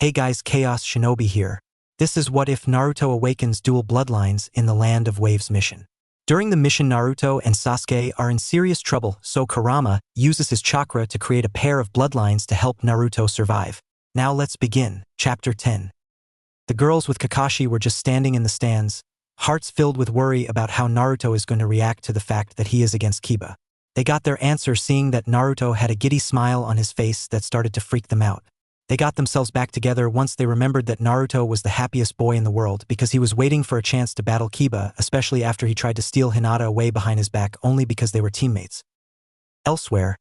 Hey guys, Chaos Shinobi here. This is What If Naruto Awakens Duel Bloodlines in the Land of Waves mission. During the mission, Naruto and Sasuke are in serious trouble, so Kurama uses his chakra to create a pair of bloodlines to help Naruto survive. Now let's begin. Chapter 10. The girls with Kakashi were just standing in the stands, hearts filled with worry about how Naruto is going to react to the fact that he is against Kiba. They got their answer seeing that Naruto had a giddy smile on his face that started to freak them out. They got themselves back together once they remembered that Naruto was the happiest boy in the world because he was waiting for a chance to battle Kiba, especially after he tried to steal Hinata away behind his back only because they were teammates. Elsewhere,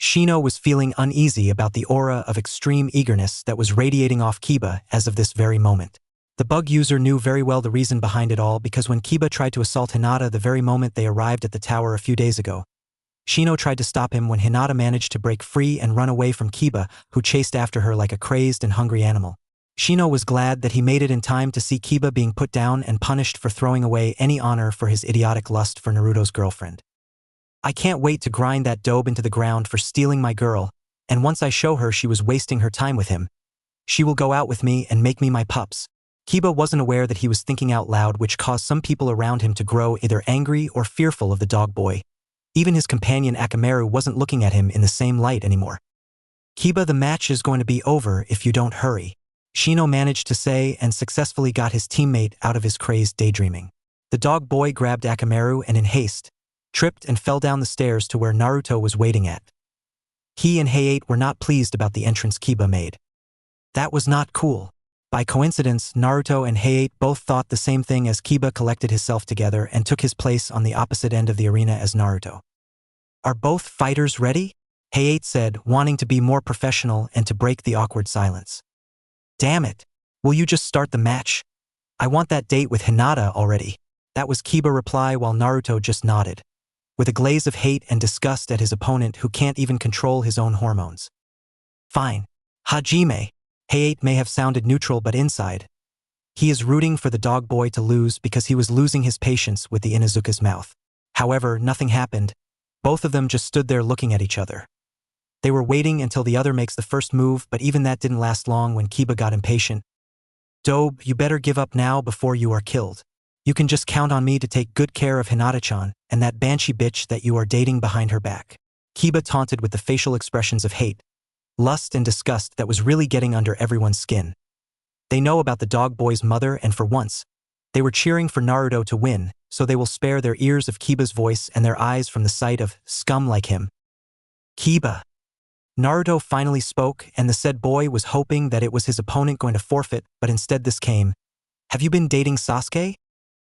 Shino was feeling uneasy about the aura of extreme eagerness that was radiating off Kiba as of this very moment. The bug user knew very well the reason behind it all because when Kiba tried to assault Hinata the very moment they arrived at the tower a few days ago, Shino tried to stop him when Hinata managed to break free and run away from Kiba, who chased after her like a crazed and hungry animal. Shino was glad that he made it in time to see Kiba being put down and punished for throwing away any honor for his idiotic lust for Naruto's girlfriend. I can't wait to grind that dope into the ground for stealing my girl, and once I show her she was wasting her time with him, she will go out with me and make me my pups. Kiba wasn't aware that he was thinking out loud, which caused some people around him to grow either angry or fearful of the dog boy. Even his companion Akamaru wasn't looking at him in the same light anymore. Kiba, the match is going to be over if you don't hurry, Shino managed to say and successfully got his teammate out of his crazed daydreaming. The dog boy grabbed Akamaru and in haste, tripped and fell down the stairs to where Naruto was waiting at. He and Hayate were not pleased about the entrance Kiba made. That was not cool. By coincidence, Naruto and Hayate both thought the same thing as Kiba collected himself together and took his place on the opposite end of the arena as Naruto. Are both fighters ready? Hayate said, wanting to be more professional and to break the awkward silence. Damn it. Will you just start the match? I want that date with Hinata already. That was Kiba's reply while Naruto just nodded, with a glaze of hate and disgust at his opponent who can't even control his own hormones. Fine. Hajime. Hayate may have sounded neutral, but inside, he is rooting for the dog boy to lose because he was losing his patience with the Inuzuka's mouth. However, nothing happened. Both of them just stood there looking at each other. They were waiting until the other makes the first move, but even that didn't last long when Kiba got impatient. Dobe, you better give up now before you are killed. You can just count on me to take good care of Hinata-chan and that banshee bitch that you are dating behind her back. Kiba taunted with the facial expressions of hate, lust and disgust that was really getting under everyone's skin. They know about the dog boy's mother, and for once, they were cheering for Naruto to win, so they will spare their ears of Kiba's voice and their eyes from the sight of scum like him. Kiba. Naruto finally spoke, and the said boy was hoping that it was his opponent going to forfeit, but instead this came. Have you been dating Sasuke?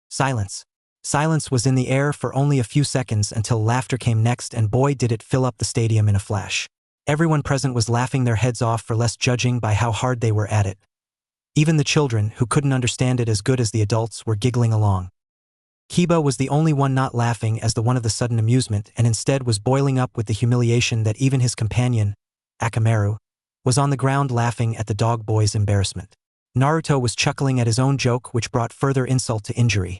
Silence. Silence was in the air for only a few seconds until laughter came next, and boy did it fill up the stadium in a flash. Everyone present was laughing their heads off for less, judging by how hard they were at it. Even the children, who couldn't understand it as good as the adults, were giggling along. Kiba was the only one not laughing as the one of the sudden amusement, and instead was boiling up with the humiliation that even his companion, Akamaru, was on the ground laughing at the dog boy's embarrassment. Naruto was chuckling at his own joke, which brought further insult to injury.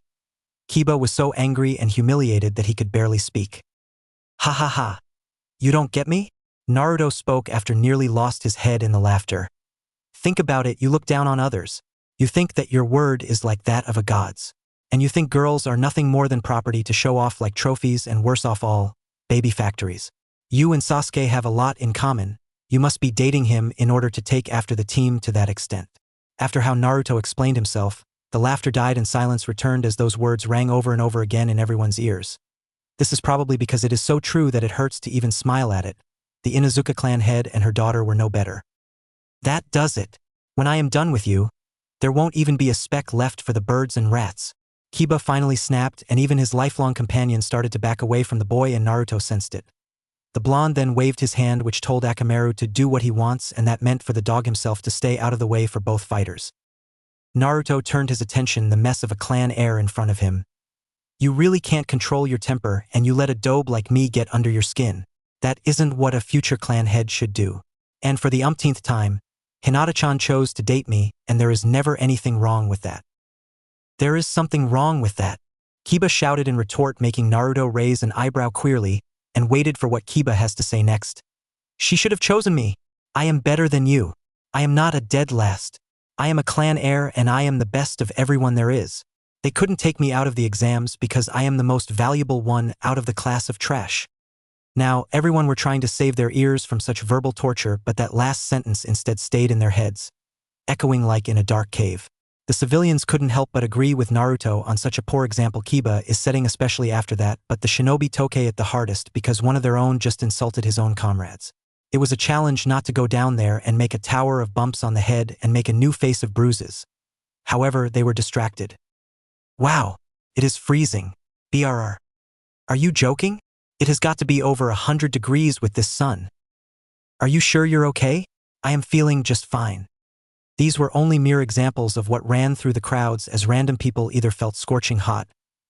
Kiba was so angry and humiliated that he could barely speak. Ha ha ha. You don't get me? Naruto spoke after nearly lost his head in the laughter. Think about it, you look down on others. You think that your word is like that of a god's. And you think girls are nothing more than property to show off like trophies and worse off all, baby factories. You and Sasuke have a lot in common. You must be dating him in order to take after the team to that extent. After how Naruto explained himself, the laughter died and silence returned as those words rang over and over again in everyone's ears. This is probably because it is so true that it hurts to even smile at it. The Inuzuka clan head and her daughter were no better. That does it. When I am done with you, there won't even be a speck left for the birds and rats. Kiba finally snapped, and even his lifelong companion started to back away from the boy, and Naruto sensed it. The blonde then waved his hand, which told Akamaru to do what he wants, and that meant for the dog himself to stay out of the way for both fighters. Naruto turned his attention the mess of a clan heir in front of him. You really can't control your temper, and you let a dobe like me get under your skin. That isn't what a future clan head should do. And for the umpteenth time, Hinata-chan chose to date me, and there is never anything wrong with that. There is something wrong with that. Kiba shouted in retort, making Naruto raise an eyebrow queerly, and waited for what Kiba has to say next. She should have chosen me. I am better than you. I am not a dead last. I am a clan heir and I am the best of everyone there is. They couldn't take me out of the exams because I am the most valuable one out of the class of trash. Now, everyone were trying to save their ears from such verbal torture, but that last sentence instead stayed in their heads, echoing like in a dark cave. The civilians couldn't help but agree with Naruto on such a poor example Kiba is setting, especially after that, but the shinobi took it the hardest because one of their own just insulted his own comrades. It was a challenge not to go down there and make a tower of bumps on the head and make a new face of bruises. However, they were distracted. Wow, it is freezing. BRR. Are you joking? It has got to be over 100 degrees with this sun. Are you sure you're okay? I am feeling just fine. These were only mere examples of what ran through the crowds as random people either felt scorching hot,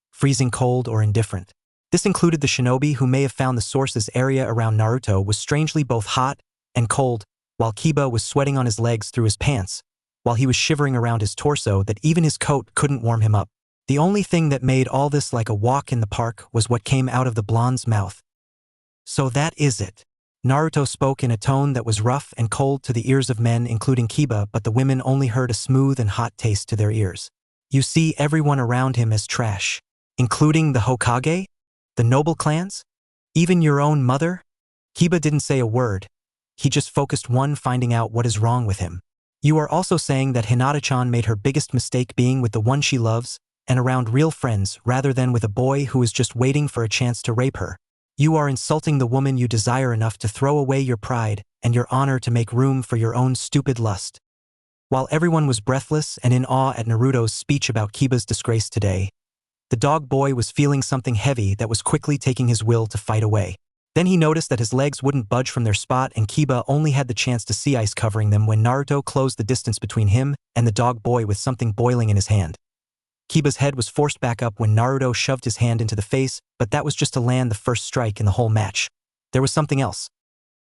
freezing cold, or indifferent. This included the shinobi who may have found the source's area around Naruto was strangely both hot and cold, while Kiba was sweating on his legs through his pants, while he was shivering around his torso that even his coat couldn't warm him up. The only thing that made all this like a walk in the park was what came out of the blonde's mouth. So that is it. Naruto spoke in a tone that was rough and cold to the ears of men, including Kiba, but the women only heard a smooth and hot taste to their ears. You see everyone around him as trash, including the Hokage, the noble clans, even your own mother? Kiba didn't say a word. He just focused on finding out what is wrong with him. You are also saying that Hinata-chan made her biggest mistake being with the one she loves and around real friends rather than with a boy who is just waiting for a chance to rape her. You are insulting the woman you desire enough to throw away your pride and your honor to make room for your own stupid lust. While everyone was breathless and in awe at Naruto's speech about Kiba's disgrace today, the dog boy was feeling something heavy that was quickly taking his will to fight away. Then he noticed that his legs wouldn't budge from their spot and Kiba only had the chance to see ice covering them when Naruto closed the distance between him and the dog boy with something boiling in his hand. Kiba's head was forced back up when Naruto shoved his hand into the face, but that was just to land the first strike in the whole match. There was something else.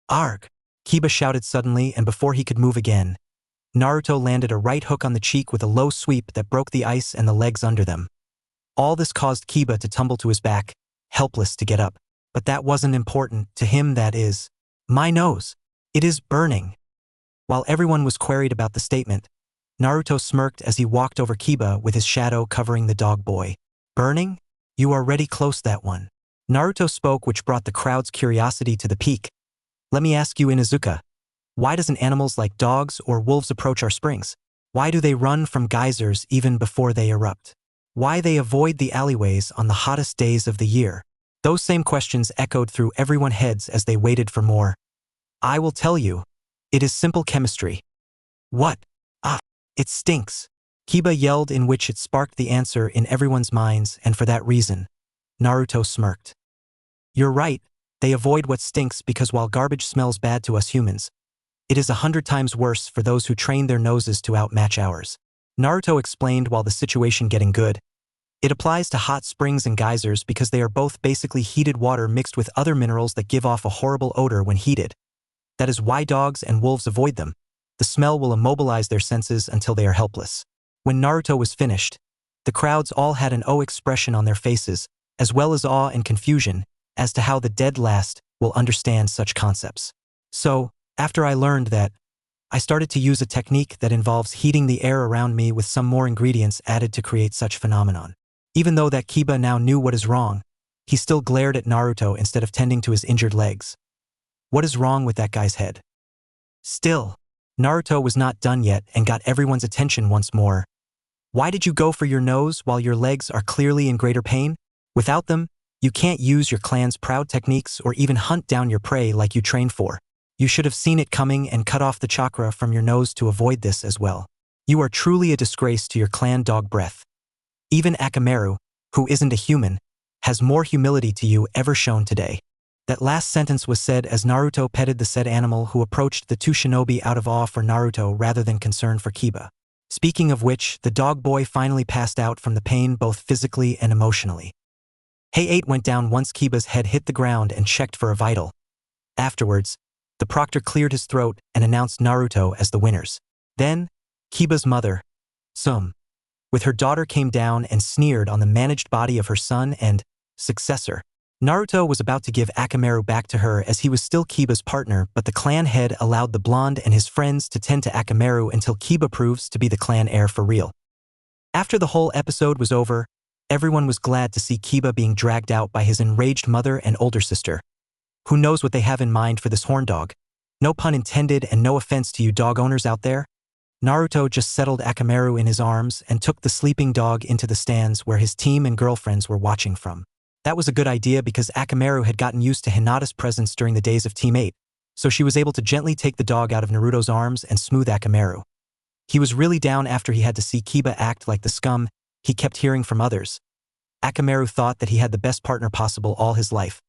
Arg! Kiba shouted suddenly, and before he could move again, Naruto landed a right hook on the cheek with a low sweep that broke the ice and the legs under them. All this caused Kiba to tumble to his back, helpless to get up. But that wasn't important to him, that is. My nose. It is burning. While everyone was queried about the statement, Naruto smirked as he walked over Kiba with his shadow covering the dog boy. Burning? You are already close, that one. Naruto spoke, which brought the crowd's curiosity to the peak. Let me ask you, Inuzuka, why doesn't animals like dogs or wolves approach our springs? Why do they run from geysers even before they erupt? Why they avoid the alleyways on the hottest days of the year? Those same questions echoed through everyone's heads as they waited for more. I will tell you. It is simple chemistry. What? Ah, it stinks. Kiba yelled, in which it sparked the answer in everyone's minds, and for that reason, Naruto smirked. You're right, they avoid what stinks because while garbage smells bad to us humans, it is 100 times worse for those who train their noses to outmatch ours. Naruto explained while the situation getting good. It applies to hot springs and geysers because they are both basically heated water mixed with other minerals that give off a horrible odor when heated. That is why dogs and wolves avoid them. The smell will immobilize their senses until they are helpless. When Naruto was finished, the crowds all had an O expression on their faces, as well as awe and confusion, as to how the dead last will understand such concepts. So, after I learned that, I started to use a technique that involves heating the air around me with some more ingredients added to create such phenomenon. Even though that Kiba now knew what is wrong, he still glared at Naruto instead of tending to his injured legs. What is wrong with that guy's head? Still, Naruto was not done yet and got everyone's attention once more. Why did you go for your nose while your legs are clearly in greater pain? Without them, you can't use your clan's proud techniques or even hunt down your prey like you trained for. You should have seen it coming and cut off the chakra from your nose to avoid this as well. You are truly a disgrace to your clan, dog breath. Even Akamaru, who isn't a human, has more humility to you ever shown today. That last sentence was said as Naruto petted the said animal, who approached the two shinobi out of awe for Naruto rather than concern for Kiba. Speaking of which, the dog boy finally passed out from the pain both physically and emotionally. Hey 8 went down once Kiba's head hit the ground and checked for a vital. Afterwards, the proctor cleared his throat and announced Naruto as the winners. Then, Kiba's mother, Sum, with her daughter came down and sneered on the managed body of her son and successor. Naruto was about to give Akamaru back to her as he was still Kiba's partner, but the clan head allowed the blonde and his friends to tend to Akamaru until Kiba proves to be the clan heir for real. After the whole episode was over, everyone was glad to see Kiba being dragged out by his enraged mother and older sister. Who knows what they have in mind for this horn dog? No pun intended, and no offense to you dog owners out there. Naruto just settled Akamaru in his arms and took the sleeping dog into the stands where his team and girlfriends were watching from. That was a good idea because Akamaru had gotten used to Hinata's presence during the days of Team 8, so she was able to gently take the dog out of Naruto's arms and smooth Akamaru. He was really down after he had to see Kiba act like the scum he kept hearing from others. Akamaru thought that he had the best partner possible all his life.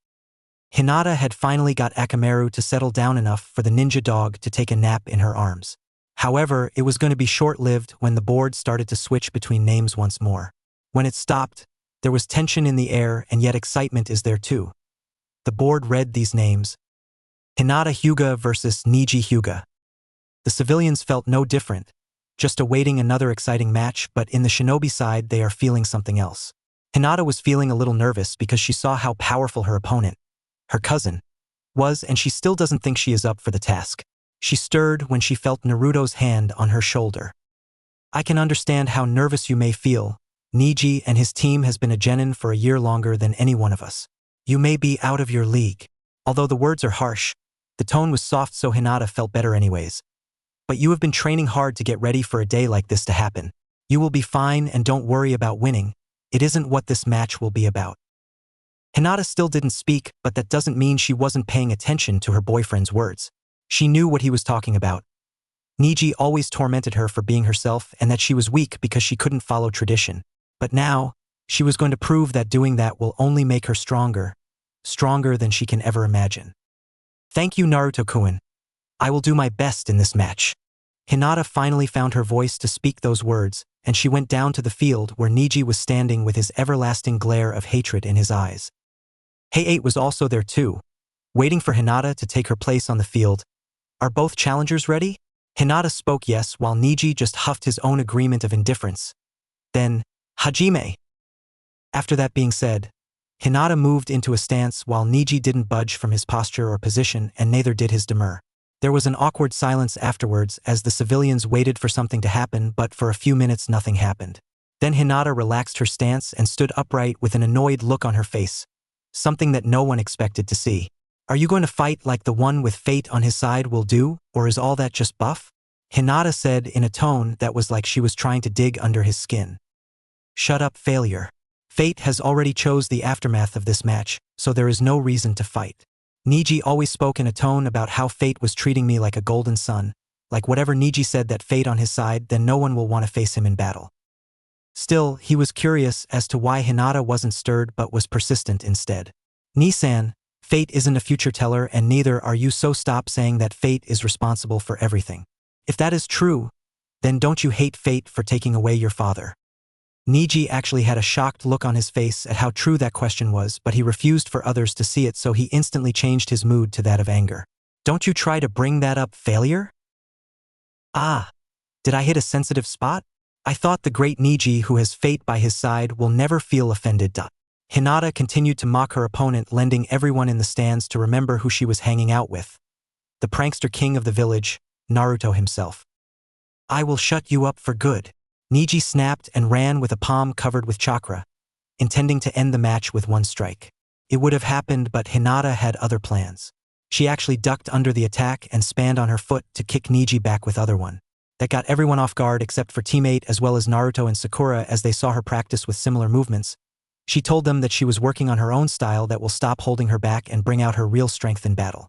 Hinata had finally got Akamaru to settle down enough for the ninja dog to take a nap in her arms. However, it was going to be short-lived when the board started to switch between names once more. When it stopped, there was tension in the air, and yet excitement is there too. The board read these names: Hinata Hyuga versus Neji Hyuga. The civilians felt no different, just awaiting another exciting match, but in the Shinobi side they are feeling something else. Hinata was feeling a little nervous because she saw how powerful her opponent, her cousin, was, and she still doesn't think she is up for the task. She stirred when she felt Naruto's hand on her shoulder. I can understand how nervous you may feel. Neji and his team has been a genin for a year longer than any one of us. You may be out of your league. Although the words are harsh, the tone was soft, so Hinata felt better anyways. But you have been training hard to get ready for a day like this to happen. You will be fine, and don't worry about winning. It isn't what this match will be about. Hinata still didn't speak, but that doesn't mean she wasn't paying attention to her boyfriend's words. She knew what he was talking about. Neji always tormented her for being herself and that she was weak because she couldn't follow tradition. But now, she was going to prove that doing that will only make her stronger than she can ever imagine. Thank you, Naruto-kun. I will do my best in this match. Hinata finally found her voice to speak those words, and she went down to the field where Neji was standing with his everlasting glare of hatred in his eyes. Hey-8 was also there too, waiting for Hinata to take her place on the field. Are both challengers ready? Hinata spoke yes while Neji just huffed his own agreement of indifference. Then, Hajime. After that being said, Hinata moved into a stance while Neji didn't budge from his posture or position, and neither did his demur. There was an awkward silence afterwards as the civilians waited for something to happen, but for a few minutes nothing happened. Then Hinata relaxed her stance and stood upright with an annoyed look on her face, something that no one expected to see. Are you going to fight like the one with fate on his side will do, or is all that just buff? Hinata said in a tone that was like she was trying to dig under his skin. Shut up, failure. Fate has already chose the aftermath of this match, so there is no reason to fight. Neji always spoke in a tone about how fate was treating me like a golden son, like whatever Neji said that fate on his side, then no one will want to face him in battle. Still, he was curious as to why Hinata wasn't stirred but was persistent instead. Nisan, fate isn't a future teller, and neither are you, so stop saying that fate is responsible for everything. If that is true, then don't you hate fate for taking away your father? Neji actually had a shocked look on his face at how true that question was, but he refused for others to see it, so he instantly changed his mood to that of anger. Don't you try to bring that up, failure? Ah, did I hit a sensitive spot? I thought the great Neji, who has fate by his side, will never feel offended. Hinata continued to mock her opponent, lending everyone in the stands to remember who she was hanging out with. The prankster king of the village, Naruto himself. I will shut you up for good. Neji snapped and ran with a palm covered with chakra, intending to end the match with one strike. It would have happened, but Hinata had other plans. She actually ducked under the attack and spanned on her foot to kick Neji back with other one. That got everyone off guard except for teammate as well as Naruto and Sakura as they saw her practice with similar movements. She told them that she was working on her own style that will stop holding her back and bring out her real strength in battle.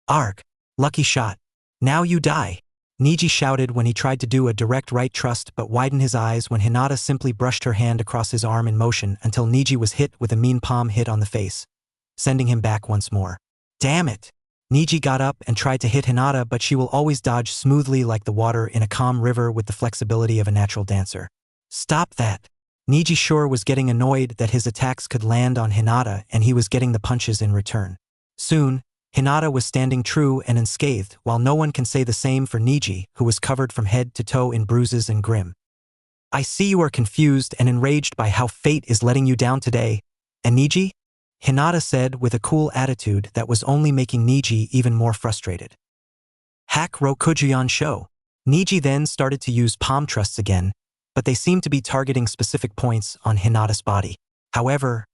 Arg! Lucky shot. Now you die. Neji shouted when he tried to do a direct right thrust but widened his eyes when Hinata simply brushed her hand across his arm in motion until Neji was hit with a mean palm hit on the face, sending him back once more. Damn it! Neji got up and tried to hit Hinata, but she will always dodge smoothly like the water in a calm river with the flexibility of a natural dancer. Stop that! Neji sure was getting annoyed that his attacks could land on Hinata and he was getting the punches in return. Soon, Hinata was standing true and unscathed, while no one can say the same for Neji, who was covered from head to toe in bruises and grim. I see you are confused and enraged by how fate is letting you down today. And Neji? Hinata said with a cool attitude that was only making Niji even more frustrated. Hack Rokujion show. Niji then started to use palm thrusts again, but they seemed to be targeting specific points on Hinata's body. However,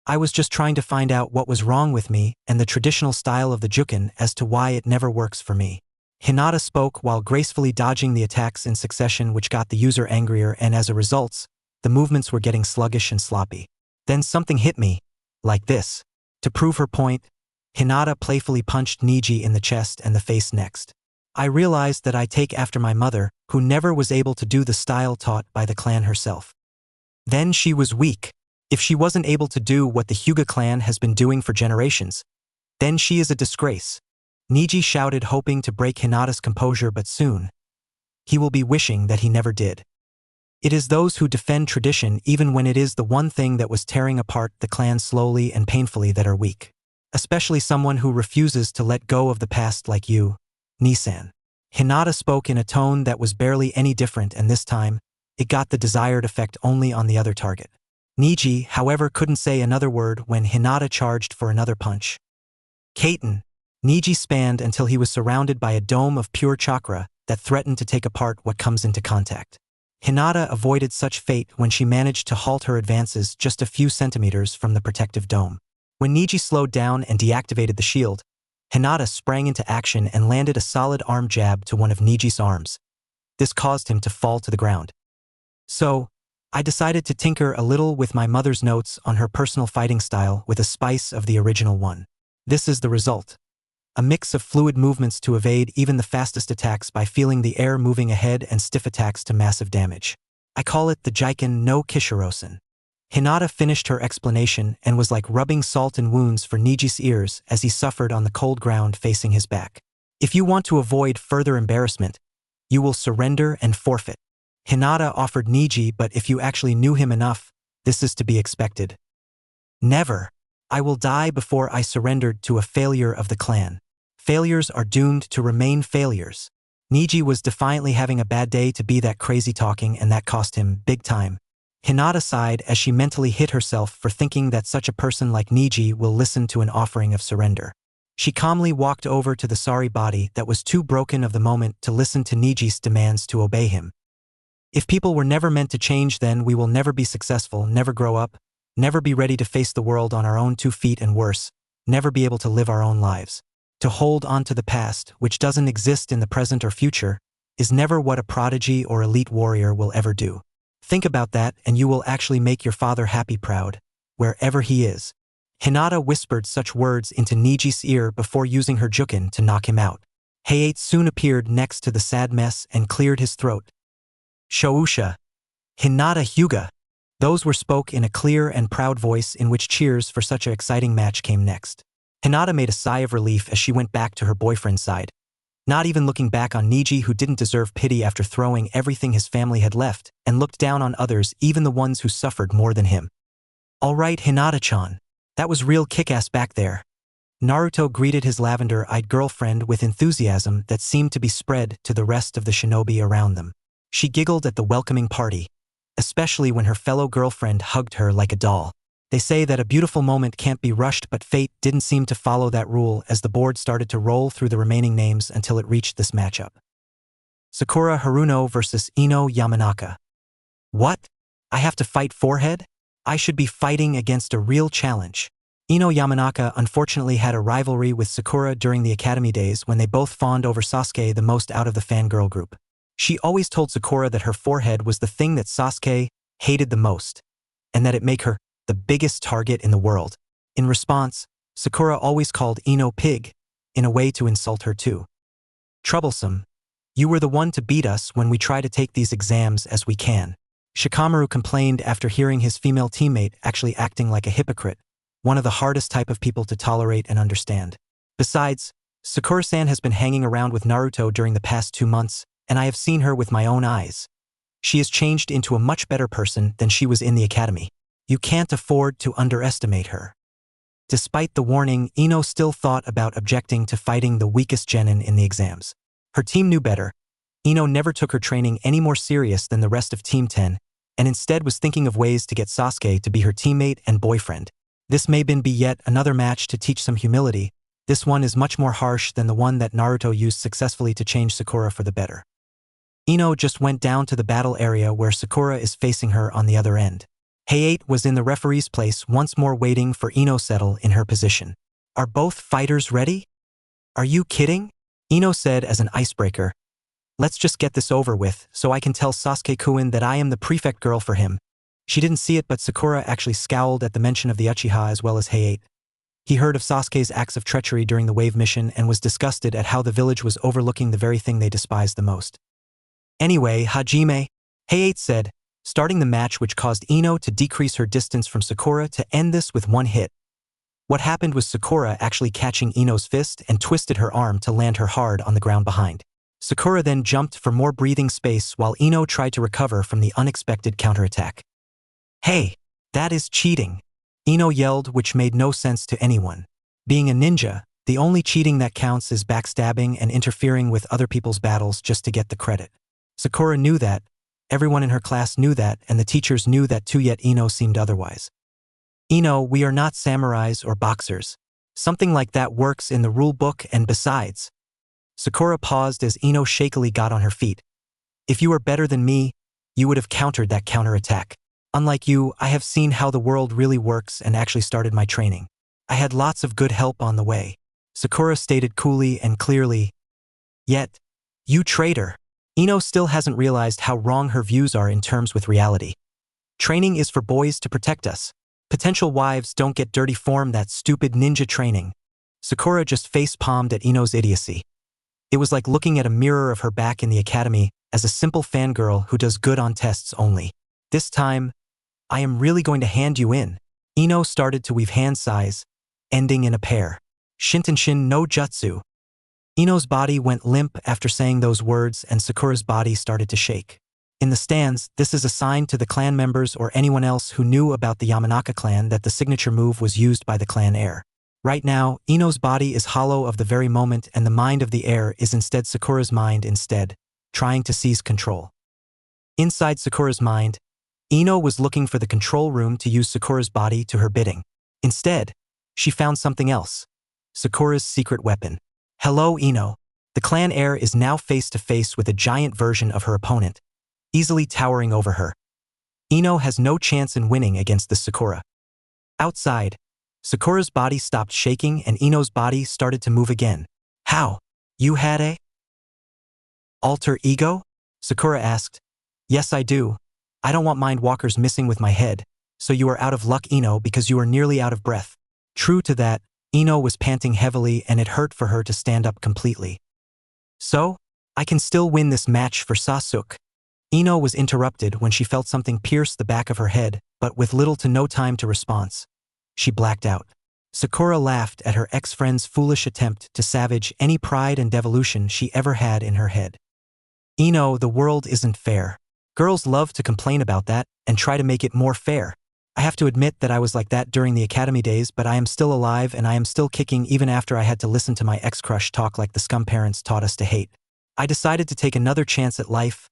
I was just trying to find out what was wrong with me and the traditional style of the Juken as to why it never works for me. Hinata spoke while gracefully dodging the attacks in succession, which got the user angrier, and as a result, the movements were getting sluggish and sloppy. Then something hit me, like this. To prove her point, Hinata playfully punched Niji in the chest and the face next. I realized that I take after my mother, who never was able to do the style taught by the clan herself. Then she was weak. If she wasn't able to do what the Hyuga clan has been doing for generations, then she is a disgrace. Niji shouted, hoping to break Hinata's composure, but soon he will be wishing that he never did. It is those who defend tradition even when it is the one thing that was tearing apart the clan slowly and painfully that are weak. Especially someone who refuses to let go of the past like you, Nisan. Hinata spoke in a tone that was barely any different, and this time, it got the desired effect only on the other target. Niji, however, couldn't say another word when Hinata charged for another punch. Kaiten. Niji spanned until he was surrounded by a dome of pure chakra that threatened to take apart what comes into contact. Hinata avoided such fate when she managed to halt her advances just a few centimeters from the protective dome. When Niji slowed down and deactivated the shield, Hinata sprang into action and landed a solid arm jab to one of Niji's arms. This caused him to fall to the ground. So, I decided to tinker a little with my mother's notes on her personal fighting style with a spice of the original one. This is the result. A mix of fluid movements to evade even the fastest attacks by feeling the air moving ahead, and stiff attacks to massive damage. I call it the Jiken no Kishirosen. Hinata finished her explanation and was like rubbing salt in wounds for Niji's ears as he suffered on the cold ground facing his back. If you want to avoid further embarrassment, you will surrender and forfeit. Hinata offered Niji, but if you actually knew him enough, this is to be expected. Never. I will die before I surrendered to a failure of the clan. Failures are doomed to remain failures. Niji was defiantly having a bad day to be that crazy talking, and that cost him big time. Hinata sighed as she mentally hit herself for thinking that such a person like Niji will listen to an offering of surrender. She calmly walked over to the sorry body that was too broken of the moment to listen to Niji's demands to obey him. If people were never meant to change, then we will never be successful, never grow up, never be ready to face the world on our own 2 feet, and worse, never be able to live our own lives. To hold on to the past, which doesn't exist in the present or future, is never what a prodigy or elite warrior will ever do. Think about that and you will actually make your father happy, proud, wherever he is. Hinata whispered such words into Niji's ear before using her Juken to knock him out. Hayate soon appeared next to the sad mess and cleared his throat. Shousha. Hinata Hyuga. Those were spoke in a clear and proud voice in which cheers for such an exciting match came next. Hinata made a sigh of relief as she went back to her boyfriend's side, not even looking back on Niji, who didn't deserve pity after throwing everything his family had left, and looked down on others, even the ones who suffered more than him. All right, Hinata-chan. That was real kick-ass back there. Naruto greeted his lavender-eyed girlfriend with enthusiasm that seemed to be spread to the rest of the shinobi around them. She giggled at the welcoming party, especially when her fellow girlfriend hugged her like a doll. They say that a beautiful moment can't be rushed, but fate didn't seem to follow that rule as the board started to roll through the remaining names until it reached this matchup. Sakura Haruno versus Ino Yamanaka. What? I have to fight forehead? I should be fighting against a real challenge. Ino Yamanaka unfortunately had a rivalry with Sakura during the academy days when they both fawned over Sasuke the most out of the fangirl group. She always told Sakura that her forehead was the thing that Sasuke hated the most, and that it made her the biggest target in the world. In response, Sakura always called Ino pig, in a way to insult her too. Troublesome. You were the one to beat us when we try to take these exams as we can. Shikamaru complained after hearing his female teammate actually acting like a hypocrite, one of the hardest type of people to tolerate and understand. Besides, Sakura-san has been hanging around with Naruto during the past 2 months, and I have seen her with my own eyes. She has changed into a much better person than she was in the academy. You can't afford to underestimate her. Despite the warning, Ino still thought about objecting to fighting the weakest genin in the exams. Her team knew better. Ino never took her training any more serious than the rest of Team 10, and instead was thinking of ways to get Sasuke to be her teammate and boyfriend. This may be yet another match to teach some humility. This one is much more harsh than the one that Naruto used successfully to change Sakura for the better. Ino just went down to the battle area where Sakura is facing her on the other end. Hayate was in the referee's place once more waiting for Ino settle in her position. Are both fighters ready? Are you kidding? Ino said as an icebreaker. Let's just get this over with so I can tell Sasuke-kun that I am the prefect girl for him. She didn't see it, but Sakura actually scowled at the mention of the Uchiha as well as Hayate. He heard of Sasuke's acts of treachery during the wave mission and was disgusted at how the village was overlooking the very thing they despised the most. Anyway, Hajime, Hayate said, starting the match, which caused Ino to decrease her distance from Sakura to end this with one hit. What happened was Sakura actually catching Ino's fist and twisted her arm to land her hard on the ground behind. Sakura then jumped for more breathing space while Ino tried to recover from the unexpected counterattack. Hey, that is cheating, Ino yelled, which made no sense to anyone. Being a ninja, the only cheating that counts is backstabbing and interfering with other people's battles just to get the credit. Sakura knew that, everyone in her class knew that, and the teachers knew that too, yet Ino seemed otherwise. Ino, we are not samurais or boxers. Something like that works in the rule book, and besides. Sakura paused as Ino shakily got on her feet. If you were better than me, you would have countered that counterattack. Unlike you, I have seen how the world really works and actually started my training. I had lots of good help on the way, Sakura stated coolly and clearly. Yet, you traitor. Ino still hasn't realized how wrong her views are in terms with reality. Training is for boys to protect us. Potential wives don't get dirty form that stupid ninja training. Sakura just face-palmed at Ino's idiocy. It was like looking at a mirror of her back in the academy as a simple fangirl who does good on tests only. This time, I am really going to hand you in. Ino started to weave hand size, ending in a pair. Shintenshin no jutsu. Ino's body went limp after saying those words, and Sakura's body started to shake. In the stands, this is a sign to the clan members or anyone else who knew about the Yamanaka clan that the signature move was used by the clan heir. Right now, Ino's body is hollow of the very moment, and the mind of the heir is instead Sakura's mind instead, trying to seize control. Inside Sakura's mind, Ino was looking for the control room to use Sakura's body to her bidding. Instead, she found something else. Sakura's secret weapon. Hello, Ino. The clan heir is now face to face with a giant version of her opponent, easily towering over her. Ino has no chance in winning against this Sakura. Outside, Sakura's body stopped shaking and Ino's body started to move again. How? You had a alter ego? Sakura asked. Yes, I do. I don't want mind walkers messing with my head, so you are out of luck, Ino, because you are nearly out of breath. True to that, Ino was panting heavily and it hurt for her to stand up completely. So, I can still win this match for Sasuke. Ino was interrupted when she felt something pierce the back of her head, but with little to no time to response. She blacked out. Sakura laughed at her ex-friend's foolish attempt to savage any pride and devolution she ever had in her head. Ino, the world isn't fair. Girls love to complain about that and try to make it more fair. I have to admit that I was like that during the academy days, but I am still alive and I am still kicking even after I had to listen to my ex-crush talk like the scum parents taught us to hate. I decided to take another chance at life.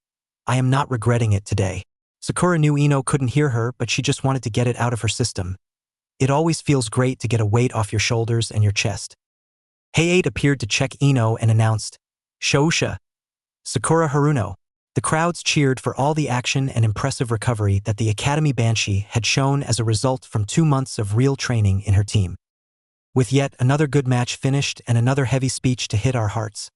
I am not regretting it today. Sakura knew Ino couldn't hear her, but she just wanted to get it out of her system. It always feels great to get a weight off your shoulders and your chest. Hayate appeared to check Ino and announced, Shousha. Sakura Haruno. The crowds cheered for all the action and impressive recovery that the Academy Banshee had shown as a result from 2 months of real training in her team. With yet another good match finished and another heavy speech to hit our hearts,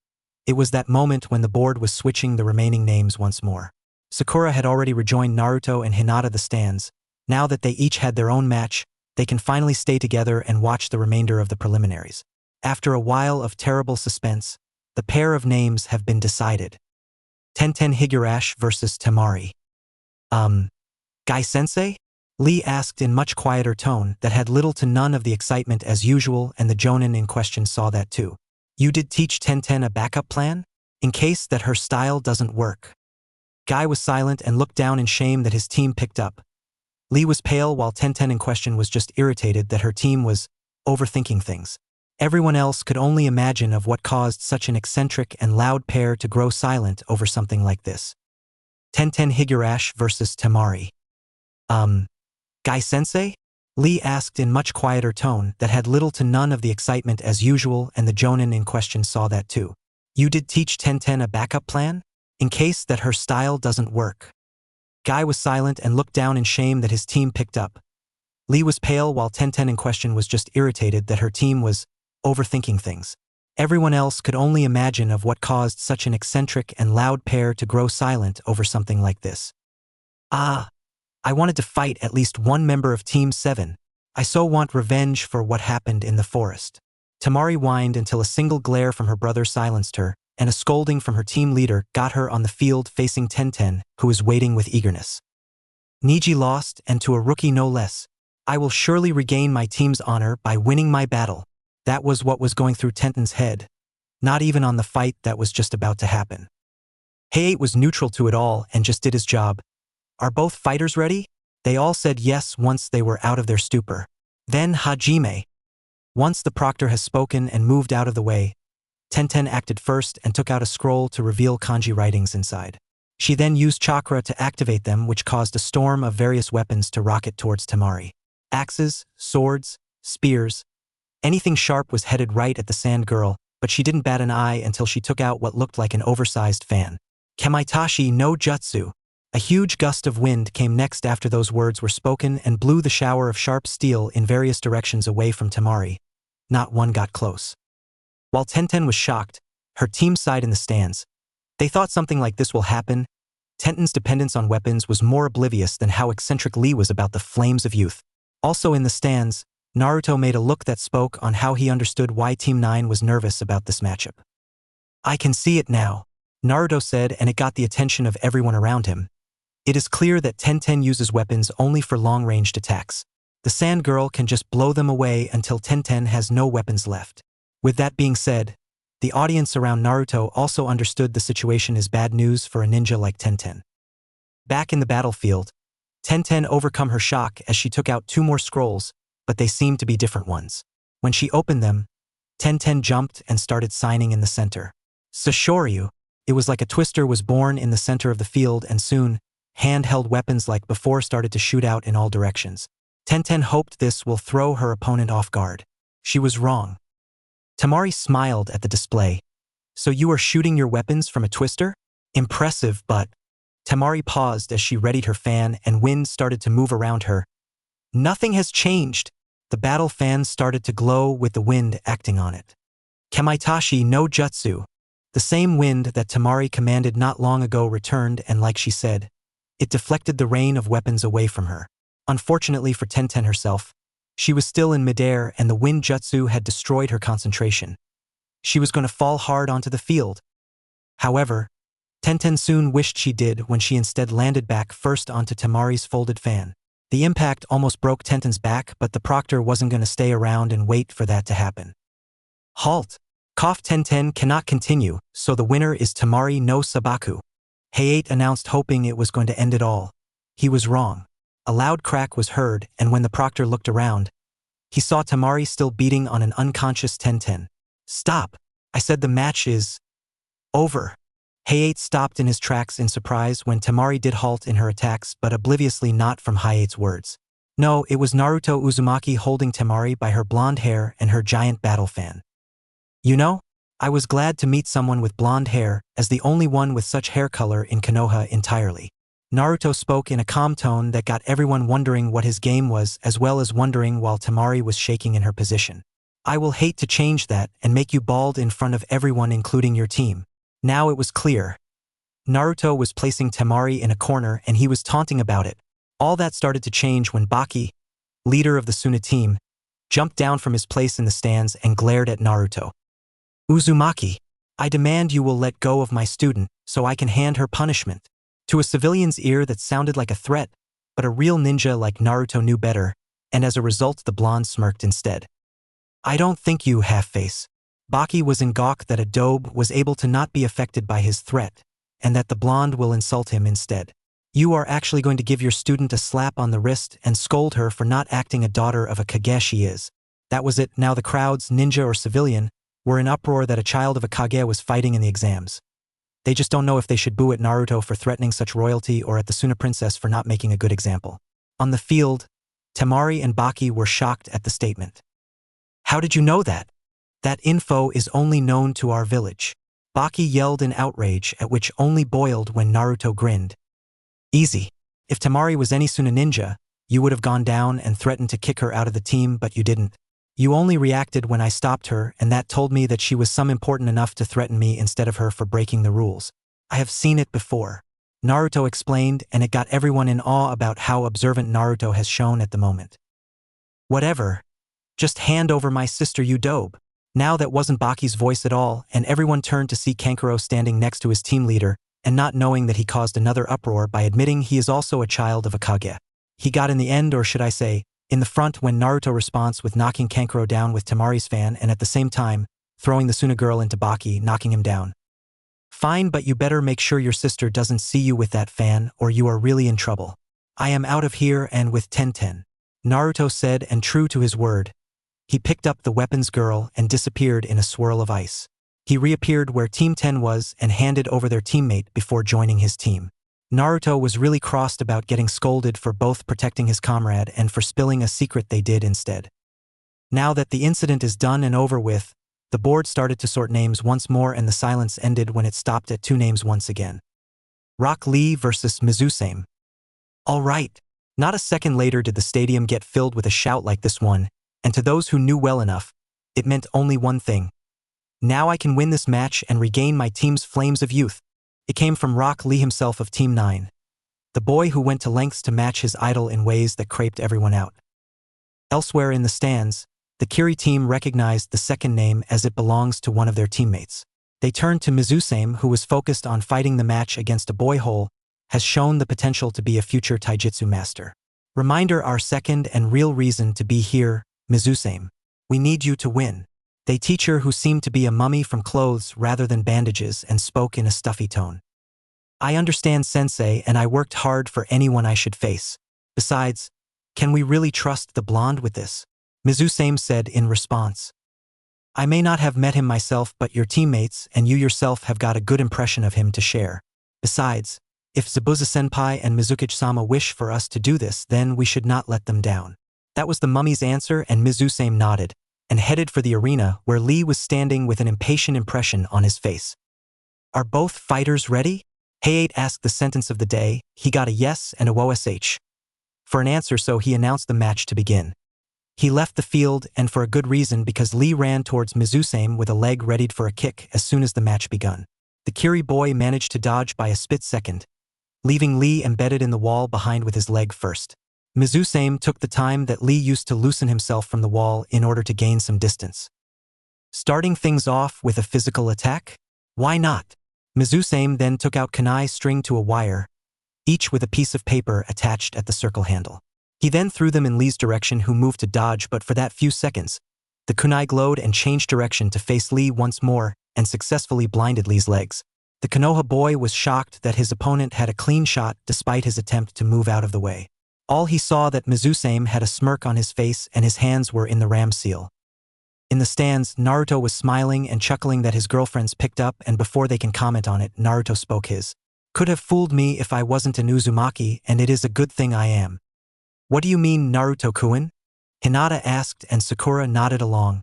it was that moment when the board was switching the remaining names once more. Sakura had already rejoined Naruto and Hinata the stands. Now that they each had their own match, they can finally stay together and watch the remainder of the preliminaries. After a while of terrible suspense, the pair of names have been decided. Tenten Higurashi versus Temari. Guy-sensei? Lee asked in much quieter tone that had little to none of the excitement as usual, and the jonin in question saw that too. You did teach Tenten a backup plan? In case that her style doesn't work. Guy was silent and looked down in shame that his team picked up. Lee was pale while Tenten in question was just irritated that her team was overthinking things. Everyone else could only imagine of what caused such an eccentric and loud pair to grow silent over something like this. Tenten Higurashi versus Temari. Guy-sensei? Lee asked in much quieter tone that had little to none of the excitement as usual, and the Jonin in question saw that too. You did teach Tenten a backup plan? In case that her style doesn't work. Guy was silent and looked down in shame that his team picked up. Lee was pale while Tenten in question was just irritated that her team was overthinking things. Everyone else could only imagine of what caused such an eccentric and loud pair to grow silent over something like this. I wanted to fight at least one member of Team 7. I so want revenge for what happened in the forest. Tamari whined until a single glare from her brother silenced her, and a scolding from her team leader got her on the field facing Tenten, who was waiting with eagerness. Niji lost, and to a rookie no less. I will surely regain my team's honor by winning my battle. That was what was going through Tenten's head, not even on the fight that was just about to happen. Hayate was neutral to it all and just did his job. Are both fighters ready? They all said yes once they were out of their stupor. Then Hajime. Once the proctor has spoken and moved out of the way, Tenten acted first and took out a scroll to reveal kanji writings inside. She then used chakra to activate them, which caused a storm of various weapons to rocket towards Tamari. Axes, swords, spears. Anything sharp was headed right at the sand girl, but she didn't bat an eye until she took out what looked like an oversized fan. Kamaitashi no jutsu. A huge gust of wind came next after those words were spoken and blew the shower of sharp steel in various directions away from Tamari. Not one got close. While Tenten was shocked, her team sighed in the stands. They thought something like this will happen. Tenten's dependence on weapons was more oblivious than how eccentric Lee was about the flames of youth. Also in the stands, Naruto made a look that spoke on how he understood why Team 9 was nervous about this matchup. I can see it now, Naruto said, and it got the attention of everyone around him. It is clear that Tenten uses weapons only for long-ranged attacks. The sand girl can just blow them away until Tenten has no weapons left. With that being said, the audience around Naruto also understood the situation is bad news for a ninja like Tenten. Back in the battlefield, Tenten overcome her shock as she took out 2 more scrolls, but they seemed to be different ones. When she opened them, Tenten jumped and started signing in the center. Sashoryu. It was like a twister was born in the center of the field, and soon, handheld weapons like before started to shoot out in all directions. Tenten hoped this will throw her opponent off guard. She was wrong. Tamari smiled at the display. So you are shooting your weapons from a twister? Impressive, but... Tamari paused as she readied her fan and wind started to move around her. Nothing has changed. The battle fan started to glow with the wind acting on it. Kamaitashi no jutsu. The same wind that Tamari commanded not long ago returned, and like she said, it deflected the rain of weapons away from her. Unfortunately for Tenten herself, she was still in midair and the wind jutsu had destroyed her concentration. She was going to fall hard onto the field. However, Tenten soon wished she did when she instead landed back first onto Tamari's folded fan. The impact almost broke Tenten's back, but the proctor wasn't going to stay around and wait for that to happen. Halt! Tenten cannot continue, so the winner is Tamari no Sabaku. Hayate announced, hoping it was going to end it all. He was wrong. A loud crack was heard, and when the proctor looked around, he saw Tamari still beating on an unconscious Tenten. Stop! I said the match is... over. Hayate stopped in his tracks in surprise when Tamari did halt in her attacks, but obliviously not from Hayate's words. No, it was Naruto Uzumaki holding Tamari by her blonde hair and her giant battle fan. You know, I was glad to meet someone with blonde hair, as the only one with such hair color in Konoha entirely. Naruto spoke in a calm tone that got everyone wondering what his game was, as well as wondering while Tamari was shaking in her position. I will hate to change that and make you bald in front of everyone, including your team. Now it was clear. Naruto was placing Tamari in a corner and he was taunting about it. All that started to change when Baki, leader of the Suna team, jumped down from his place in the stands and glared at Naruto. Uzumaki, I demand you will let go of my student so I can hand her punishment. To a civilian's ear that sounded like a threat, but a real ninja like Naruto knew better, and as a result the blonde smirked instead. I don't think you, half-face. Baki was in gawk that a dobe was able to not be affected by his threat, and that the blonde will insult him instead. You are actually going to give your student a slap on the wrist and scold her for not acting a daughter of a Kage she is. That was it. Now the crowds, ninja or civilian, were in uproar that a child of a Kage was fighting in the exams. They just don't know if they should boo at Naruto for threatening such royalty or at the Suna princess for not making a good example. On the field, Temari and Baki were shocked at the statement. How did you know that? That info is only known to our village. Baki yelled in outrage, at which only boiled when Naruto grinned. Easy. If Temari was any Suna ninja, you would have gone down and threatened to kick her out of the team, but you didn't. You only reacted when I stopped her, and that told me that she was some important enough to threaten me instead of her for breaking the rules. I have seen it before. Naruto explained, and it got everyone in awe about how observant Naruto has shown at the moment. Whatever. Just hand over my sister, you dope. Now that wasn't Baki's voice at all, and everyone turned to see Kankuro standing next to his team leader, and not knowing that he caused another uproar by admitting he is also a child of a Kage. He got in the end, or should I say, in the front, when Naruto responds with knocking Kankuro down with Temari's fan and at the same time, throwing the Suna girl into Baki, knocking him down. Fine, but you better make sure your sister doesn't see you with that fan, or you are really in trouble. I am out of here and with 10-10. Naruto said, and true to his word, he picked up the weapons girl and disappeared in a swirl of ice. He reappeared where Team 10 was and handed over their teammate before joining his team. Naruto was really crossed about getting scolded for both protecting his comrade and for spilling a secret they did instead. Now that the incident is done and over with, the board started to sort names once more, and the silence ended when it stopped at 2 names once again. Rock Lee versus Mizusame. All right. Not a second later did the stadium get filled with a shout like this one, and to those who knew well enough, it meant only one thing. Now I can win this match and regain my team's flames of youth. It came from Rock Lee himself of Team 9, the boy who went to lengths to match his idol in ways that craped everyone out. Elsewhere in the stands, the Kiri team recognized the second name as it belongs to one of their teammates. They turned to Mizusame, who was focused on fighting the match against a boy who has shown the potential to be a future taijutsu master. Reminder, our second and real reason to be here, Mizusame. We need you to win. They teacher who seemed to be a mummy from clothes rather than bandages and spoke in a stuffy tone. I understand, sensei, and I worked hard for anyone I should face. Besides, can we really trust the blonde with this? Mizusame said in response. I may not have met him myself, but your teammates and you yourself have got a good impression of him to share. Besides, if Zabuza-senpai and Mizukichi-sama wish for us to do this, then we should not let them down. That was the mummy's answer, and Mizusame nodded and headed for the arena where Lee was standing with an impatient impression on his face. Are both fighters ready? Hayate asked the sentence of the day. He got a yes and a wosh. For an answer, so he announced the match to begin. He left the field, and for a good reason, because Lee ran towards Mizusame with a leg readied for a kick as soon as the match begun. The Kiri boy managed to dodge by a split second, leaving Lee embedded in the wall behind with his leg first. Mizusame took the time that Lee used to loosen himself from the wall in order to gain some distance. Starting things off with a physical attack? Why not? Mizusame then took out kunai string to a wire, each with a piece of paper attached at the circle handle. He then threw them in Lee's direction, who moved to dodge, but for that few seconds, the kunai glowed and changed direction to face Lee once more and successfully blinded Lee's legs. The Konoha boy was shocked that his opponent had a clean shot despite his attempt to move out of the way. All he saw that Mizusame had a smirk on his face and his hands were in the ram seal. In the stands, Naruto was smiling and chuckling that his girlfriends picked up, and before they can comment on it, Naruto spoke his. Could have fooled me if I wasn't an Uzumaki, and it is a good thing I am. What do you mean, Naruto-kun? Hinata asked, and Sakura nodded along.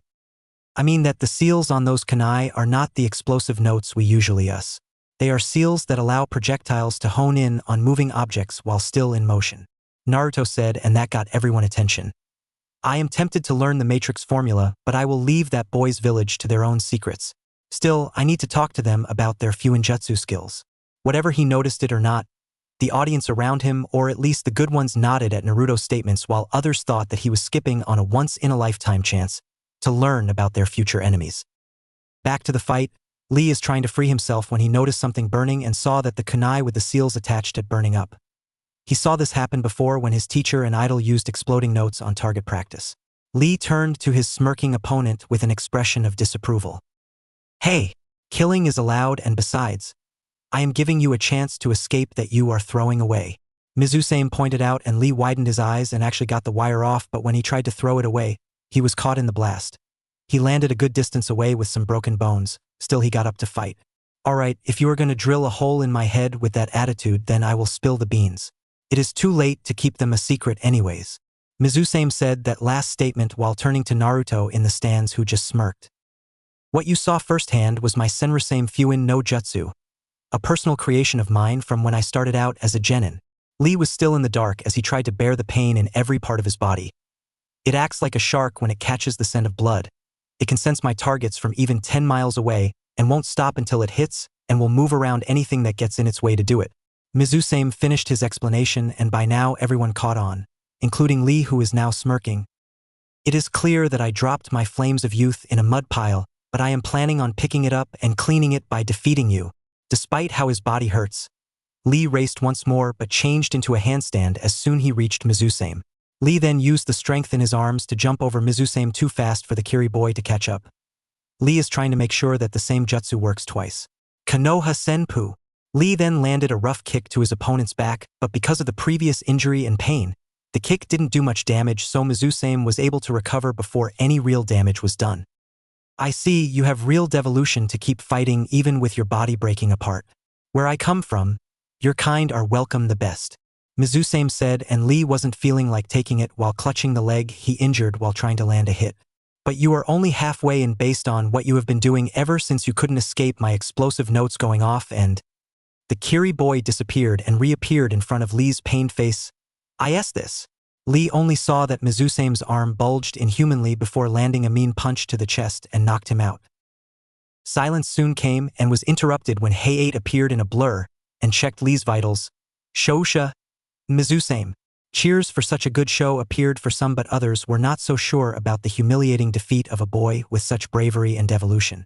I mean that the seals on those kunai are not the explosive notes we usually use. They are seals that allow projectiles to hone in on moving objects while still in motion. Naruto said, and that got everyone's attention. I am tempted to learn the Matrix formula, but I will leave that boy's village to their own secrets. Still, I need to talk to them about their fuinjutsu skills. Whatever he noticed it or not, the audience around him, or at least the good ones, nodded at Naruto's statements, while others thought that he was skipping on a once-in-a-lifetime chance to learn about their future enemies. Back to the fight, Lee is trying to free himself when he noticed something burning and saw that the kunai with the seals attached had burning up. He saw this happen before when his teacher and idol used exploding notes on target practice. Lee turned to his smirking opponent with an expression of disapproval. Hey, killing is allowed, and besides, I am giving you a chance to escape that you are throwing away. Mizusame pointed out, and Lee widened his eyes and actually got the wire off, but when he tried to throw it away, he was caught in the blast. He landed a good distance away with some broken bones. Still, he got up to fight. All right, if you are going to drill a hole in my head with that attitude, then I will spill the beans. It is too late to keep them a secret anyways. Mizusame said that last statement while turning to Naruto in the stands, who just smirked. What you saw firsthand was my Senrisame Fuin no Jutsu, a personal creation of mine from when I started out as a genin. Lee was still in the dark as he tried to bear the pain in every part of his body. It acts like a shark when it catches the scent of blood. It can sense my targets from even 10 miles away and won't stop until it hits, and will move around anything that gets in its way to do it. Mizusame finished his explanation, and by now everyone caught on, including Lee, who is now smirking. It is clear that I dropped my flames of youth in a mud pile, but I am planning on picking it up and cleaning it by defeating you. Despite how his body hurts, Lee raced once more but changed into a handstand as soon he reached Mizusame. Lee then used the strength in his arms to jump over Mizusame too fast for the Kiri boy to catch up. Lee is trying to make sure that the same jutsu works twice. Konoha Senpu. Lee then landed a rough kick to his opponent's back, but because of the previous injury and pain, the kick didn't do much damage, so Mizusame was able to recover before any real damage was done. I see you have real devolution to keep fighting even with your body breaking apart. Where I come from, your kind are welcome the best. Mizusame said, and Lee wasn't feeling like taking it while clutching the leg he injured while trying to land a hit. But you are only halfway in based on what you have been doing ever since you couldn't escape my explosive notes going off, and… The Kiri boy disappeared and reappeared in front of Lee's pained face. I asked this. Lee only saw that Mizusame's arm bulged inhumanly before landing a mean punch to the chest and knocked him out. Silence soon came and was interrupted when Hayate appeared in a blur and checked Lee's vitals. Shosha. Mizusame. Cheers for such a good show appeared for some, but others were not so sure about the humiliating defeat of a boy with such bravery and devolution.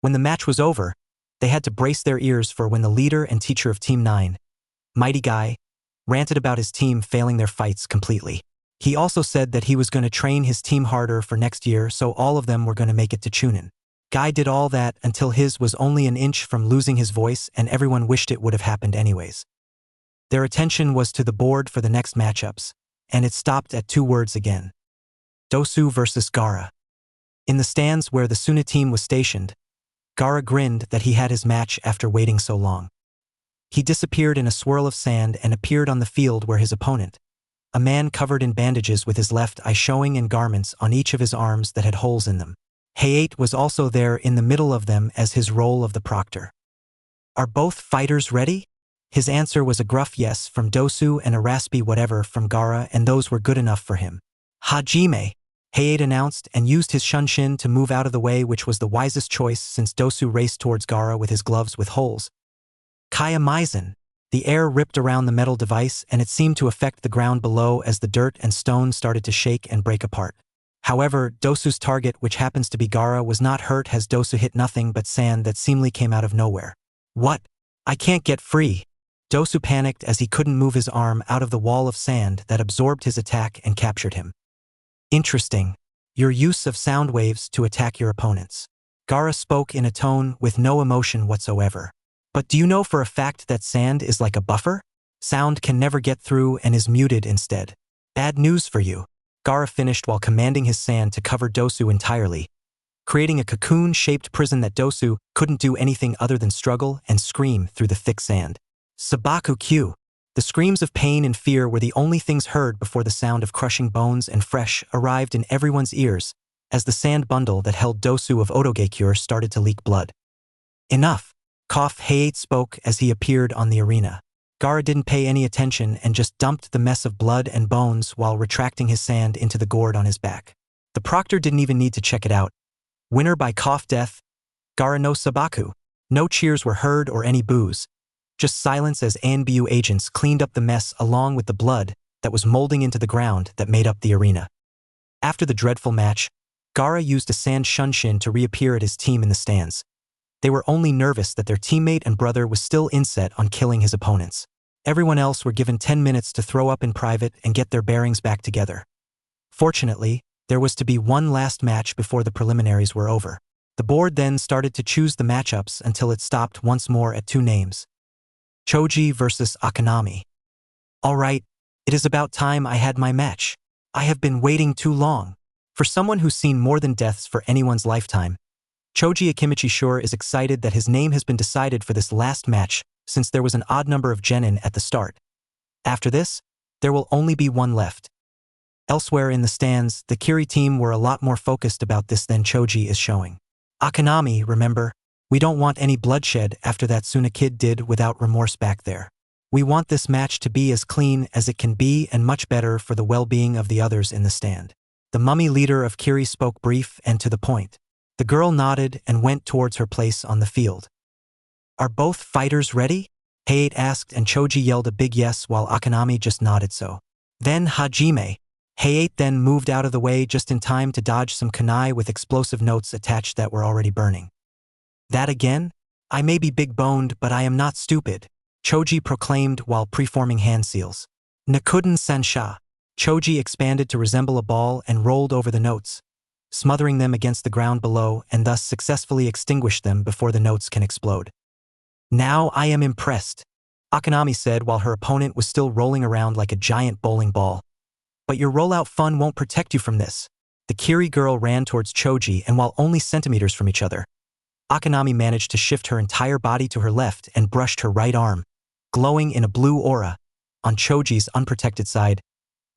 When the match was over, they had to brace their ears for when the leader and teacher of Team 9, Mighty Guy, ranted about his team failing their fights completely. He also said that he was going to train his team harder for next year, so all of them were going to make it to Chunin. Guy did all that until his was only an inch from losing his voice, and everyone wished it would have happened anyways. Their attention was to the board for the next matchups, and it stopped at 2 words again. Dosu versus Gaara. In the stands where the Suna team was stationed, Gaara grinned that he had his match after waiting so long. He disappeared in a swirl of sand and appeared on the field where his opponent, a man covered in bandages with his left eye showing and garments on each of his arms that had holes in them. Hayate was also there in the middle of them as his role of the proctor. Are both fighters ready? His answer was a gruff yes from Dosu and a raspy whatever from Gaara, and those were good enough for him. Hajime, Hayate announced and used his shunshin to move out of the way, which was the wisest choice since Dosu raced towards Gaara with his gloves with holes. Kaya Maizen. The air ripped around the metal device and it seemed to affect the ground below as the dirt and stone started to shake and break apart. However, Dosu's target, which happens to be Gaara, was not hurt as Dosu hit nothing but sand that seemingly came out of nowhere. What? I can't get free. Dosu panicked as he couldn't move his arm out of the wall of sand that absorbed his attack and captured him. Interesting. Your use of sound waves to attack your opponents. Gaara spoke in a tone with no emotion whatsoever. But do you know for a fact that sand is like a buffer? Sound can never get through and is muted instead. Bad news for you. Gaara finished while commanding his sand to cover Dosu entirely, creating a cocoon-shaped prison that Dosu couldn't do anything other than struggle and scream through the thick sand. Sabaku Q. The screams of pain and fear were the only things heard before the sound of crushing bones and fresh arrived in everyone's ears as the sand bundle that held Dosu of Otogekure started to leak blood. Enough. Cough. Hayate spoke as he appeared on the arena. Gaara didn't pay any attention and just dumped the mess of blood and bones while retracting his sand into the gourd on his back. The proctor didn't even need to check it out. Winner by cough death. Gaara no Sabaku. No cheers were heard or any boos. Just silence as ANBU agents cleaned up the mess along with the blood that was molding into the ground that made up the arena. After the dreadful match, Gaara used a sand shunshin to reappear at his team in the stands. They were only nervous that their teammate and brother was still inset on killing his opponents. Everyone else were given 10 minutes to throw up in private and get their bearings back together. Fortunately, there was to be one last match before the preliminaries were over. The board then started to choose the matchups until it stopped once more at 2 names. Choji versus Akanami. All right, it is about time I had my match. I have been waiting too long. For someone who's seen more than deaths for anyone's lifetime, Choji Akimichi sure is excited that his name has been decided for this last match since there was an odd number of genin at the start. After this, there will only be one left. Elsewhere in the stands, the Kiri team were a lot more focused about this than Choji is showing. Akanami, remember? We don't want any bloodshed after that Suna kid did without remorse back there. We want this match to be as clean as it can be and much better for the well-being of the others in the stand. The mummy leader of Kiri spoke brief and to the point. The girl nodded and went towards her place on the field. Are both fighters ready? Hayate asked and Choji yelled a big yes while Akanami just nodded so. Then Hajime. Hayate then moved out of the way just in time to dodge some kunai with explosive notes attached that were already burning. That again? I may be big-boned, but I am not stupid, Choji proclaimed while preforming hand seals. Nakuden Sansha. Choji expanded to resemble a ball and rolled over the notes, smothering them against the ground below and thus successfully extinguished them before the notes can explode. Now I am impressed, Akanami said while her opponent was still rolling around like a giant bowling ball. But your rollout fun won't protect you from this. The Kiri girl ran towards Choji and while only centimeters from each other, Akanami managed to shift her entire body to her left and brushed her right arm, glowing in a blue aura, on Choji's unprotected side.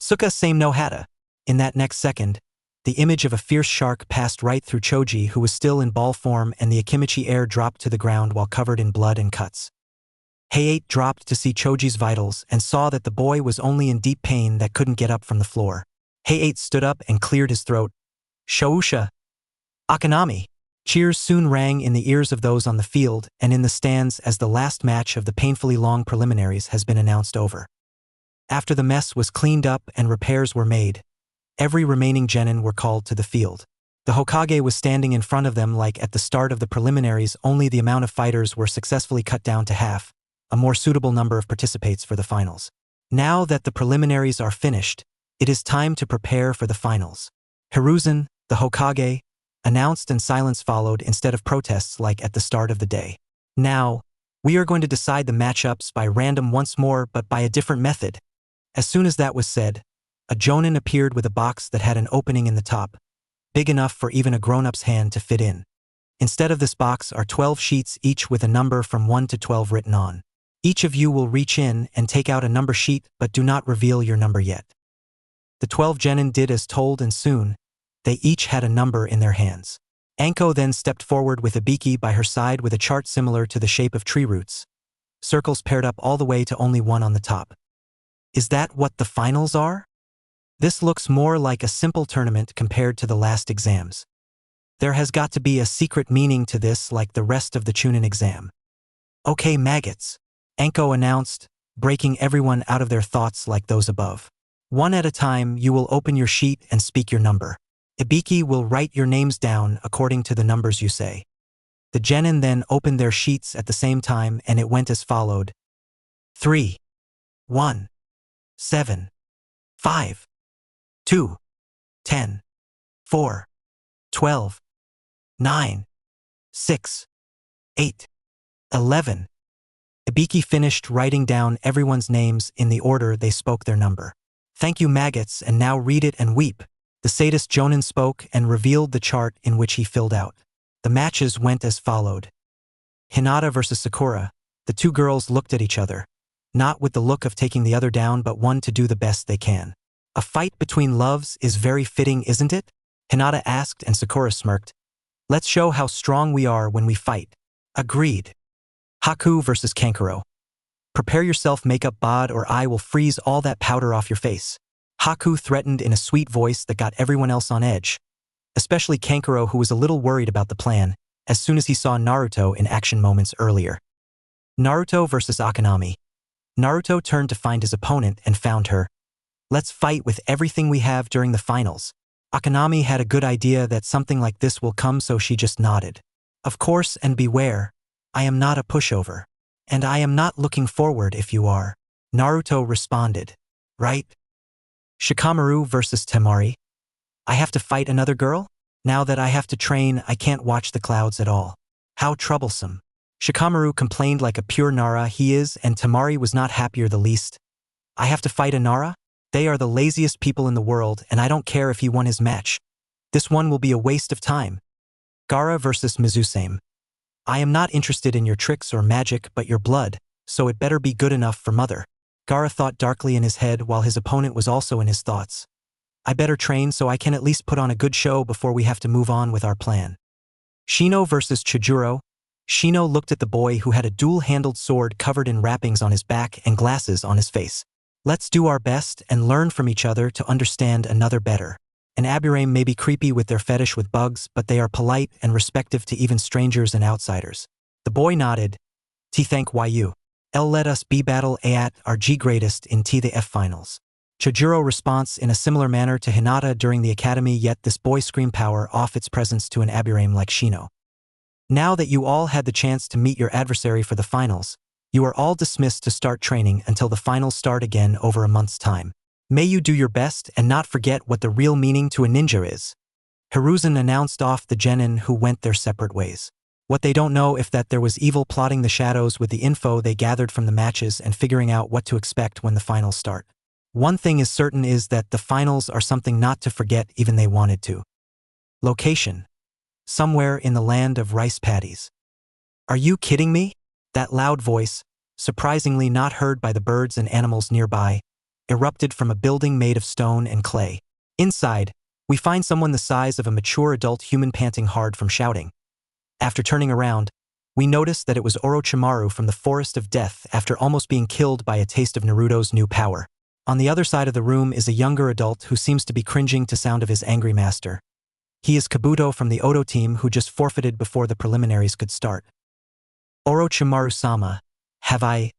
Suka same no hata. In that next second, the image of a fierce shark passed right through Choji who was still in ball form and the Akimichi air dropped to the ground while covered in blood and cuts. Hayate dropped to see Choji's vitals and saw that the boy was only in deep pain that couldn't get up from the floor. Hayate stood up and cleared his throat. Shousha. Akanami. Cheers soon rang in the ears of those on the field and in the stands as the last match of the painfully long preliminaries has been announced over. After the mess was cleaned up and repairs were made, every remaining genin were called to the field. The Hokage was standing in front of them like at the start of the preliminaries, only the amount of fighters were successfully cut down to half, a more suitable number of participates for the finals. Now that the preliminaries are finished, it is time to prepare for the finals. Hiruzen, the Hokage, announced and silence followed instead of protests like at the start of the day. Now, we are going to decide the matchups by random once more but by a different method. As soon as that was said, a jonin appeared with a box that had an opening in the top, big enough for even a grown-up's hand to fit in. Instead of this box are 12 sheets each with a number from 1 to 12 written on. Each of you will reach in and take out a number sheet but do not reveal your number yet. The 12 genin did as told and soon, they each had a number in their hands. Anko then stepped forward with Ibiki by her side with a chart similar to the shape of tree roots. Circles paired up all the way to only one on the top. Is that what the finals are? This looks more like a simple tournament compared to the last exams. There has got to be a secret meaning to this like the rest of the Chunin exam. Okay, maggots, Anko announced, breaking everyone out of their thoughts like those above. One at a time you will open your sheet and speak your number. Ibiki will write your names down according to the numbers you say. The genin then opened their sheets at the same time and it went as followed. 3, 1, 7, 5, 2, 10, 4, 12, 9, 6, 8, 11. Ibiki finished writing down everyone's names in the order they spoke their number. Thank you, maggots, and now read it and weep. The sadist jonin spoke and revealed the chart in which he filled out. The matches went as followed. Hinata versus Sakura. The two girls looked at each other, not with the look of taking the other down but one to do the best they can. A fight between loves is very fitting, isn't it? Hinata asked and Sakura smirked. Let's show how strong we are when we fight. Agreed. Haku versus Kankuro. Prepare yourself, makeup bod, or I will freeze all that powder off your face. Haku threatened in a sweet voice that got everyone else on edge, especially Kankuro who was a little worried about the plan as soon as he saw Naruto in action moments earlier. Naruto versus Akanami. Naruto turned to find his opponent and found her. Let's fight with everything we have during the finals. Akanami had a good idea that something like this will come, so she just nodded. Of course, and beware, I am not a pushover. And I am not looking forward if you are. Naruto responded. Right? Shikamaru versus Temari. I have to fight another girl? Now that I have to train, I can't watch the clouds at all. How troublesome. Shikamaru complained like a pure Nara he is, and Temari was not happier the least. I have to fight a Nara? They are the laziest people in the world, and I don't care if he won his match. This one will be a waste of time. Gaara versus Mizusame. I am not interested in your tricks or magic but your blood, so it better be good enough for mother. Gaara thought darkly in his head while his opponent was also in his thoughts. I better train so I can at least put on a good show before we have to move on with our plan. Shino versus Chijuro. Shino looked at the boy who had a dual-handled sword covered in wrappings on his back and glasses on his face. Let's do our best and learn from each other to understand another better. An Aburame may be creepy with their fetish with bugs, but they are polite and respectful to even strangers and outsiders. The boy nodded. Thank you. Let us be battle at our G greatest in the F finals. Chijuro responds in a similar manner to Hinata during the academy, yet this boy screamed power off its presence to an Aburame like Shino. Now that you all had the chance to meet your adversary for the finals, you are all dismissed to start training until the finals start again over a month's time. May you do your best and not forget what the real meaning to a ninja is. Hiruzen announced off the genin who went their separate ways. What they don't know if that there was evil plotting the shadows with the info they gathered from the matches and figuring out what to expect when the finals start. One thing is certain is that the finals are something not to forget even they wanted to. Location. Somewhere in the land of rice paddies. Are you kidding me? That loud voice, surprisingly not heard by the birds and animals nearby, erupted from a building made of stone and clay. Inside, we find someone the size of a mature adult human panting hard from shouting. After turning around, we notice that it was Orochimaru from the Forest of Death after almost being killed by a taste of Naruto's new power. On the other side of the room is a younger adult who seems to be cringing to sound of his angry master. He is Kabuto from the Odo team who just forfeited before the preliminaries could start. Orochimaru-sama, have I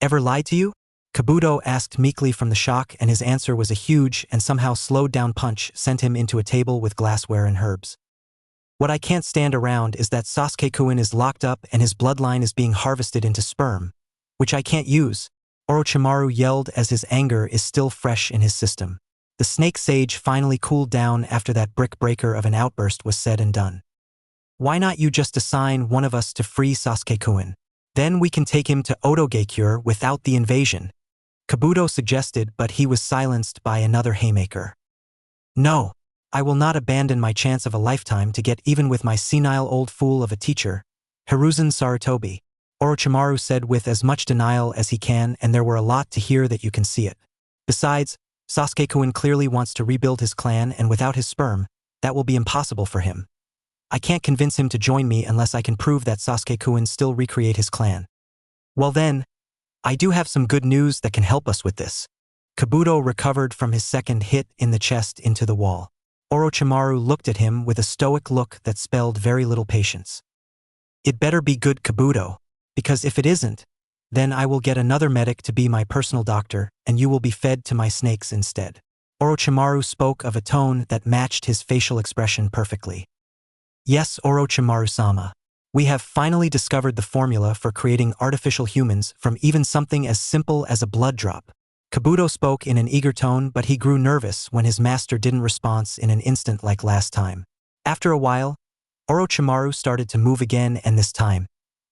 ever lied to you? Kabuto asked meekly from the shock, and his answer was a huge and somehow slowed down punch sent him into a table with glassware and herbs. What I can't stand around is that Sasuke-kun is locked up and his bloodline is being harvested into sperm, which I can't use, Orochimaru yelled as his anger is still fresh in his system. The snake sage finally cooled down after that brick breaker of an outburst was said and done. Why not you just assign one of us to free Sasuke-kun? Then we can take him to Otoge-cure without the invasion, Kabuto suggested, but he was silenced by another haymaker. No, I will not abandon my chance of a lifetime to get even with my senile old fool of a teacher, Hiruzen Sarutobi, Orochimaru said with as much denial as he can, and there were a lot to hear that you can see it. Besides, Sasuke-kun clearly wants to rebuild his clan, and without his sperm, that will be impossible for him. I can't convince him to join me unless I can prove that Sasuke-kun still recreate his clan. Well then, I do have some good news that can help us with this. Kabuto recovered from his second hit in the chest into the wall. Orochimaru looked at him with a stoic look that spelled very little patience. It better be good, Kabuto, because if it isn't, then I will get another medic to be my personal doctor and you will be fed to my snakes instead. Orochimaru spoke of a tone that matched his facial expression perfectly. Yes, Orochimaru-sama. We have finally discovered the formula for creating artificial humans from even something as simple as a blood drop. Kabuto spoke in an eager tone, but he grew nervous when his master didn't respond in an instant like last time. After a while, Orochimaru started to move again and this time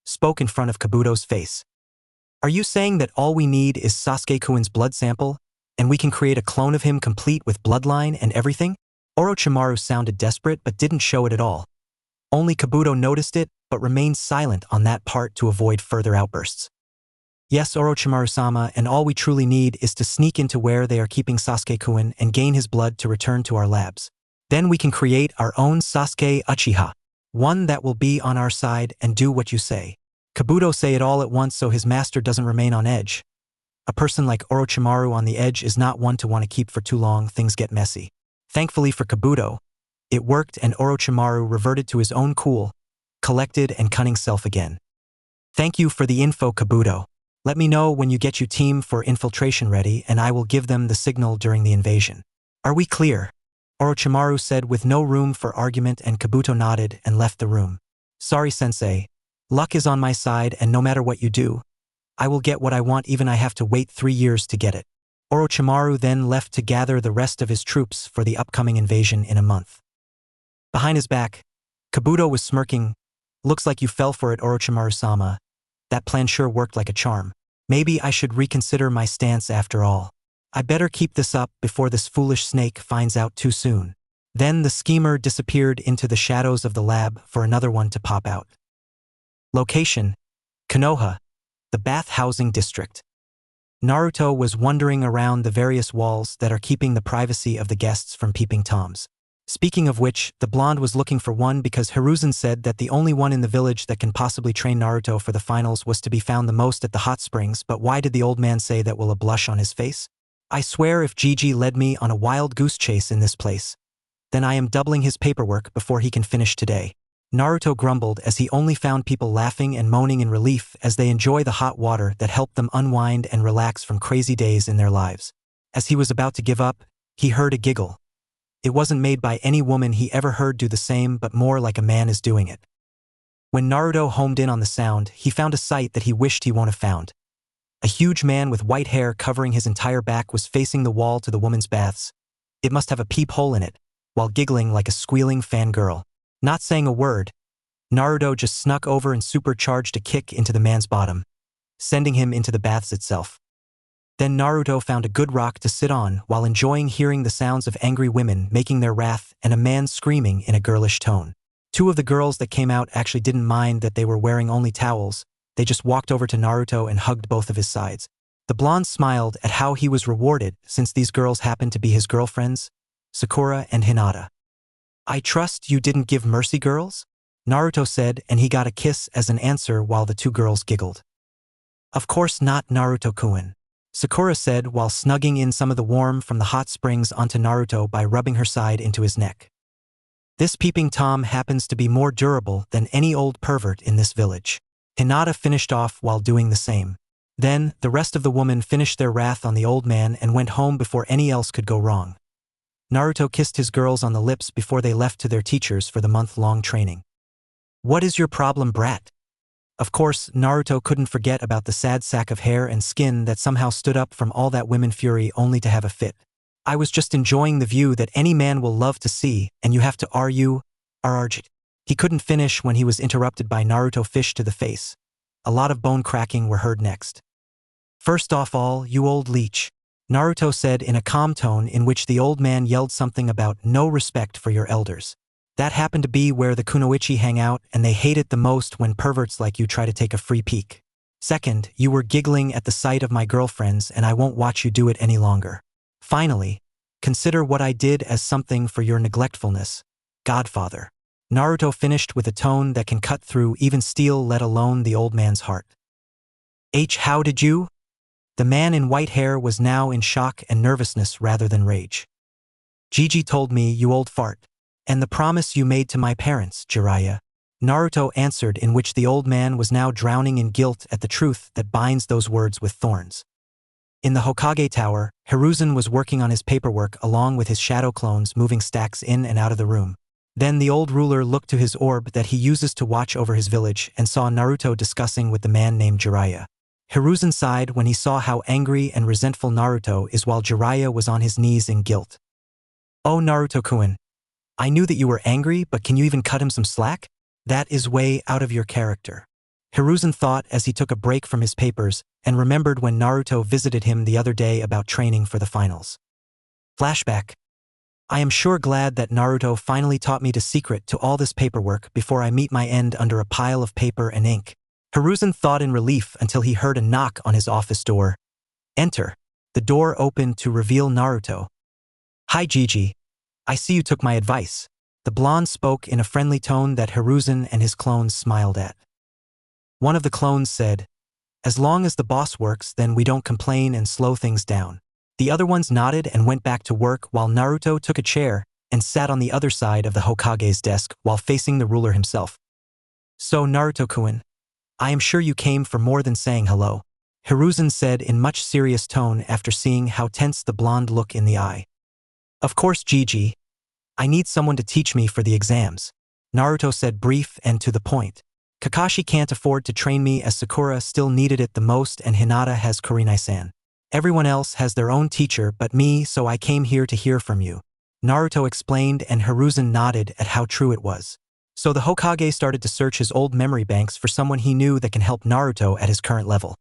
spoke in front of Kabuto's face. Are you saying that all we need is Sasuke-kun's blood sample, and we can create a clone of him complete with bloodline and everything? Orochimaru sounded desperate but didn't show it at all. Only Kabuto noticed it, but remained silent on that part to avoid further outbursts. Yes, Orochimaru-sama, and all we truly need is to sneak into where they are keeping Sasuke-kun and gain his blood to return to our labs. Then we can create our own Sasuke Uchiha, one that will be on our side and do what you say. Kabuto say it all at once so his master doesn't remain on edge. A person like Orochimaru on the edge is not one to want to keep for too long, things get messy. Thankfully for Kabuto, it worked and Orochimaru reverted to his own cool, collected and cunning self again. Thank you for the info, Kabuto. Let me know when you get your team for infiltration ready and I will give them the signal during the invasion. Are we clear? Orochimaru said with no room for argument, and Kabuto nodded and left the room. Sorry, sensei. Luck is on my side and no matter what you do, I will get what I want even I have to wait 3 years to get it. Orochimaru then left to gather the rest of his troops for the upcoming invasion in a month. Behind his back, Kabuto was smirking. Looks like you fell for it, Orochimaru-sama. That plan sure worked like a charm. Maybe I should reconsider my stance after all. I better keep this up before this foolish snake finds out too soon. Then the schemer disappeared into the shadows of the lab for another one to pop out. Location: Konoha, the bath housing district. Naruto was wandering around the various walls that are keeping the privacy of the guests from peeping toms. Speaking of which, the blonde was looking for one because Hiruzen said that the only one in the village that can possibly train Naruto for the finals was to be found the most at the hot springs, but why did the old man say that with a blush on his face? I swear if Gigi led me on a wild goose chase in this place, then I am doubling his paperwork before he can finish today. Naruto grumbled as he only found people laughing and moaning in relief as they enjoy the hot water that helped them unwind and relax from crazy days in their lives. As he was about to give up, he heard a giggle. It wasn't made by any woman he ever heard do the same, but more like a man is doing it. When Naruto homed in on the sound, he found a sight that he wished he won't have found. A huge man with white hair covering his entire back was facing the wall to the woman's baths. It must have a peephole in it, while giggling like a squealing fangirl. Not saying a word, Naruto just snuck over and supercharged a kick into the man's bottom, sending him into the baths itself. Then Naruto found a good rock to sit on while enjoying hearing the sounds of angry women making their wrath and a man screaming in a girlish tone. Two of the girls that came out actually didn't mind that they were wearing only towels. They just walked over to Naruto and hugged both of his sides. The blonde smiled at how he was rewarded since these girls happened to be his girlfriends, Sakura and Hinata. "I trust you didn't give mercy, girls?" Naruto said, and he got a kiss as an answer while the two girls giggled. "Of course not, Naruto-kun," Sakura said while snugging in some of the warm from the hot springs onto Naruto by rubbing her side into his neck. "This peeping Tom happens to be more durable than any old pervert in this village." Hinata finished off while doing the same. Then, the rest of the women finished their wrath on the old man and went home before any else could go wrong. Naruto kissed his girls on the lips before they left to their teachers for the month-long training. "What is your problem, brat?" Of course, Naruto couldn't forget about the sad sack of hair and skin that somehow stood up from all that women fury only to have a fit. "I was just enjoying the view that any man will love to see, and you have to argue." He couldn't finish when he was interrupted by Naruto fish to the face. A lot of bone cracking were heard next. "First off all, you old leech," Naruto said in a calm tone in which the old man yelled something about no respect for your elders. That happened to be where the kunoichi hang out, and they hate it the most when perverts like you try to take a free peek. Second, you were giggling at the sight of my girlfriends, and I won't watch you do it any longer. Finally, consider what I did as something for your neglectfulness, Godfather. Naruto finished with a tone that can cut through even steel, let alone the old man's heart. How did you? The man in white hair was now in shock and nervousness rather than rage. Gigi told me, you old fart. And the promise you made to my parents, Jiraiya. Naruto answered, in which the old man was now drowning in guilt at the truth that binds those words with thorns. In the Hokage Tower, Hiruzen was working on his paperwork along with his shadow clones moving stacks in and out of the room. Then the old ruler looked to his orb that he uses to watch over his village and saw Naruto discussing with the man named Jiraiya. Hiruzen sighed when he saw how angry and resentful Naruto is while Jiraiya was on his knees in guilt. Oh Naruto-kun, I knew that you were angry, but can you even cut him some slack? That is way out of your character. Hiruzen thought as he took a break from his papers and remembered when Naruto visited him the other day about training for the finals. Flashback. I am sure glad that Naruto finally taught me the secret to all this paperwork before I meet my end under a pile of paper and ink. Hiruzen thought in relief until he heard a knock on his office door. Enter. The door opened to reveal Naruto. Hi Gigi. I see you took my advice. The blonde spoke in a friendly tone that Hiruzen and his clones smiled at. One of the clones said, as long as the boss works, then we don't complain and slow things down. The other ones nodded and went back to work while Naruto took a chair and sat on the other side of the Hokage's desk while facing the ruler himself. So Naruto-kun, I am sure you came for more than saying hello, Hiruzen said in much serious tone after seeing how tense the blonde looked in the eye. Of course, Gigi. I need someone to teach me for the exams, Naruto said, brief and to the point. Kakashi can't afford to train me as Sakura still needed it the most, and Hinata has Kurenai-san. Everyone else has their own teacher but me, so I came here to hear from you, Naruto explained, and Hiruzen nodded at how true it was. So the Hokage started to search his old memory banks for someone he knew that can help Naruto at his current level.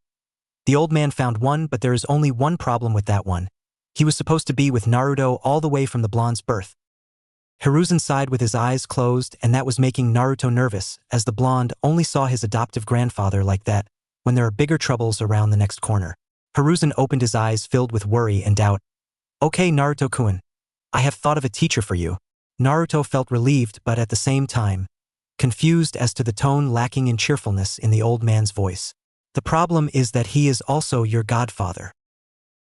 The old man found one, but there is only one problem with that one. He was supposed to be with Naruto all the way from the blonde's birth. Hiruzen sighed with his eyes closed, and that was making Naruto nervous, as the blonde only saw his adoptive grandfather like that when there are bigger troubles around the next corner. Hiruzen opened his eyes filled with worry and doubt. Okay, Naruto-kun. I have thought of a teacher for you. Naruto felt relieved but at the same time, confused as to the tone lacking in cheerfulness in the old man's voice. The problem is that he is also your godfather.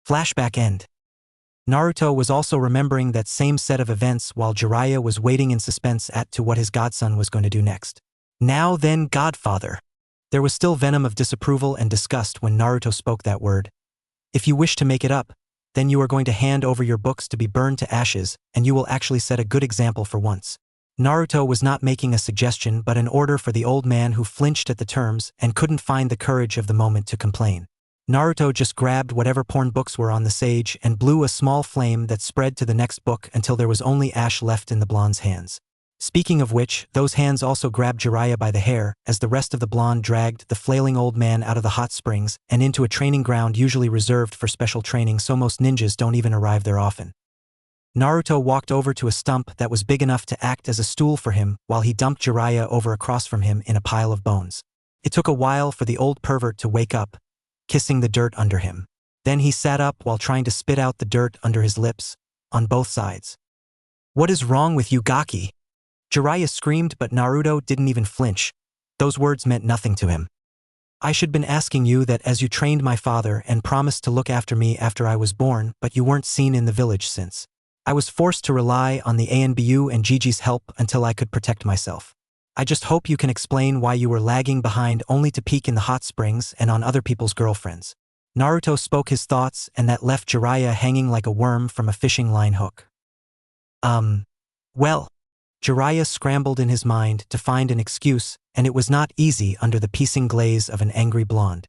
Flashback end. Naruto was also remembering that same set of events while Jiraiya was waiting in suspense as to what his godson was going to do next. Now then, godfather. There was still venom of disapproval and disgust when Naruto spoke that word. If you wish to make it up, then you are going to hand over your books to be burned to ashes, and you will actually set a good example for once. Naruto was not making a suggestion but an order for the old man who flinched at the terms and couldn't find the courage of the moment to complain. Naruto just grabbed whatever porn books were on the sage and blew a small flame that spread to the next book until there was only ash left in the blonde's hands. Speaking of which, those hands also grabbed Jiraiya by the hair as the rest of the blonde dragged the flailing old man out of the hot springs and into a training ground usually reserved for special training, so most ninjas don't even arrive there often. Naruto walked over to a stump that was big enough to act as a stool for him while he dumped Jiraiya over across from him in a pile of bones. It took a while for the old pervert to wake up, kissing the dirt under him. Then he sat up while trying to spit out the dirt under his lips, on both sides. What is wrong with you, Gaki? Jiraiya screamed, but Naruto didn't even flinch. Those words meant nothing to him. I should been asking you that as you trained my father and promised to look after me after I was born, but you weren't seen in the village since. I was forced to rely on the ANBU and Gigi's help until I could protect myself. I just hope you can explain why you were lagging behind only to peek in the hot springs and on other people's girlfriends. Naruto spoke his thoughts and that left Jiraiya hanging like a worm from a fishing line hook. Well. Jiraiya scrambled in his mind to find an excuse, and it was not easy under the piercing glaze of an angry blonde.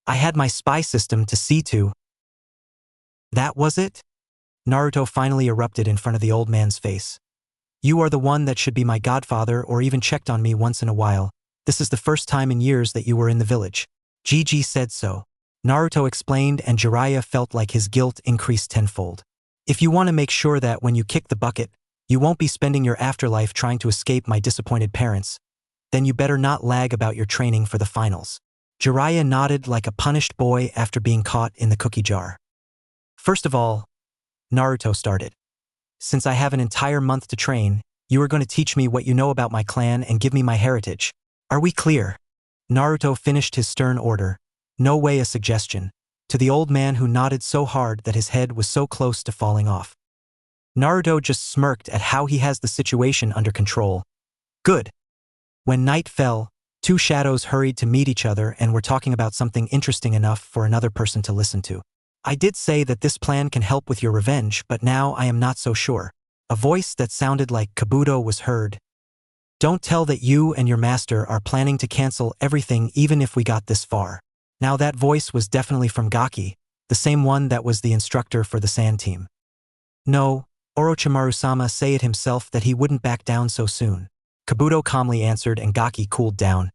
I had my spy system to see to. That was it? Naruto finally erupted in front of the old man's face. You are the one that should be my godfather or even checked on me once in a while. This is the first time in years that you were in the village. Gigi said so. Naruto explained, and Jiraiya felt like his guilt increased tenfold. If you want to make sure that when you kick the bucket, you won't be spending your afterlife trying to escape my disappointed parents, then you better not lag about your training for the finals. Jiraiya nodded like a punished boy after being caught in the cookie jar. First of all, Naruto started. Since I have an entire month to train, you are going to teach me what you know about my clan and give me my heritage. Are we clear? Naruto finished his stern order, no way a suggestion, to the old man who nodded so hard that his head was so close to falling off. Naruto just smirked at how he has the situation under control. Good. When night fell, two shadows hurried to meet each other and were talking about something interesting enough for another person to listen to. I did say that this plan can help with your revenge, but now I am not so sure. A voice that sounded like Kabuto was heard. Don't tell that you and your master are planning to cancel everything even if we got this far. Now that voice was definitely from Gaki, the same one that was the instructor for the sand team. No. Orochimaru-sama say it himself that he wouldn't back down so soon. Kabuto calmly answered, and Gaki cooled down.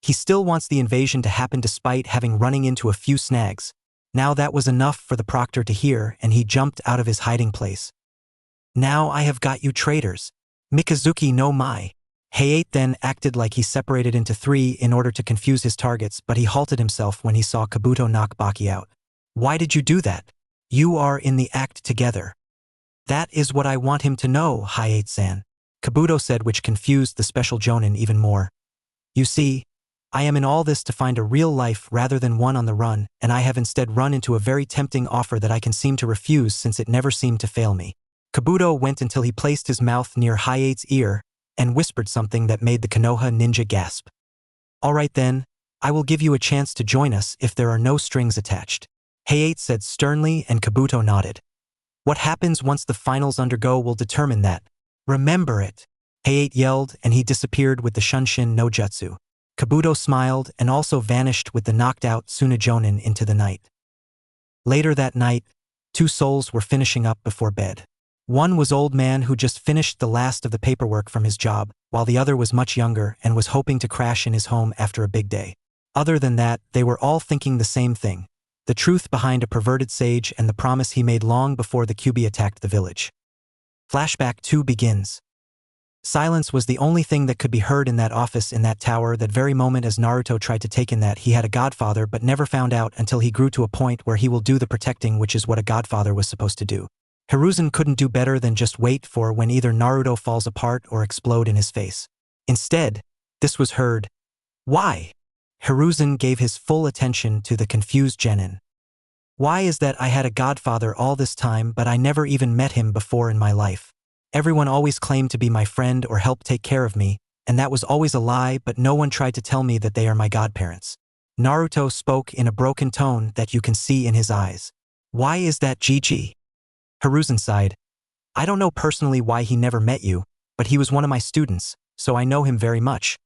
He still wants the invasion to happen despite having running into a few snags. Now that was enough for the proctor to hear, and he jumped out of his hiding place. Now I have got you traitors. Mikazuki no mai. Hayate then acted like he separated into three in order to confuse his targets, but he halted himself when he saw Kabuto knock Baki out. Why did you do that? You are in the act together. That is what I want him to know, Hayate-san, Kabuto said, which confused the special jonin even more. You see, I am in all this to find a real life rather than one on the run, and I have instead run into a very tempting offer that I can seem to refuse since it never seemed to fail me. Kabuto went until he placed his mouth near Hayate's ear and whispered something that made the Konoha ninja gasp. All right then, I will give you a chance to join us if there are no strings attached, Hayate said sternly, and Kabuto nodded. What happens once the finals undergo will determine that. Remember it, Hayate yelled, and he disappeared with the Shunshin no Jutsu. Kabuto smiled and also vanished with the knocked-out Tsunajonin into the night. Later that night, two souls were finishing up before bed. One was old man who just finished the last of the paperwork from his job, while the other was much younger and was hoping to crash in his home after a big day. Other than that, they were all thinking the same thing. The truth behind a perverted sage and the promise he made long before the Kyubi attacked the village. Flashback 2 begins. Silence was the only thing that could be heard in that office in that tower that very moment as Naruto tried to take in that he had a godfather but never found out until he grew to a point where he will do the protecting, which is what a godfather was supposed to do. Hiruzen couldn't do better than just wait for when either Naruto falls apart or explode in his face. Instead, this was heard. Why? Hiruzen gave his full attention to the confused genin. Why is that I had a godfather all this time but I never even met him before in my life? Everyone always claimed to be my friend or help take care of me, and that was always a lie, but no one tried to tell me that they are my godparents. Naruto spoke in a broken tone that you can see in his eyes. Why is that, Gigi? Hiruzen sighed. I don't know personally why he never met you, but he was one of my students, so I know him very much.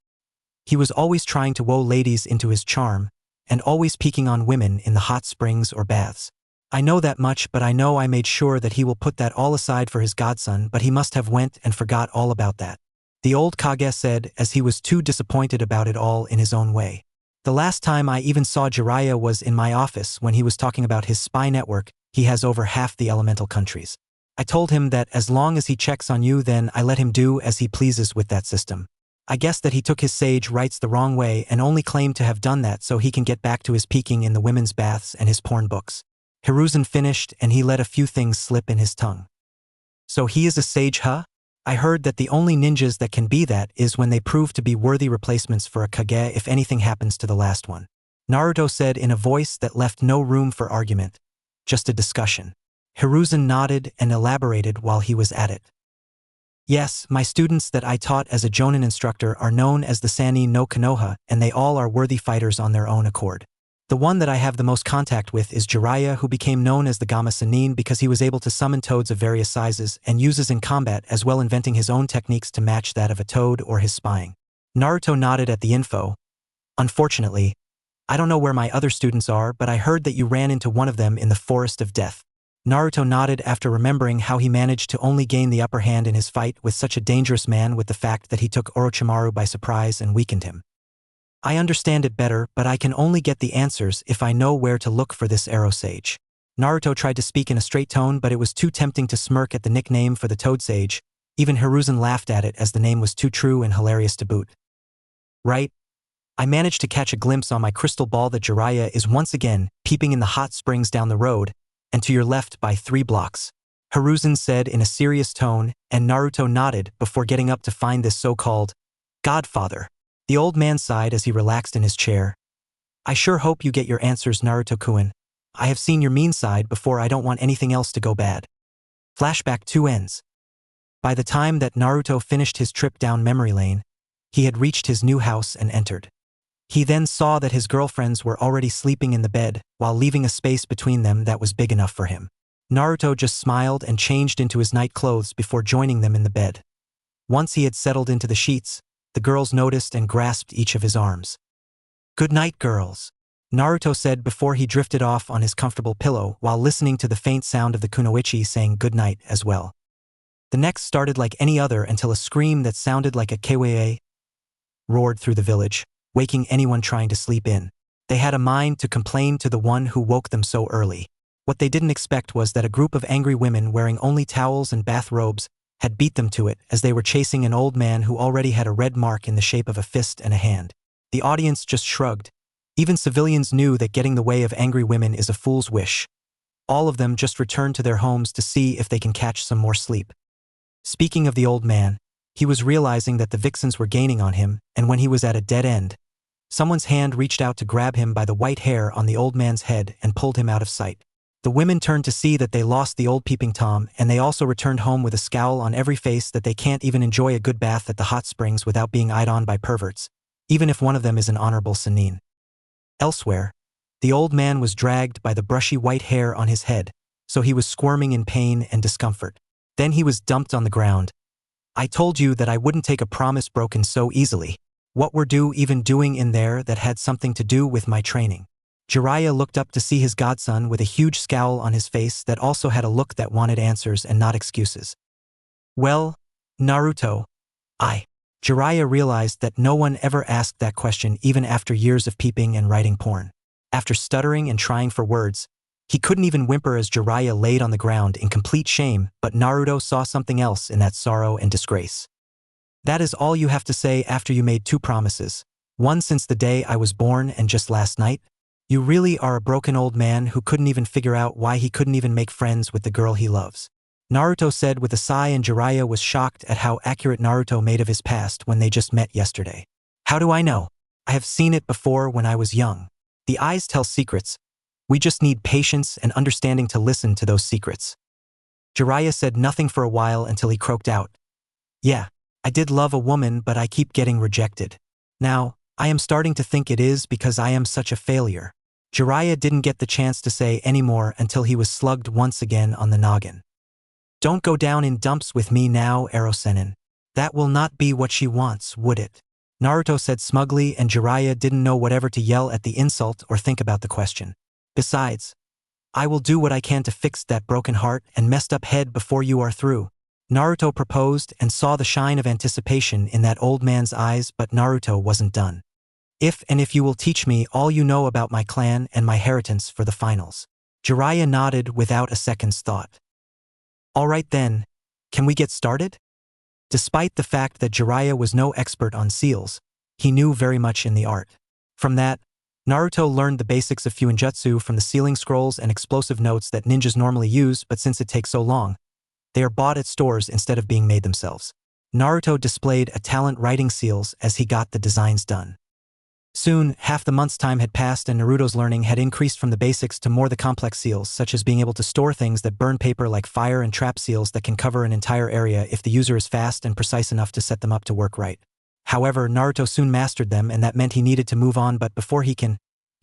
He was always trying to woo ladies into his charm, and always peeking on women in the hot springs or baths. I know that much, but I know I made sure that he will put that all aside for his godson, but he must have went and forgot all about that. The old Kage said, as he was too disappointed about it all in his own way. The last time I even saw Jiraiya was in my office when he was talking about his spy network. He has over half the elemental countries. I told him that as long as he checks on you, then I let him do as he pleases with that system. I guess that he took his sage rights the wrong way and only claimed to have done that so he can get back to his peeking in the women's baths and his porn books. Hiruzen finished and he let a few things slip in his tongue. So he is a sage, huh? I heard that the only ninjas that can be that is when they prove to be worthy replacements for a Kage if anything happens to the last one. Naruto said in a voice that left no room for argument. Just a discussion. Hiruzen nodded and elaborated while he was at it. Yes, my students that I taught as a Jonin instructor are known as the Sannin no Konoha, and they all are worthy fighters on their own accord. The one that I have the most contact with is Jiraiya, who became known as the Gamma Sannin because he was able to summon toads of various sizes and uses in combat, as well inventing his own techniques to match that of a toad or his spying. Naruto nodded at the info. Unfortunately, I don't know where my other students are, but I heard that you ran into one of them in the Forest of Death. Naruto nodded after remembering how he managed to only gain the upper hand in his fight with such a dangerous man, with the fact that he took Orochimaru by surprise and weakened him. I understand it better, but I can only get the answers if I know where to look for this arrow sage. Naruto tried to speak in a straight tone, but it was too tempting to smirk at the nickname for the toad sage. Even Hiruzen laughed at it as the name was too true and hilarious to boot. Right? I managed to catch a glimpse on my crystal ball that Jiraiya is once again peeping in the hot springs down the road, and to your left by 3 blocks. Hiruzen said in a serious tone, and Naruto nodded before getting up to find this so-called godfather. The old man sighed as he relaxed in his chair. I sure hope you get your answers, Naruto-kun. I have seen your mean side before. I don't want anything else to go bad. Flashback 2 ends. By the time that Naruto finished his trip down memory lane, he had reached his new house and entered. He then saw that his girlfriends were already sleeping in the bed, while leaving a space between them that was big enough for him. Naruto just smiled and changed into his night clothes before joining them in the bed. Once he had settled into the sheets, the girls noticed and grasped each of his arms. Good night, girls, Naruto said before he drifted off on his comfortable pillow while listening to the faint sound of the kunoichi saying good night as well. The next started like any other until a scream that sounded like a kawaii roared through the village, waking anyone trying to sleep in. They had a mind to complain to the one who woke them so early. What they didn't expect was that a group of angry women wearing only towels and bathrobes had beat them to it as they were chasing an old man who already had a red mark in the shape of a fist and a hand. The audience just shrugged. Even civilians knew that getting the way of angry women is a fool's wish. All of them just returned to their homes to see if they can catch some more sleep. Speaking of the old man, he was realizing that the vixens were gaining on him, and when he was at a dead end, someone's hand reached out to grab him by the white hair on the old man's head and pulled him out of sight. The women turned to see that they lost the old peeping Tom, and they also returned home with a scowl on every face that they can't even enjoy a good bath at the hot springs without being eyed on by perverts, even if one of them is an honorable Sannin. Elsewhere, the old man was dragged by the brushy white hair on his head, so he was squirming in pain and discomfort. Then he was dumped on the ground. I told you that I wouldn't take a promise broken so easily. What were you even doing in there that had something to do with my training? Jiraiya looked up to see his godson with a huge scowl on his face that also had a look that wanted answers and not excuses. Well, Naruto, Jiraiya realized that no one ever asked that question even after years of peeping and writing porn. After stuttering and trying for words, he couldn't even whimper as Jiraiya laid on the ground in complete shame, but Naruto saw something else in that sorrow and disgrace. That is all you have to say after you made 2 promises. One since the day I was born and just last night? You really are a broken old man who couldn't even figure out why he couldn't even make friends with the girl he loves. Naruto said with a sigh, and Jiraiya was shocked at how accurate Naruto made of his past when they just met yesterday. How do I know? I have seen it before when I was young. The eyes tell secrets. We just need patience and understanding to listen to those secrets. Jiraiya said nothing for a while until he croaked out. Yeah, I did love a woman, but I keep getting rejected. Now, I am starting to think it is because I am such a failure. Jiraiya didn't get the chance to say any more until he was slugged once again on the noggin. Don't go down in dumps with me now, Erosenin. That will not be what she wants, would it? Naruto said smugly, and Jiraiya didn't know whatever to yell at the insult or think about the question. Besides, I will do what I can to fix that broken heart and messed up head before you are through. Naruto proposed and saw the shine of anticipation in that old man's eyes, but Naruto wasn't done. If you will teach me all you know about my clan and my inheritance for the finals. Jiraiya nodded without a second's thought. All right then, can we get started? Despite the fact that Jiraiya was no expert on seals, he knew very much in the art. From that, Naruto learned the basics of Fuinjutsu from the sealing scrolls and explosive notes that ninjas normally use, but since it takes so long, they are bought at stores instead of being made themselves. Naruto displayed a talent writing seals as he got the designs done. Soon, half the month's time had passed and Naruto's learning had increased from the basics to more the complex seals, such as being able to store things that burn paper like fire and trap seals that can cover an entire area if the user is fast and precise enough to set them up to work right. However, Naruto soon mastered them, and that meant he needed to move on, but before he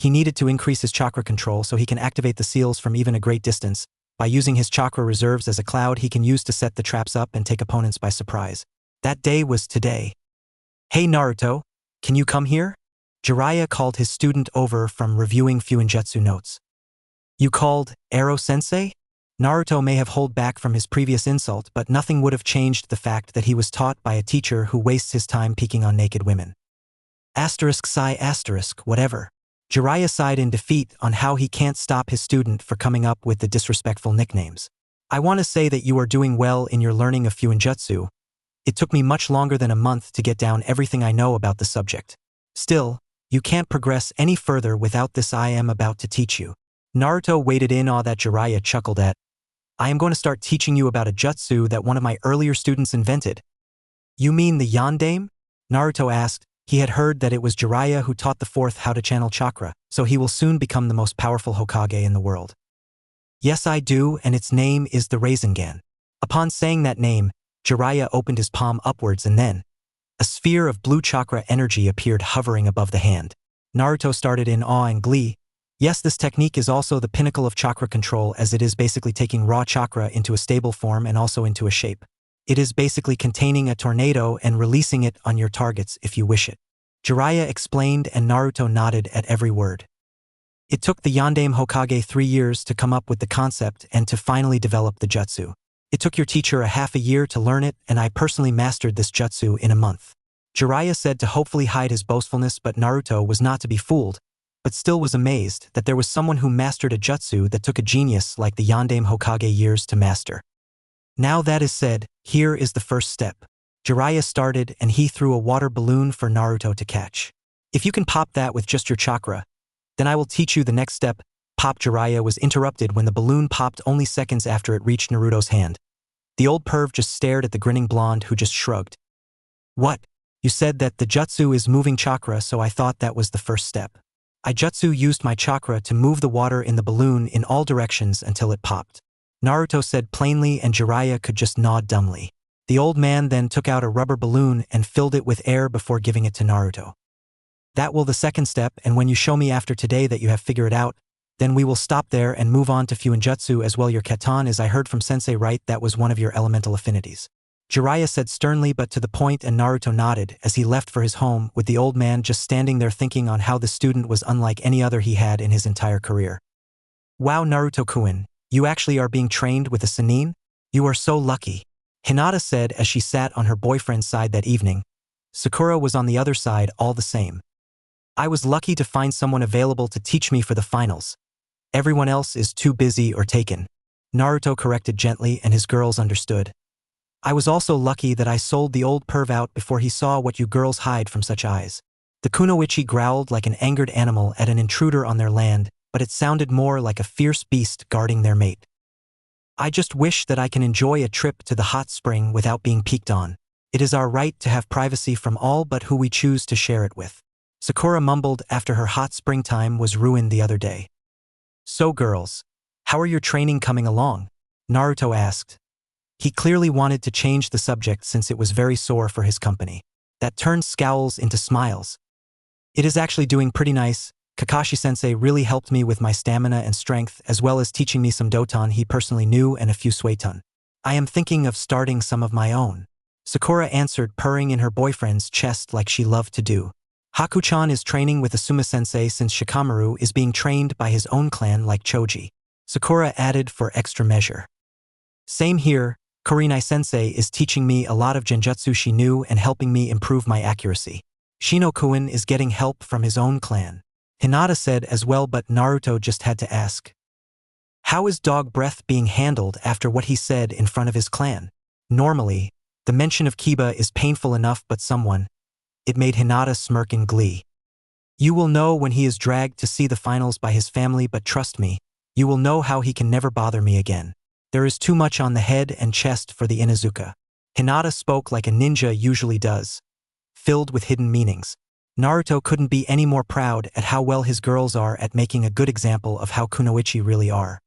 needed to increase his chakra control so he can activate the seals from even a great distance. By using his chakra reserves as a cloud he can use to set the traps up and take opponents by surprise. That day was today. Hey Naruto, can you come here? Jiraiya called his student over from reviewing Fuinjutsu notes. You called Ero-sensei? Naruto may have held back from his previous insult, but nothing would have changed the fact that he was taught by a teacher who wastes his time peeking on naked women. Whatever. Jiraiya sighed in defeat on how he can't stop his student for coming up with the disrespectful nicknames. I want to say that you are doing well in your learning of Fuinjutsu. It took me much longer than a month to get down everything I know about the subject. Still, you can't progress any further without this I am about to teach you. Naruto waited in awe that Jiraiya chuckled at. I am going to start teaching you about a jutsu that one of my earlier students invented. You mean the Yondaime? Naruto asked. He had heard that it was Jiraiya who taught the fourth how to channel chakra, so he will soon become the most powerful Hokage in the world. Yes, I do, and its name is the Rasengan. Upon saying that name, Jiraiya opened his palm upwards, and then a sphere of blue chakra energy appeared hovering above the hand. Naruto started in awe and glee. Yes, this technique is also the pinnacle of chakra control, as it is basically taking raw chakra into a stable form and also into a shape. It is basically containing a tornado and releasing it on your targets if you wish it. Jiraiya explained, and Naruto nodded at every word. It took the Yondaime Hokage 3 years to come up with the concept and to finally develop the jutsu. It took your teacher a half a year to learn it, and I personally mastered this jutsu in a month. Jiraiya said to hopefully hide his boastfulness, but Naruto was not to be fooled, but still was amazed that there was someone who mastered a jutsu that took a genius like the Yondaime Hokage years to master. Now that is said, here is the first step. Jiraiya started, and he threw a water balloon for Naruto to catch. If you can pop that with just your chakra, then I will teach you the next step. Pop. Jiraiya was interrupted when the balloon popped only seconds after it reached Naruto's hand. The old perv just stared at the grinning blonde, who just shrugged. What? You said that the jutsu is moving chakra, so I thought that was the first step. I jutsu used my chakra to move the water in the balloon in all directions until it popped. Naruto said plainly, and Jiraiya could just nod dumbly. The old man then took out a rubber balloon and filled it with air before giving it to Naruto. That will the second step, and when you show me after today that you have figured it out, then we will stop there and move on to Fuinjutsu as well. Your katan is, I heard from sensei, right? That was one of your elemental affinities. Jiraiya said sternly but to the point, and Naruto nodded as he left for his home, with the old man just standing there thinking on how the student was unlike any other he had in his entire career. Wow, Naruto-kun, you actually are being trained with a Sannin? You are so lucky. Hinata said as she sat on her boyfriend's side that evening. Sakura was on the other side all the same. I was lucky to find someone available to teach me for the finals. Everyone else is too busy or taken. Naruto corrected gently, and his girls understood. I was also lucky that I sold the old perv out before he saw what you girls hide from such eyes. The kunoichi growled like an angered animal at an intruder on their land, but it sounded more like a fierce beast guarding their mate. I just wish that I can enjoy a trip to the hot spring without being peeked on. It is our right to have privacy from all but who we choose to share it with. Sakura mumbled after her hot springtime was ruined the other day. So girls, how are your training coming along? Naruto asked. He clearly wanted to change the subject since it was very sore for his company. That turned scowls into smiles. It is actually doing pretty nice. Kakashi-sensei really helped me with my stamina and strength, as well as teaching me some doton he personally knew and a few suiton. I am thinking of starting some of my own. Sakura answered, purring in her boyfriend's chest like she loved to do. Haku-chan is training with Asuma-sensei since Shikamaru is being trained by his own clan like Choji. Sakura added for extra measure. Same here, Kurinai-sensei is teaching me a lot of genjutsu she knew and helping me improve my accuracy. Shino-kun is getting help from his own clan. Hinata said as well, but Naruto just had to ask. How is dog breath being handled after what he said in front of his clan? Normally, the mention of Kiba is painful enough, but it made Hinata smirk in glee. You will know when he is dragged to see the finals by his family, but trust me, you will know how he can never bother me again. There is too much on the head and chest for the Inuzuka. Hinata spoke like a ninja usually does, filled with hidden meanings. Naruto couldn't be any more proud at how well his girls are at making a good example of how kunoichi really are.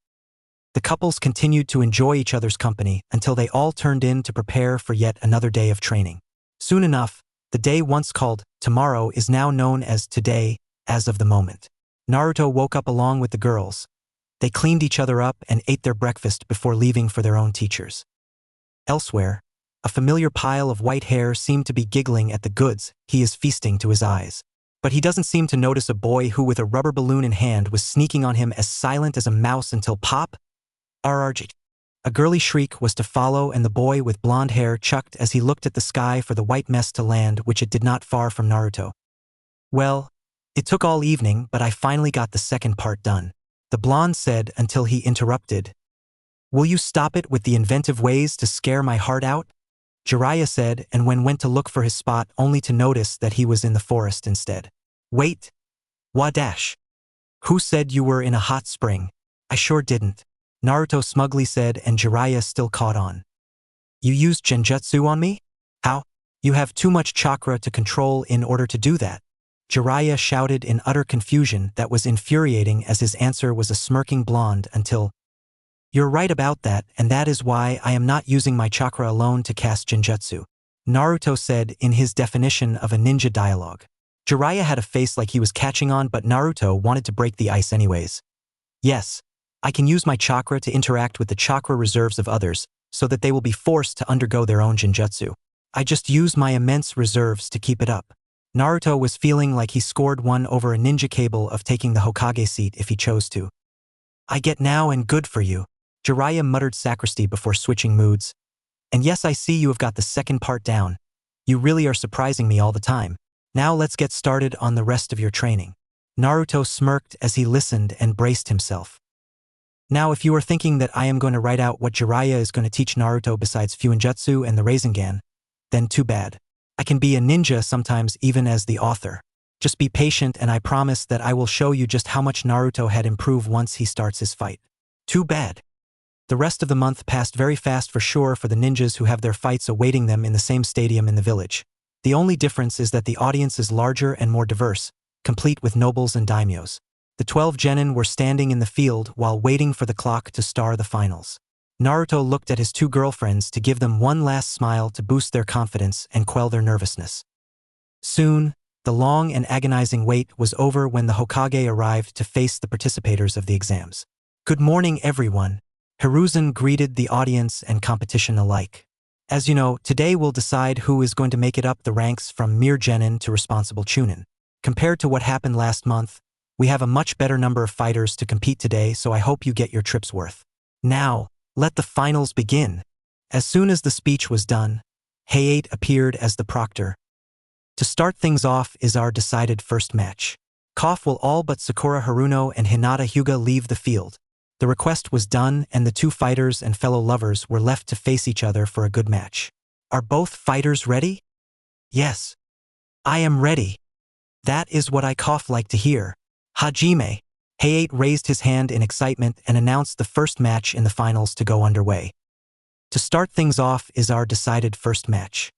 The couples continued to enjoy each other's company until they all turned in to prepare for yet another day of training. Soon enough, the day once called tomorrow is now known as today, as of the moment. Naruto woke up along with the girls. They cleaned each other up and ate their breakfast before leaving for their own teachers. Elsewhere, a familiar pile of white hair seemed to be giggling at the goods he is feasting to his eyes. But he doesn't seem to notice a boy who with a rubber balloon in hand was sneaking on him as silent as a mouse until pop! RRG. A girly shriek was to follow, and the boy with blonde hair chucked as he looked at the sky for the white mess to land, which it did not far from Naruto. Well, it took all evening, but I finally got the second part done, the blonde said until he interrupted. Will you stop it with the inventive ways to scare my heart out? Jiraiya said, and went to look for his spot only to notice that he was in the forest instead. Wait. Wadash. Who said you were in a hot spring? I sure didn't. Naruto smugly said, and Jiraiya still caught on. You used genjutsu on me? How? You have too much chakra to control in order to do that. Jiraiya shouted in utter confusion that was infuriating as his answer was a smirking blonde until, You're right about that, and that is why I am not using my chakra alone to cast genjutsu, Naruto said in his definition of a ninja dialogue. Jiraiya had a face like he was catching on, but Naruto wanted to break the ice anyways. Yes, I can use my chakra to interact with the chakra reserves of others, so that they will be forced to undergo their own genjutsu. I just use my immense reserves to keep it up. Naruto was feeling like he scored one over a ninja cable of taking the Hokage seat if he chose to. I get now, and good for you. Jiraiya muttered sacristy before switching moods. And yes, I see you have got the second part down. You really are surprising me all the time. Now let's get started on the rest of your training. Naruto smirked as he listened and braced himself. Now if you are thinking that I am going to write out what Jiraiya is going to teach Naruto besides Fuinjutsu and the Rasengan, then too bad. I can be a ninja sometimes even as the author. Just be patient and I promise that I will show you just how much Naruto had improved once he starts his fight. Too bad. The rest of the month passed very fast for sure for the ninjas who have their fights awaiting them in the same stadium in the village. The only difference is that the audience is larger and more diverse, complete with nobles and daimyos. The 12 genin were standing in the field while waiting for the clock to start the finals. Naruto looked at his two girlfriends to give them one last smile to boost their confidence and quell their nervousness. Soon, the long and agonizing wait was over when the Hokage arrived to face the participators of the exams. Good morning, everyone. Hiruzen greeted the audience and competition alike. As you know, today we'll decide who is going to make it up the ranks from mere genin to responsible chunin. Compared to what happened last month, we have a much better number of fighters to compete today, so I hope you get your trip's worth. Now, let the finals begin. As soon as the speech was done, Hayate appeared as the proctor. To start things off is our decided first match. Will all but Sakura Haruno and Hinata Hyuga leave the field. The request was done and the two fighters and fellow lovers were left to face each other for a good match. Are both fighters ready? Yes. I am ready. That is what I like to hear. Hajime. Hayate raised his hand in excitement and announced the first match in the finals to go underway. To start things off is our decided first match.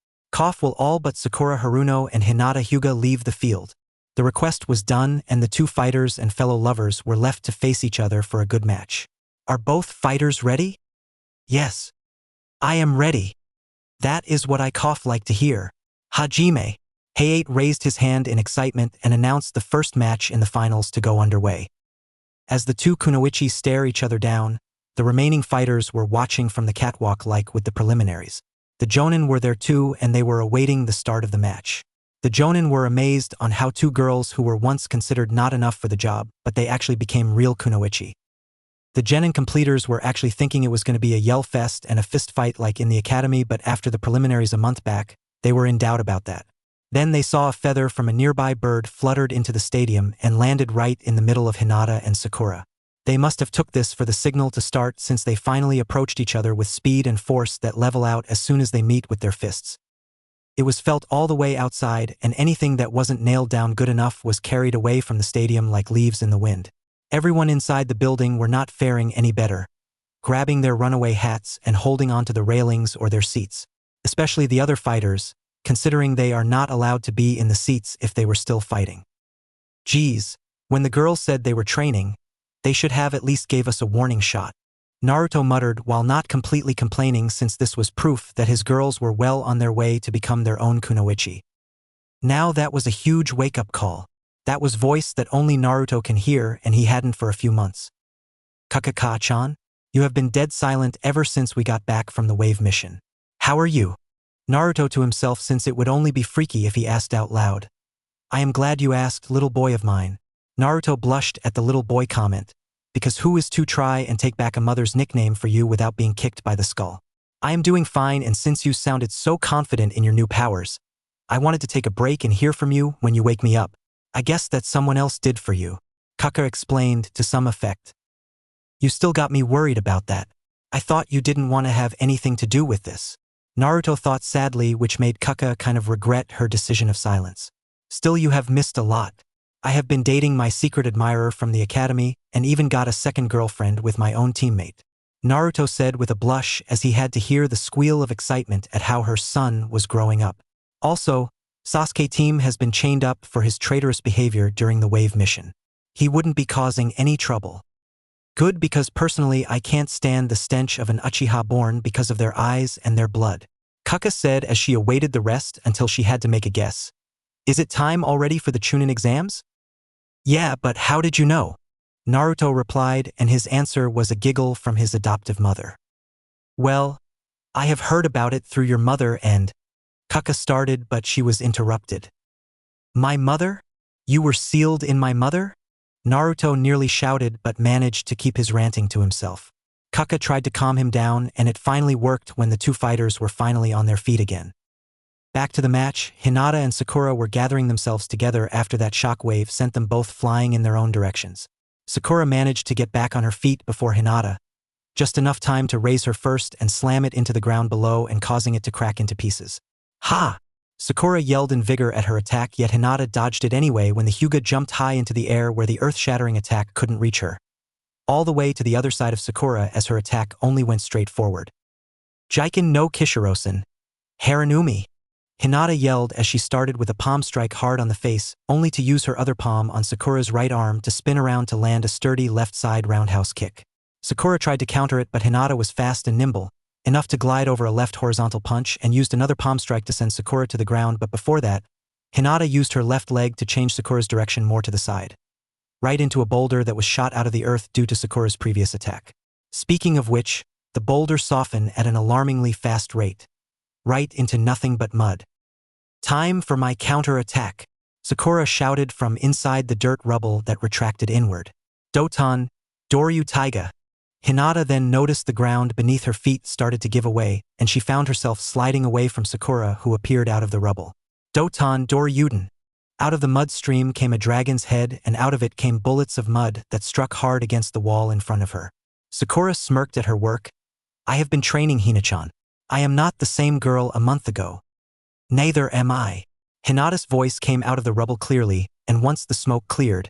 Will all but Sakura Haruno and Hinata Hyuga leave the field. The request was done and the two fighters and fellow lovers were left to face each other for a good match. Are both fighters ready? Yes. I am ready. That is what I like to hear. Hajime. Hayate raised his hand in excitement and announced the first match in the finals to go underway. As the two kunoichi stare each other down, the remaining fighters were watching from the catwalk like with the preliminaries. The Jonin were there too and they were awaiting the start of the match. The Jonin were amazed on how two girls who were once considered not enough for the job, but they actually became real kunoichi. The genin completers were actually thinking it was going to be a yell fest and a fist fight like in the academy, but after the preliminaries a month back, they were in doubt about that. Then they saw a feather from a nearby bird fluttered into the stadium and landed right in the middle of Hinata and Sakura. They must have took this for the signal to start since they finally approached each other with speed and force that level out as soon as they meet with their fists. It was felt all the way outside and anything that wasn't nailed down good enough was carried away from the stadium like leaves in the wind. Everyone inside the building were not faring any better, grabbing their runaway hats and holding onto the railings or their seats, especially the other fighters, considering they are not allowed to be in the seats if they were still fighting. Geez, when the girls said they were training, they should have at least gave us a warning shot. Naruto muttered while not completely complaining since this was proof that his girls were well on their way to become their own kunoichi. Now that was a huge wake-up call. That was voice that only Naruto can hear and he hadn't for a few months. Kaka-chan, you have been dead silent ever since we got back from the wave mission. How are you? Naruto to himself since it would only be freaky if he asked out loud. I am glad you asked, little boy of mine. Naruto blushed at the little boy comment, because who is to try and take back a mother's nickname for you without being kicked by the skull? I am doing fine and since you sounded so confident in your new powers, I wanted to take a break and hear from you when you wake me up. I guess that someone else did for you. Kaka explained to some effect. You still got me worried about that. I thought you didn't want to have anything to do with this. Naruto thought sadly, which made Kaka kind of regret her decision of silence. Still, you have missed a lot. I have been dating my secret admirer from the academy and even got a second girlfriend with my own teammate. Naruto said with a blush as he had to hear the squeal of excitement at how her son was growing up. Also, Sasuke team has been chained up for his traitorous behavior during the wave mission. He wouldn't be causing any trouble. Good, because personally I can't stand the stench of an Uchiha born because of their eyes and their blood. Kaka said as she awaited the rest until she had to make a guess. Is it time already for the Chunin exams? Yeah, but how did you know? Naruto replied, and his answer was a giggle from his adoptive mother. Well, I have heard about it through your mother and… Kaka started, but she was interrupted. My mother? You were sealed in my mother? Naruto nearly shouted but managed to keep his ranting to himself. Kaka tried to calm him down and it finally worked when the two fighters were finally on their feet again. Back to the match, Hinata and Sakura were gathering themselves together after that shockwave sent them both flying in their own directions. Sakura managed to get back on her feet before Hinata, just enough time to raise her first and slam it into the ground below and causing it to crack into pieces. Ha! Sakura yelled in vigor at her attack, yet Hinata dodged it anyway when the Hyuga jumped high into the air where the earth-shattering attack couldn't reach her. All the way to the other side of Sakura as her attack only went straight forward. Jiken no Kishirosen. Haranumi. Hinata yelled as she started with a palm strike hard on the face, only to use her other palm on Sakura's right arm to spin around to land a sturdy left-side roundhouse kick. Sakura tried to counter it, but Hinata was fast and nimble, enough to glide over a left horizontal punch and used another palm strike to send Sakura to the ground, but before that, Hinata used her left leg to change Sakura's direction more to the side, right into a boulder that was shot out of the earth due to Sakura's previous attack. Speaking of which, the boulder softened at an alarmingly fast rate, right into nothing but mud. Time for my counter-attack, Sakura shouted from inside the dirt rubble that retracted inward. Doton, Doryu Taiga. Hinata then noticed the ground beneath her feet started to give away, and she found herself sliding away from Sakura, who appeared out of the rubble. Doton Doryuden. Out of the mud stream came a dragon's head, and out of it came bullets of mud that struck hard against the wall in front of her. Sakura smirked at her work. I have been training Hina-chan. I am not the same girl a month ago. Neither am I. Hinata's voice came out of the rubble clearly, and once the smoke cleared,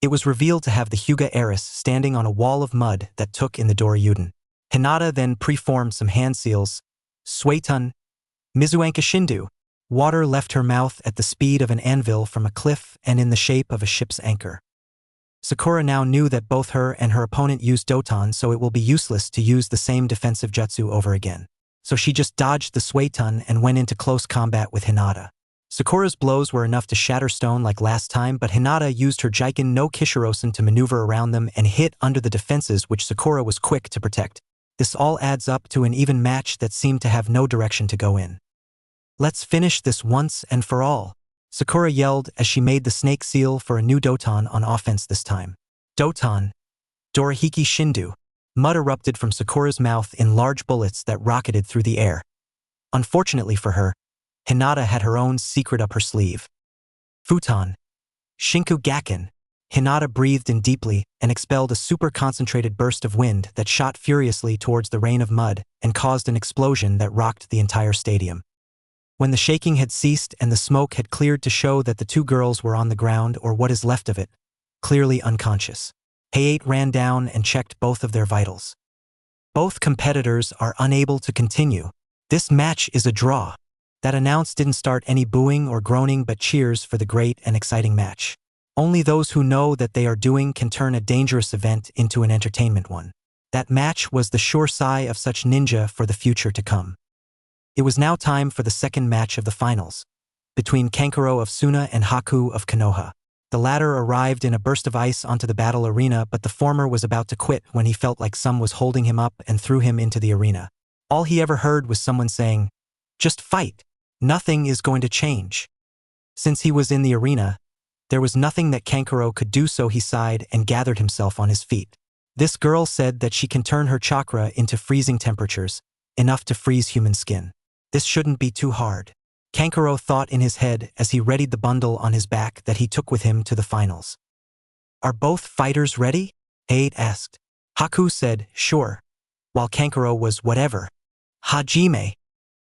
it was revealed to have the Hyuga heiress standing on a wall of mud that took in the Doryuden. Hinata then preformed some hand seals. Suetun, Mizuanka Shindu. Water left her mouth at the speed of an anvil from a cliff and in the shape of a ship's anchor. Sakura now knew that both her and her opponent used Doton, so it will be useless to use the same defensive jutsu over again. So she just dodged the Suetun and went into close combat with Hinata. Sakura's blows were enough to shatter stone like last time, but Hinata used her Jiken no Kishirosen to maneuver around them and hit under the defenses which Sakura was quick to protect. This all adds up to an even match that seemed to have no direction to go in. Let's finish this once and for all, Sakura yelled as she made the snake seal for a new Doton on offense this time. Doton, Dorihiki Shindu. Mud erupted from Sakura's mouth in large bullets that rocketed through the air. Unfortunately for her, Hinata had her own secret up her sleeve. Futon, Shinku Gakken. Hinata breathed in deeply and expelled a super-concentrated burst of wind that shot furiously towards the rain of mud and caused an explosion that rocked the entire stadium. When the shaking had ceased and the smoke had cleared to show that the two girls were on the ground or what is left of it, clearly unconscious, Hayate ran down and checked both of their vitals. Both competitors are unable to continue. This match is a draw. That announce didn't start any booing or groaning but cheers for the great and exciting match. Only those who know that they are doing can turn a dangerous event into an entertainment one. That match was the sure sign of such ninja for the future to come. It was now time for the second match of the finals, between Kankuro of Suna and Haku of Konoha. The latter arrived in a burst of ice onto the battle arena, but the former was about to quit when he felt like some was holding him up and threw him into the arena. All he ever heard was someone saying, "Just fight. Nothing is going to change." Since he was in the arena, there was nothing that Kankuro could do, so he sighed and gathered himself on his feet. This girl said that she can turn her chakra into freezing temperatures, enough to freeze human skin. This shouldn't be too hard, Kankuro thought in his head as he readied the bundle on his back that he took with him to the finals. Are both fighters ready? Hayate asked. Haku said, sure, while Kankuro was whatever. Hajime.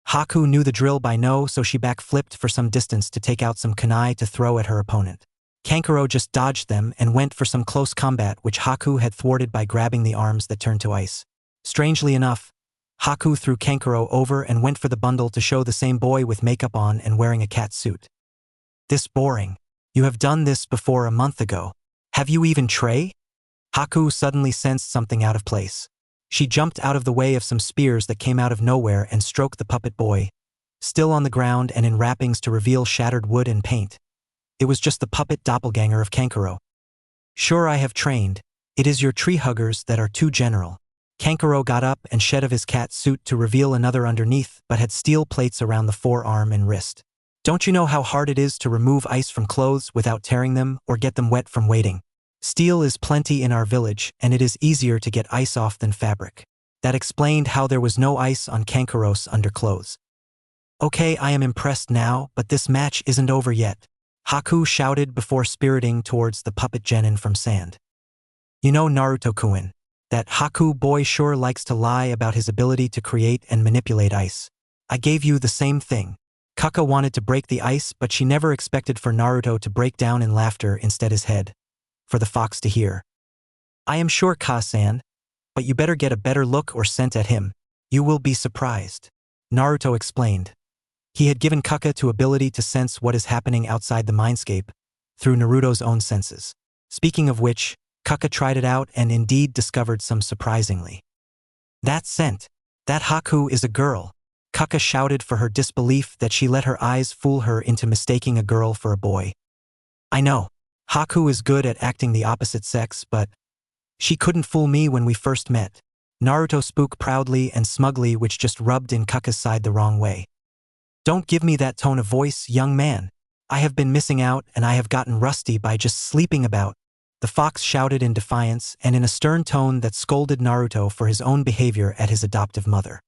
Haku knew the drill by now, so she backflipped for some distance to take out some kunai to throw at her opponent. Kankuro just dodged them and went for some close combat which Haku had thwarted by grabbing the arms that turned to ice. Strangely enough, Haku threw Kankuro over and went for the bundle to show the same boy with makeup on and wearing a cat suit. This boring. You have done this before a month ago. Have you even tray? Haku suddenly sensed something out of place. She jumped out of the way of some spears that came out of nowhere and stroked the puppet boy, still on the ground and in wrappings to reveal shattered wood and paint. It was just the puppet doppelganger of Kankuro. Sure, I have trained. It is your tree huggers that are too general. Kankuro got up and shed of his cat suit to reveal another underneath, but had steel plates around the forearm and wrist. Don't you know how hard it is to remove ice from clothes without tearing them or get them wet from waiting? Steel is plenty in our village, and it is easier to get ice off than fabric. That explained how there was no ice on Kankuro's underclothes. Okay, I am impressed now, but this match isn't over yet, Haku shouted before spiriting towards the puppet genin from sand. You know Naruto-kun. That Haku boy sure likes to lie about his ability to create and manipulate ice. I gave you the same thing. Kaka wanted to break the ice, but she never expected for Naruto to break down in laughter instead his head. For the fox to hear. I am sure, Ka-san, but you better get a better look or scent at him. You will be surprised. Naruto explained. He had given Kaka to ability to sense what is happening outside the mindscape, through Naruto's own senses. Speaking of which, Kaka tried it out and indeed discovered some surprisingly. That scent. That Haku is a girl. Kaka shouted for her disbelief that she let her eyes fool her into mistaking a girl for a boy. I know. Haku is good at acting the opposite sex, but she couldn't fool me when we first met. Naruto spoke proudly and smugly, which just rubbed in Kaka's side the wrong way. Don't give me that tone of voice, young man. I have been missing out and I have gotten rusty by just sleeping about. The fox shouted in defiance and in a stern tone that scolded Naruto for his own behavior at his adoptive mother.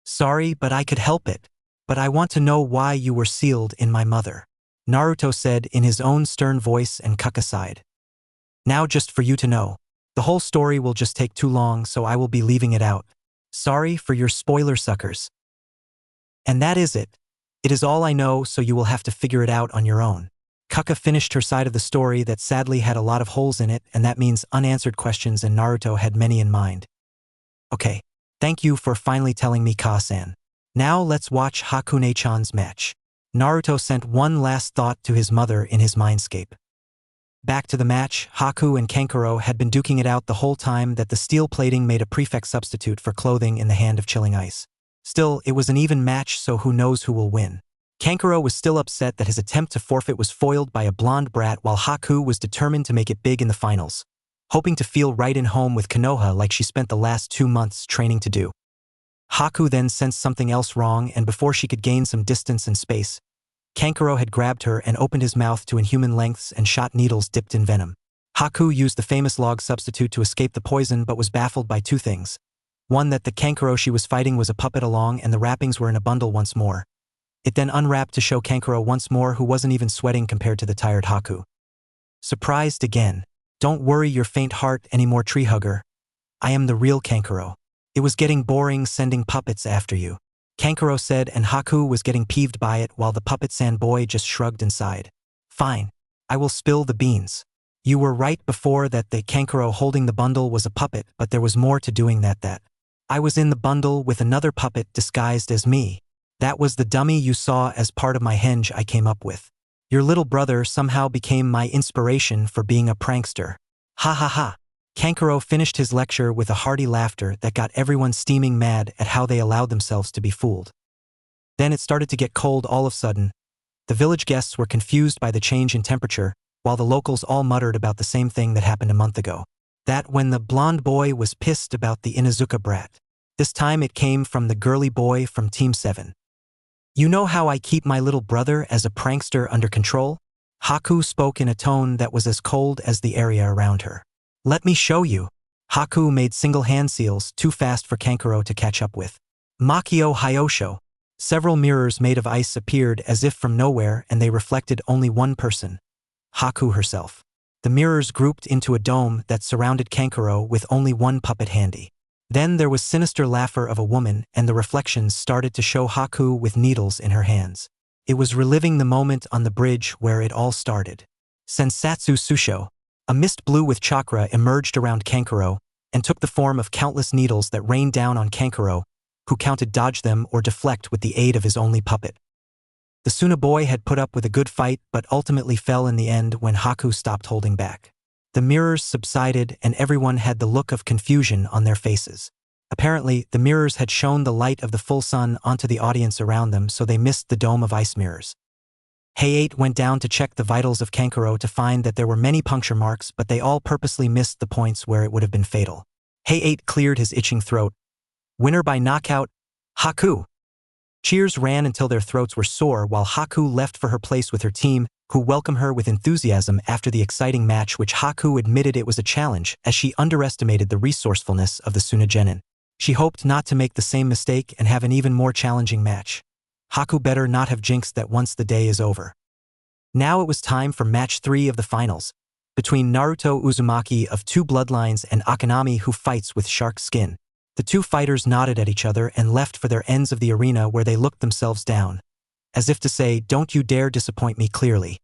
Sorry, but I could help it. But I want to know why you were sealed in my mother, Naruto said in his own stern voice, and Kaka sighed. Now just for you to know, The whole story will just take too long, so I will be leaving it out. Sorry for your spoiler suckers. And that is it. It is all I know, so you will have to figure it out on your own. Kuka finished her side of the story that sadly had a lot of holes in it, and that means unanswered questions, and Naruto had many in mind. Okay, thank you for finally telling me, Ka-san. Now let's watch Hakune-chan's match. Naruto sent one last thought to his mother in his mindscape. Back to the match, Haku and Kankuro had been duking it out the whole time that the steel plating made a prefect substitute for clothing in the hand of chilling ice. Still, it was an even match, so who knows who will win. Kankuro was still upset that his attempt to forfeit was foiled by a blonde brat, while Haku was determined to make it big in the finals, hoping to feel right in home with Konoha like she spent the last 2 months training to do. Haku then sensed something else wrong, and before she could gain some distance and space, Kankuro had grabbed her and opened his mouth to inhuman lengths and shot needles dipped in venom. Haku used the famous log substitute to escape the poison, but was baffled by 2 things. One, that the Kankuro she was fighting was a puppet along, and the wrappings were in a bundle once more. It then unwrapped to show Kankuro once more, who wasn't even sweating compared to the tired Haku. Surprised again. Don't worry your faint heart anymore, tree hugger. I am the real Kankuro. It was getting boring sending puppets after you, Kankuro said, and Haku was getting peeved by it, while the puppet-san boy just shrugged and sighed. Fine. I will spill the beans. You were right before that the Kankuro holding the bundle was a puppet, but there was more to doing that. I was in the bundle with another puppet disguised as me. That was the dummy you saw as part of my henge I came up with. Your little brother somehow became my inspiration for being a prankster. Ha ha ha. Kankuro finished his lecture with a hearty laughter that got everyone steaming mad at how they allowed themselves to be fooled. Then it started to get cold all of a sudden. The village guests were confused by the change in temperature, while the locals all muttered about the same thing that happened a month ago. That when the blonde boy was pissed about the Inuzuka brat. This time it came from the girly boy from Team 7. You know how I keep my little brother as a prankster under control? Haku spoke in a tone that was as cold as the area around her. Let me show you. Haku made single hand seals too fast for Kankuro to catch up with. Makio Hyosho. Several mirrors made of ice appeared as if from nowhere, and they reflected only one person. Haku herself. The mirrors grouped into a dome that surrounded Kankuro with only one puppet handy. Then there was sinister laughter of a woman, and the reflections started to show Haku with needles in her hands. It was reliving the moment on the bridge where it all started. Sensatsu Susho. A mist blue with chakra emerged around Kankuro and took the form of countless needles that rained down on Kankuro, who counted dodge them or deflect with the aid of his only puppet. The Suna boy had put up with a good fight, but ultimately fell in the end when Haku stopped holding back. The mirrors subsided and everyone had the look of confusion on their faces. Apparently, the mirrors had shone the light of the full sun onto the audience around them, so they missed the dome of ice mirrors. Hey-8 went down to check the vitals of Kankuro to find that there were many puncture marks, but they all purposely missed the points where it would have been fatal. Hey-8 cleared his itching throat. Winner by knockout, Haku. Cheers ran until their throats were sore, while Haku left for her place with her team, who welcomed her with enthusiasm after the exciting match, which Haku admitted it was a challenge as she underestimated the resourcefulness of the Sunagenin. She hoped not to make the same mistake and have an even more challenging match. Haku better not have jinxed that once the day is over. Now it was time for match 3 of the finals, between Naruto Uzumaki of 2 Bloodlines and Akanami, who fights with shark skin. The 2 fighters nodded at each other and left for their ends of the arena, where they looked themselves down, as if to say, don't you dare disappoint me clearly.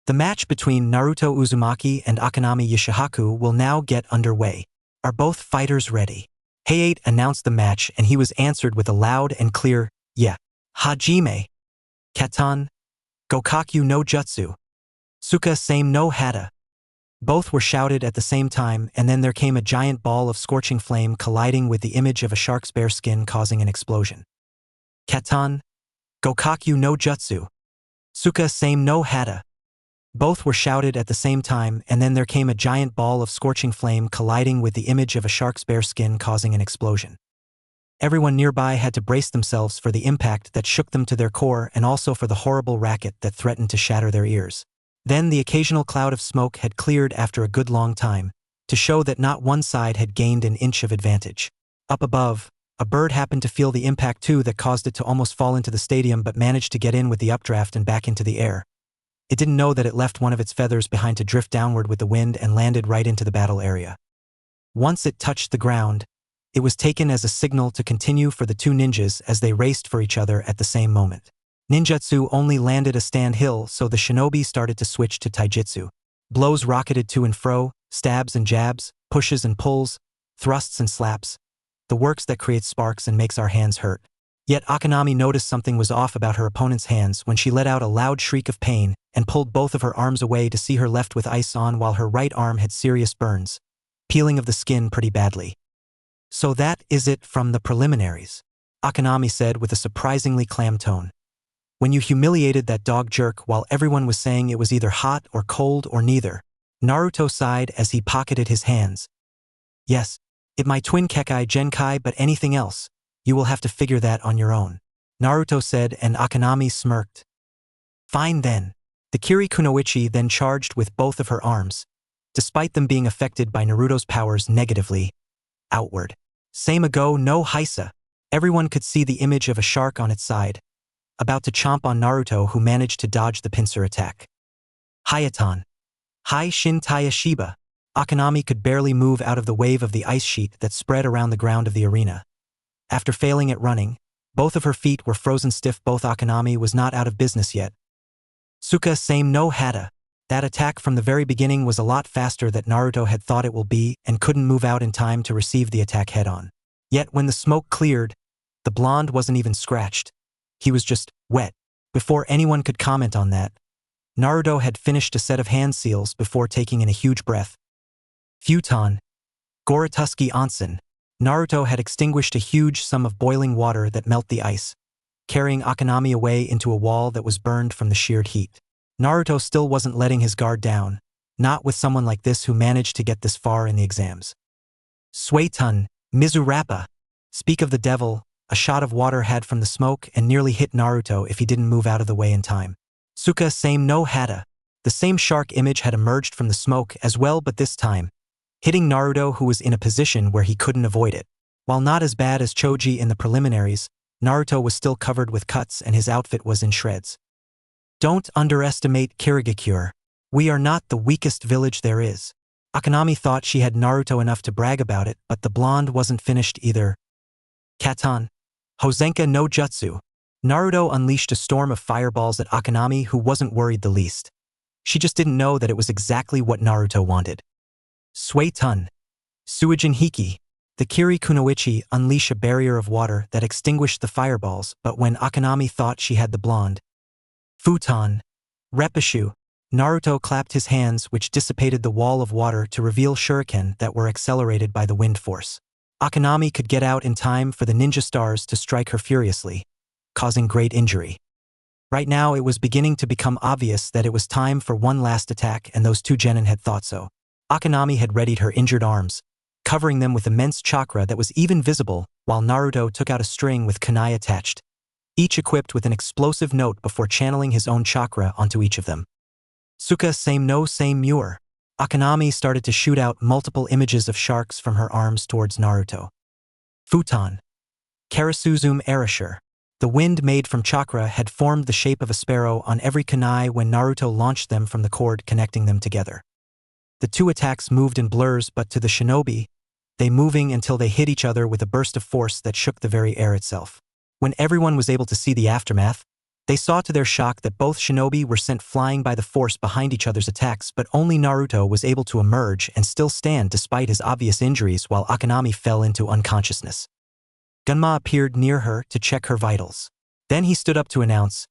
The match between Naruto Uzumaki and Akanami Yoshihaku will now get underway. Are both fighters ready? Hey-8 announced the match, and he was answered with a loud and clear, yeah. Hajime. Katan. Gokakyu no Jutsu. Suka same no hata. Both were shouted at the same time, and then there came a giant ball of scorching flame colliding with the image of a shark's bare skin, causing an explosion. Katan. Gokakyu no Jutsu. Suka same no hata. Both were shouted at the same time, and then there came a giant ball of scorching flame colliding with the image of a shark's bare skin, causing an explosion. Everyone nearby had to brace themselves for the impact that shook them to their core, and also for the horrible racket that threatened to shatter their ears. Then the occasional cloud of smoke had cleared after a good long time, to show that not one side had gained an inch of advantage. Up above, a bird happened to feel the impact too, that caused it to almost fall into the stadium, but managed to get in with the updraft and back into the air. It didn't know that it left one of its feathers behind to drift downward with the wind and landed right into the battle area. Once it touched the ground, it was taken as a signal to continue for the two ninjas as they raced for each other at the same moment. Ninjutsu only landed a standstill, so the shinobi started to switch to taijutsu. Blows rocketed to and fro, stabs and jabs, pushes and pulls, thrusts and slaps. The works that creates sparks and makes our hands hurt. Yet Akanami noticed something was off about her opponent's hands when she let out a loud shriek of pain and pulled both of her arms away to see her left with ice on while her right arm had serious burns, peeling of the skin pretty badly. "So that is it from the preliminaries," Akanami said with a surprisingly calm tone. "When you humiliated that dog jerk while everyone was saying it was either hot or cold or neither." Naruto sighed as he pocketed his hands. "Yes, it my twin Kekai Genkai, but anything else, you will have to figure that on your own," Naruto said, and Akanami smirked. "Fine then." The Kiri Kunoichi then charged with both of her arms, despite them being affected by Naruto's powers negatively, outward. Same ago no Haisa. Everyone could see the image of a shark on its side, about to chomp on Naruto, who managed to dodge the pincer attack. Hayatan. Hai Shin Taya Shiba. Akanami could barely move out of the wave of the ice sheet that spread around the ground of the arena. After failing at running, both of her feet were frozen stiff. Both Akanami was not out of business yet. Suka same no hata. That attack from the very beginning was a lot faster than Naruto had thought it will be and couldn't move out in time to receive the attack head-on. Yet when the smoke cleared, the blonde wasn't even scratched. He was just wet. Before anyone could comment on that, Naruto had finished a set of hand seals before taking in a huge breath. Futon. Goratuski Onsen. Naruto had extinguished a huge sum of boiling water that melt the ice, carrying Akanami away into a wall that was burned from the sheared heat. Naruto still wasn't letting his guard down, not with someone like this who managed to get this far in the exams. Suetun, Mizurappa. Speak of the devil, a shot of water had from the smoke and nearly hit Naruto if he didn't move out of the way in time. Suka same no hata. The same shark image had emerged from the smoke as well, but this time, hitting Naruto, who was in a position where he couldn't avoid it. While not as bad as Choji in the preliminaries, Naruto was still covered with cuts and his outfit was in shreds. Don't underestimate Kirigakure. We are not the weakest village there is. Akanami thought she had Naruto enough to brag about it, but the blonde wasn't finished either. Katan. Hosenka no Jutsu. Naruto unleashed a storm of fireballs at Akanami, who wasn't worried the least. She just didn't know that it was exactly what Naruto wanted. Suetun. Suijin Hiki. The Kiri Kunoichi unleash a barrier of water that extinguished the fireballs, but when Akanami thought she had the blonde. Futon. Repashu. Naruto clapped his hands, which dissipated the wall of water to reveal shuriken that were accelerated by the wind force. Akanami could get out in time for the ninja stars to strike her furiously, causing great injury. Right now it was beginning to become obvious that it was time for one last attack, and those two genin had thought so. Akanami had readied her injured arms, covering them with immense chakra that was even visible, while Naruto took out a string with kunai attached, each equipped with an explosive note before channeling his own chakra onto each of them. Suka same no same mure. Akanami started to shoot out multiple images of sharks from her arms towards Naruto. Futon. Karasuzum Erasure. The wind made from chakra had formed the shape of a sparrow on every kunai when Naruto launched them from the cord connecting them together. The two attacks moved in blurs, but to the shinobi, they moving until they hit each other with a burst of force that shook the very air itself. When everyone was able to see the aftermath, they saw to their shock that both shinobi were sent flying by the force behind each other's attacks, but only Naruto was able to emerge and still stand despite his obvious injuries, while Akanami fell into unconsciousness. Gunma appeared near her to check her vitals. Then he stood up to announce,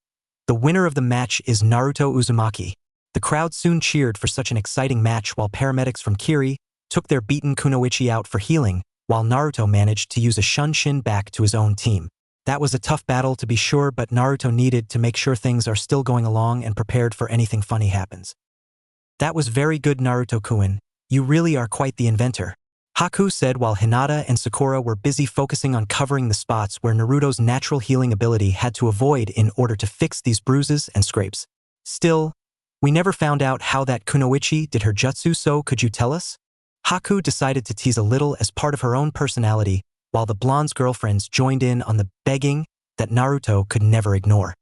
"The winner of the match is Naruto Uzumaki." The crowd soon cheered for such an exciting match, while paramedics from Kiri took their beaten Kunoichi out for healing, while Naruto managed to use a Shunshin back to his own team. That was a tough battle to be sure, but Naruto needed to make sure things are still going along and prepared for anything funny happens. "That was very good, Naruto-kun. You really are quite the inventor," Haku said while Hinata and Sakura were busy focusing on covering the spots where Naruto's natural healing ability had to avoid in order to fix these bruises and scrapes. "Still, we never found out how that Kunoichi did her jutsu, so could you tell us?" Haku decided to tease a little as part of her own personality, while the blonde's girlfriends joined in on the begging that Naruto could never ignore.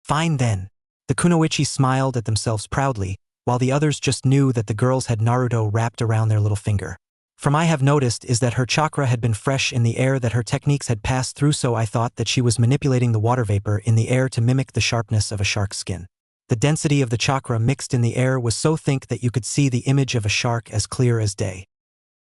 "Fine then." The Kunoichi smiled at themselves proudly, while the others just knew that the girls had Naruto wrapped around their little finger. From I have noticed is that her chakra had been fresh in the air that her techniques had passed through, so I thought that she was manipulating the water vapor in the air to mimic the sharpness of a shark's skin. The density of the chakra mixed in the air was so thick that you could see the image of a shark as clear as day.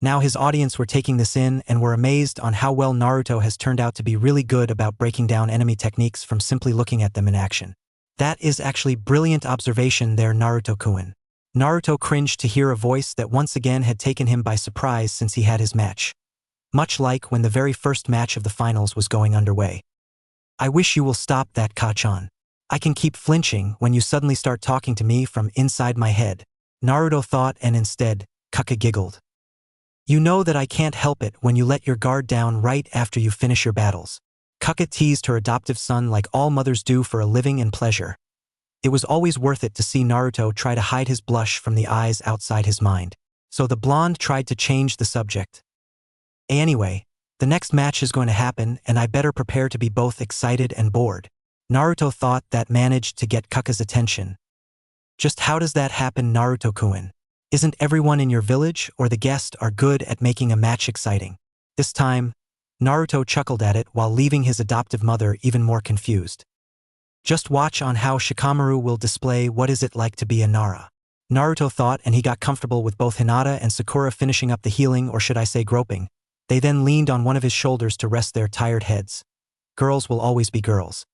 Now his audience were taking this in and were amazed on how well Naruto has turned out to be really good about breaking down enemy techniques from simply looking at them in action. That is actually brilliant observation there, Naruto-kun. Naruto cringed to hear a voice that once again had taken him by surprise since he had his match. Much like when the very first match of the finals was going underway. I wish you will stop that, Kachan. I can keep flinching when you suddenly start talking to me from inside my head, Naruto thought, and instead, Kaka giggled. You know that I can't help it when you let your guard down right after you finish your battles. Kaka teased her adoptive son like all mothers do for a living and pleasure. It was always worth it to see Naruto try to hide his blush from the eyes outside his mind. So the blonde tried to change the subject. Anyway, the next match is going to happen and I better prepare to be both excited and bored. Naruto thought that managed to get Kaka's attention. Just how does that happen, Naruto-kun? Isn't everyone in your village or the guest are good at making a match exciting? This time, Naruto chuckled at it while leaving his adoptive mother even more confused. Just watch on how Shikamaru will display what is it like to be a Nara. Naruto thought, and he got comfortable with both Hinata and Sakura finishing up the healing, or should I say groping. They then leaned on one of his shoulders to rest their tired heads. Girls will always be girls.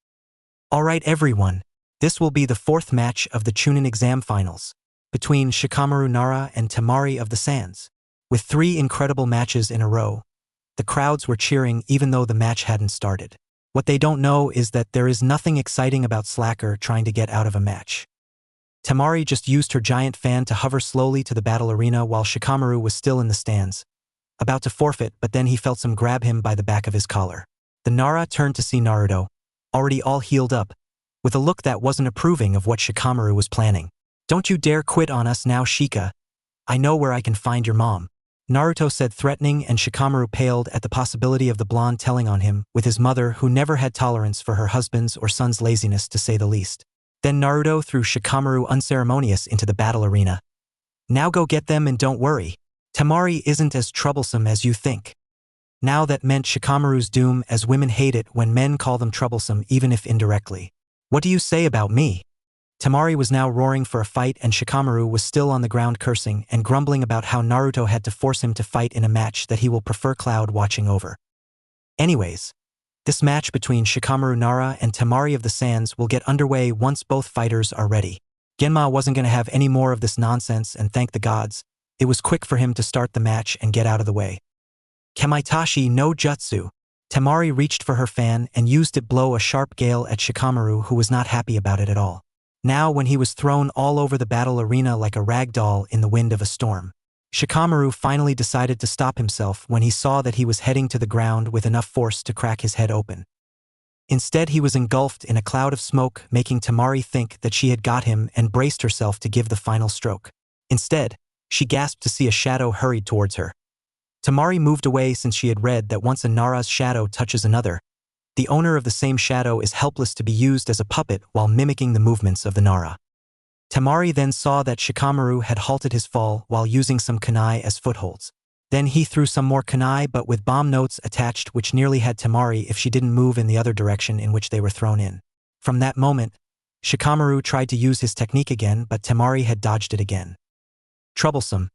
Alright everyone, this will be the fourth match of the Chunin exam finals, between Shikamaru Nara and Temari of the Sands. With 3 incredible matches in a row, the crowds were cheering even though the match hadn't started. What they don't know is that there is nothing exciting about Slacker trying to get out of a match. Temari just used her giant fan to hover slowly to the battle arena while Shikamaru was still in the stands, about to forfeit, but then he felt some grab him by the back of his collar. The Nara turned to see Naruto, already all healed up, with a look that wasn't approving of what Shikamaru was planning. Don't you dare quit on us now, Shika. I know where I can find your mom. Naruto said, threatening, and Shikamaru paled at the possibility of the blonde telling on him with his mother, who never had tolerance for her husband's or son's laziness, to say the least. Then Naruto threw Shikamaru unceremonious into the battle arena. Now go get them and don't worry. Temari isn't as troublesome as you think. Now that meant Shikamaru's doom, as women hate it when men call them troublesome even if indirectly. What do you say about me? Temari was now roaring for a fight, and Shikamaru was still on the ground cursing and grumbling about how Naruto had to force him to fight in a match that he will prefer Cloud watching over. Anyways, this match between Shikamaru Nara and Temari of the Sands will get underway once both fighters are ready. Genma wasn't going to have any more of this nonsense, and thank the gods, it was quick for him to start the match and get out of the way. Kamaitachi no Jutsu. Temari reached for her fan and used it blow a sharp gale at Shikamaru, who was not happy about it at all. Now when he was thrown all over the battle arena like a rag doll in the wind of a storm. Shikamaru finally decided to stop himself when he saw that he was heading to the ground with enough force to crack his head open. Instead, he was engulfed in a cloud of smoke, making Temari think that she had got him and braced herself to give the final stroke. Instead, she gasped to see a shadow hurried towards her. Temari moved away since she had read that once a Nara's shadow touches another, the owner of the same shadow is helpless to be used as a puppet while mimicking the movements of the Nara. Temari then saw that Shikamaru had halted his fall while using some kunai as footholds. Then he threw some more kunai, but with bomb notes attached, which nearly had Temari if she didn't move in the other direction in which they were thrown in. From that moment, Shikamaru tried to use his technique again, but Temari had dodged it again. Troublesome.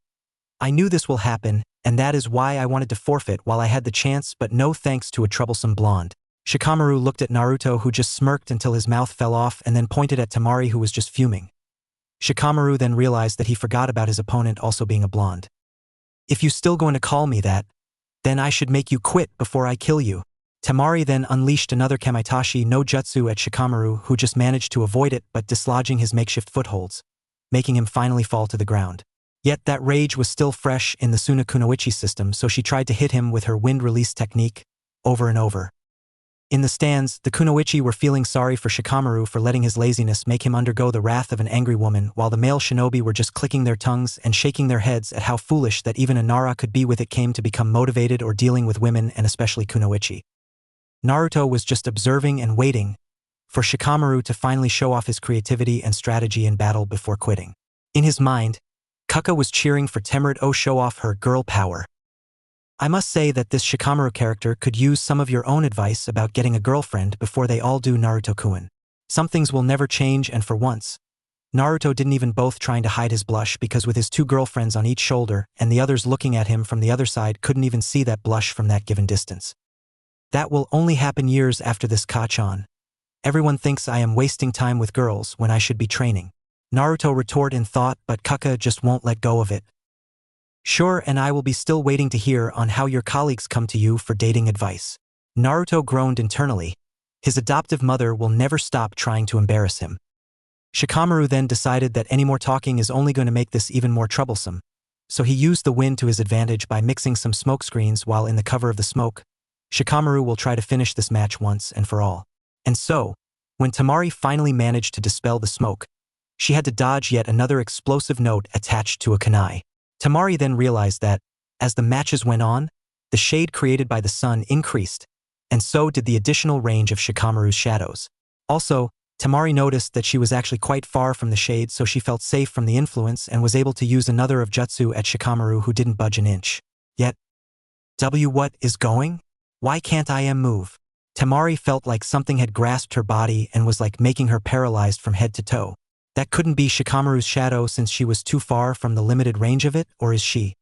I knew this will happen, and that is why I wanted to forfeit while I had the chance, but no thanks to a troublesome blonde. Shikamaru looked at Naruto, who just smirked until his mouth fell off, and then pointed at Temari, who was just fuming. Shikamaru then realized that he forgot about his opponent also being a blonde. If you still going to call me that, then I should make you quit before I kill you. Temari then unleashed another Kamaitachi no Jutsu at Shikamaru, who just managed to avoid it but dislodging his makeshift footholds, making him finally fall to the ground. Yet that rage was still fresh in the Suna Kunoichi system, so she tried to hit him with her wind release technique, over and over. In the stands, the Kunoichi were feeling sorry for Shikamaru for letting his laziness make him undergo the wrath of an angry woman, while the male shinobi were just clicking their tongues and shaking their heads at how foolish that even a Nara could be with it came to become motivated or dealing with women, and especially Kunoichi. Naruto was just observing and waiting for Shikamaru to finally show off his creativity and strategy in battle before quitting. In his mind, Kaka was cheering for Temari to show off her girl power. I must say that this Shikamaru character could use some of your own advice about getting a girlfriend before they all do, Naruto-kun. Some things will never change, and for once, Naruto didn't even bother trying to hide his blush, because with his two girlfriends on each shoulder and the others looking at him from the other side, couldn't even see that blush from that given distance. That will only happen years after this Kachan. Everyone thinks I am wasting time with girls when I should be training. Naruto retort in thought, but Kaka just won't let go of it. Sure, and I will be still waiting to hear on how your colleagues come to you for dating advice. Naruto groaned internally. His adoptive mother will never stop trying to embarrass him. Shikamaru then decided that any more talking is only going to make this even more troublesome, so he used the wind to his advantage by mixing some smoke screens while in the cover of the smoke. Shikamaru will try to finish this match once and for all. And so, when Temari finally managed to dispel the smoke, she had to dodge yet another explosive note attached to a kunai. Temari then realized that, as the matches went on, the shade created by the sun increased, and so did the additional range of Shikamaru's shadows. Also, Temari noticed that she was actually quite far from the shade, so she felt safe from the influence and was able to use another of jutsu at Shikamaru, who didn't budge an inch. Yet, what is going? Why can't I move? Temari felt like something had grasped her body and was like making her paralyzed from head to toe. That couldn't be Shikamaru's shadow since she was too far from the limited range of it, or is she?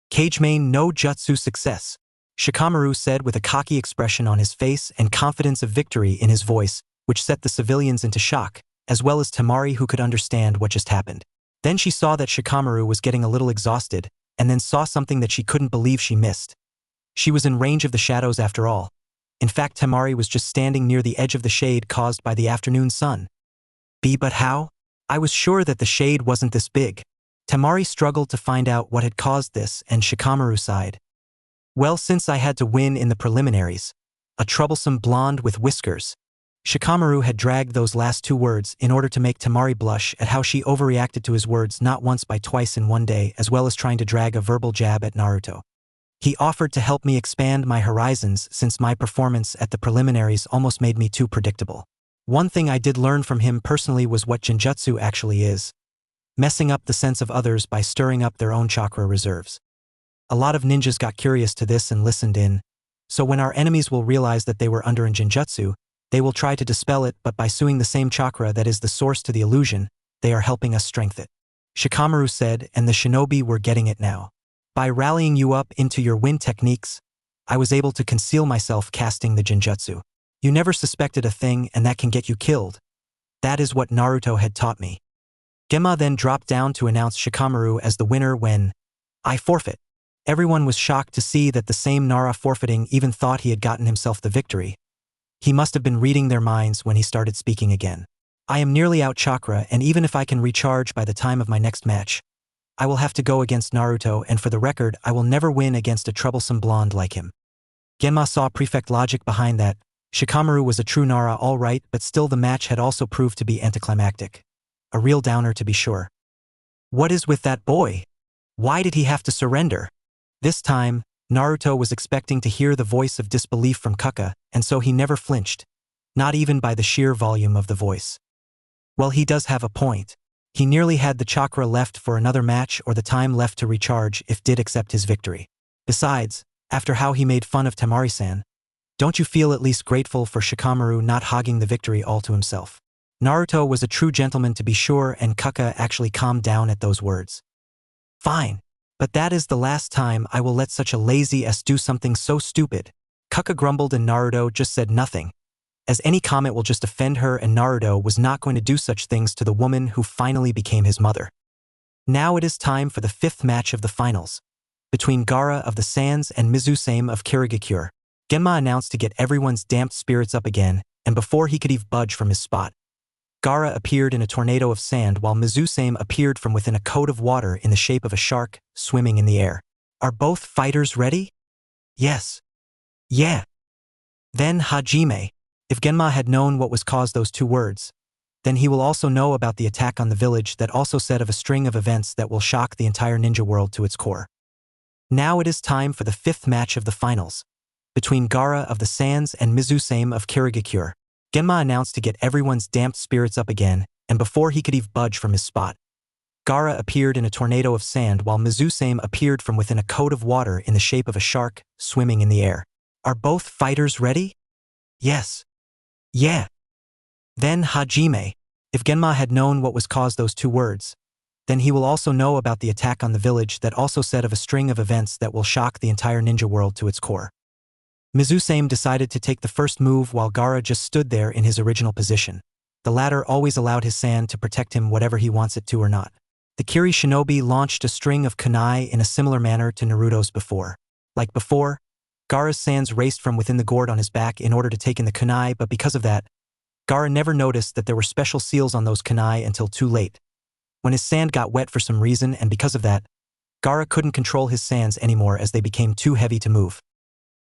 Cage main no jutsu success, Shikamaru said with a cocky expression on his face and confidence of victory in his voice, which set the civilians into shock, as well as Temari, who could understand what just happened. Then she saw that Shikamaru was getting a little exhausted, and then saw something that she couldn't believe she missed. She was in range of the shadows after all. In fact, Temari was just standing near the edge of the shade caused by the afternoon sun. But how? I was sure that the shade wasn't this big. Temari struggled to find out what had caused this, and Shikamaru sighed. Well, since I had to win in the preliminaries, a troublesome blonde with whiskers. Shikamaru had dragged those last two words in order to make Temari blush at how she overreacted to his words not once but twice in one day, as well as trying to drag a verbal jab at Naruto. He offered to help me expand my horizons since my performance at the preliminaries almost made me too predictable. One thing I did learn from him personally was what genjutsu actually is. Messing up the sense of others by stirring up their own chakra reserves. A lot of ninjas got curious to this and listened in, so when our enemies will realize that they were under in genjutsu, they will try to dispel it, but by suing the same chakra that is the source to the illusion, they are helping us strengthen it. Shikamaru said, and the shinobi were getting it now. By rallying you up into your wind techniques, I was able to conceal myself casting the genjutsu. You never suspected a thing, and that can get you killed. That is what Naruto had taught me. Gemma then dropped down to announce Shikamaru as the winner when I forfeit. Everyone was shocked to see that the same Nara forfeiting even thought he had gotten himself the victory. He must have been reading their minds when he started speaking again. I am nearly out chakra, and even if I can recharge by the time of my next match, I will have to go against Naruto, and for the record, I will never win against a troublesome blonde like him. Genma saw prefect logic behind that. Shikamaru was a true Nara, all right, but still the match had also proved to be anticlimactic. A real downer, to be sure. What is with that boy? Why did he have to surrender? This time, Naruto was expecting to hear the voice of disbelief from Kaka, and so he never flinched. Not even by the sheer volume of the voice. Well, he does have a point. He nearly had the chakra left for another match or the time left to recharge if did accept his victory. Besides, after how he made fun of Temari-san, don't you feel at least grateful for Shikamaru not hogging the victory all to himself? Naruto was a true gentleman to be sure, and Kaka actually calmed down at those words. Fine, but that is the last time I will let such a lazy ass do something so stupid. Kaka grumbled and Naruto just said nothing, as any comment will just offend her, and Naruto was not going to do such things to the woman who finally became his mother. Now it is time for the fifth match of the finals, between Gaara of the Sands and Mizusame of Kirigakure. Genma announced to get everyone's damped spirits up again, and before he could even budge from his spot, Gaara appeared in a tornado of sand while Mizusame appeared from within a cone of water in the shape of a shark, swimming in the air. Are both fighters ready? Yes. Yeah. Then Hajime. If Genma had known what was caused those two words, then he will also know about the attack on the village that also said of a string of events that will shock the entire ninja world to its core. Now it is time for the fifth match of the finals, between Gaara of the Sands and Mizusame of Kirigakure. Genma announced to get everyone's damped spirits up again, and before he could even budge from his spot, Gaara appeared in a tornado of sand while Mizusame appeared from within a cone of water in the shape of a shark, swimming in the air. Are both fighters ready? Yes. Yeah. Then Hajime. If Genma had known what was caused those two words, then he will also know about the attack on the village that also said of a string of events that will shock the entire ninja world to its core. Mizusame decided to take the first move while Gaara just stood there in his original position. The latter always allowed his sand to protect him whatever he wants it to or not. The Kiri Shinobi launched a string of kunai in a similar manner to Naruto's before. Like before, Gaara's sands raced from within the gourd on his back in order to take in the kunai, but because of that, Gaara never noticed that there were special seals on those kunai until too late. When his sand got wet for some reason, and because of that, Gaara couldn't control his sands anymore as they became too heavy to move.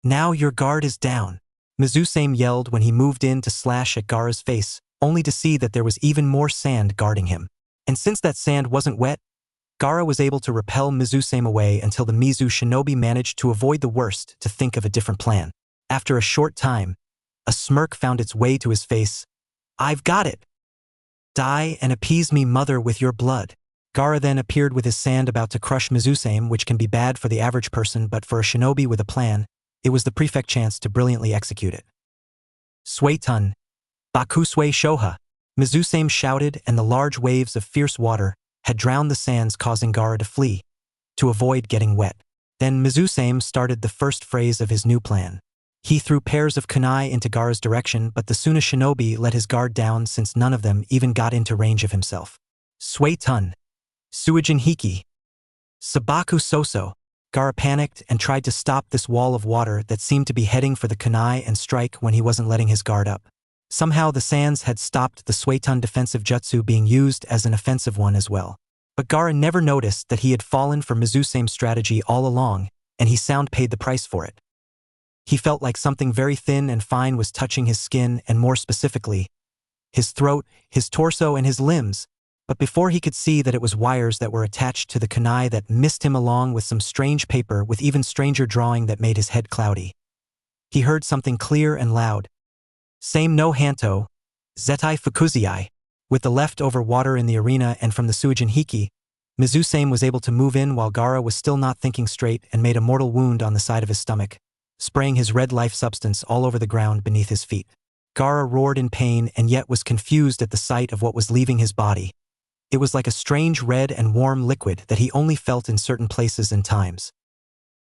Now your guard is down, Mizusame yelled when he moved in to slash at Gaara's face, only to see that there was even more sand guarding him. And since that sand wasn't wet, Gaara was able to repel Mizusame away until the Mizu Shinobi managed to avoid the worst to think of a different plan. After a short time, a smirk found its way to his face. I've got it! Die and appease me, mother, with your blood. Gaara then appeared with his sand about to crush Mizusame, which can be bad for the average person, but for a shinobi with a plan, it was the perfect chance to brilliantly execute it. Suetun. Bakusui Shoha. Mizusame shouted, and the large waves of fierce water had drowned the sands, causing Gaara to flee, to avoid getting wet. Then Mizusame started the first phrase of his new plan. He threw pairs of kunai into Gaara's direction, but the Suna Shinobi let his guard down since none of them even got into range of himself. Suetun. Suijin Hiki. Sabaku Soso. Gaara panicked and tried to stop this wall of water that seemed to be heading for the kunai and strike when he wasn't letting his guard up. Somehow the sands had stopped the Suetun defensive jutsu being used as an offensive one as well. But Gaara never noticed that he had fallen for Mizusame's strategy all along, and he sound paid the price for it. He felt like something very thin and fine was touching his skin, and more specifically, his throat, his torso, and his limbs, but before he could see that it was wires that were attached to the kunai that missed him along with some strange paper with even stranger drawing that made his head cloudy. He heard something clear and loud. Same no hanto, zetai fukuziai. With the leftover water in the arena and from the Suijin Hiki, Mizusame was able to move in while Gaara was still not thinking straight and made a mortal wound on the side of his stomach, spraying his red life substance all over the ground beneath his feet. Gaara roared in pain and yet was confused at the sight of what was leaving his body. It was like a strange red and warm liquid that he only felt in certain places and times.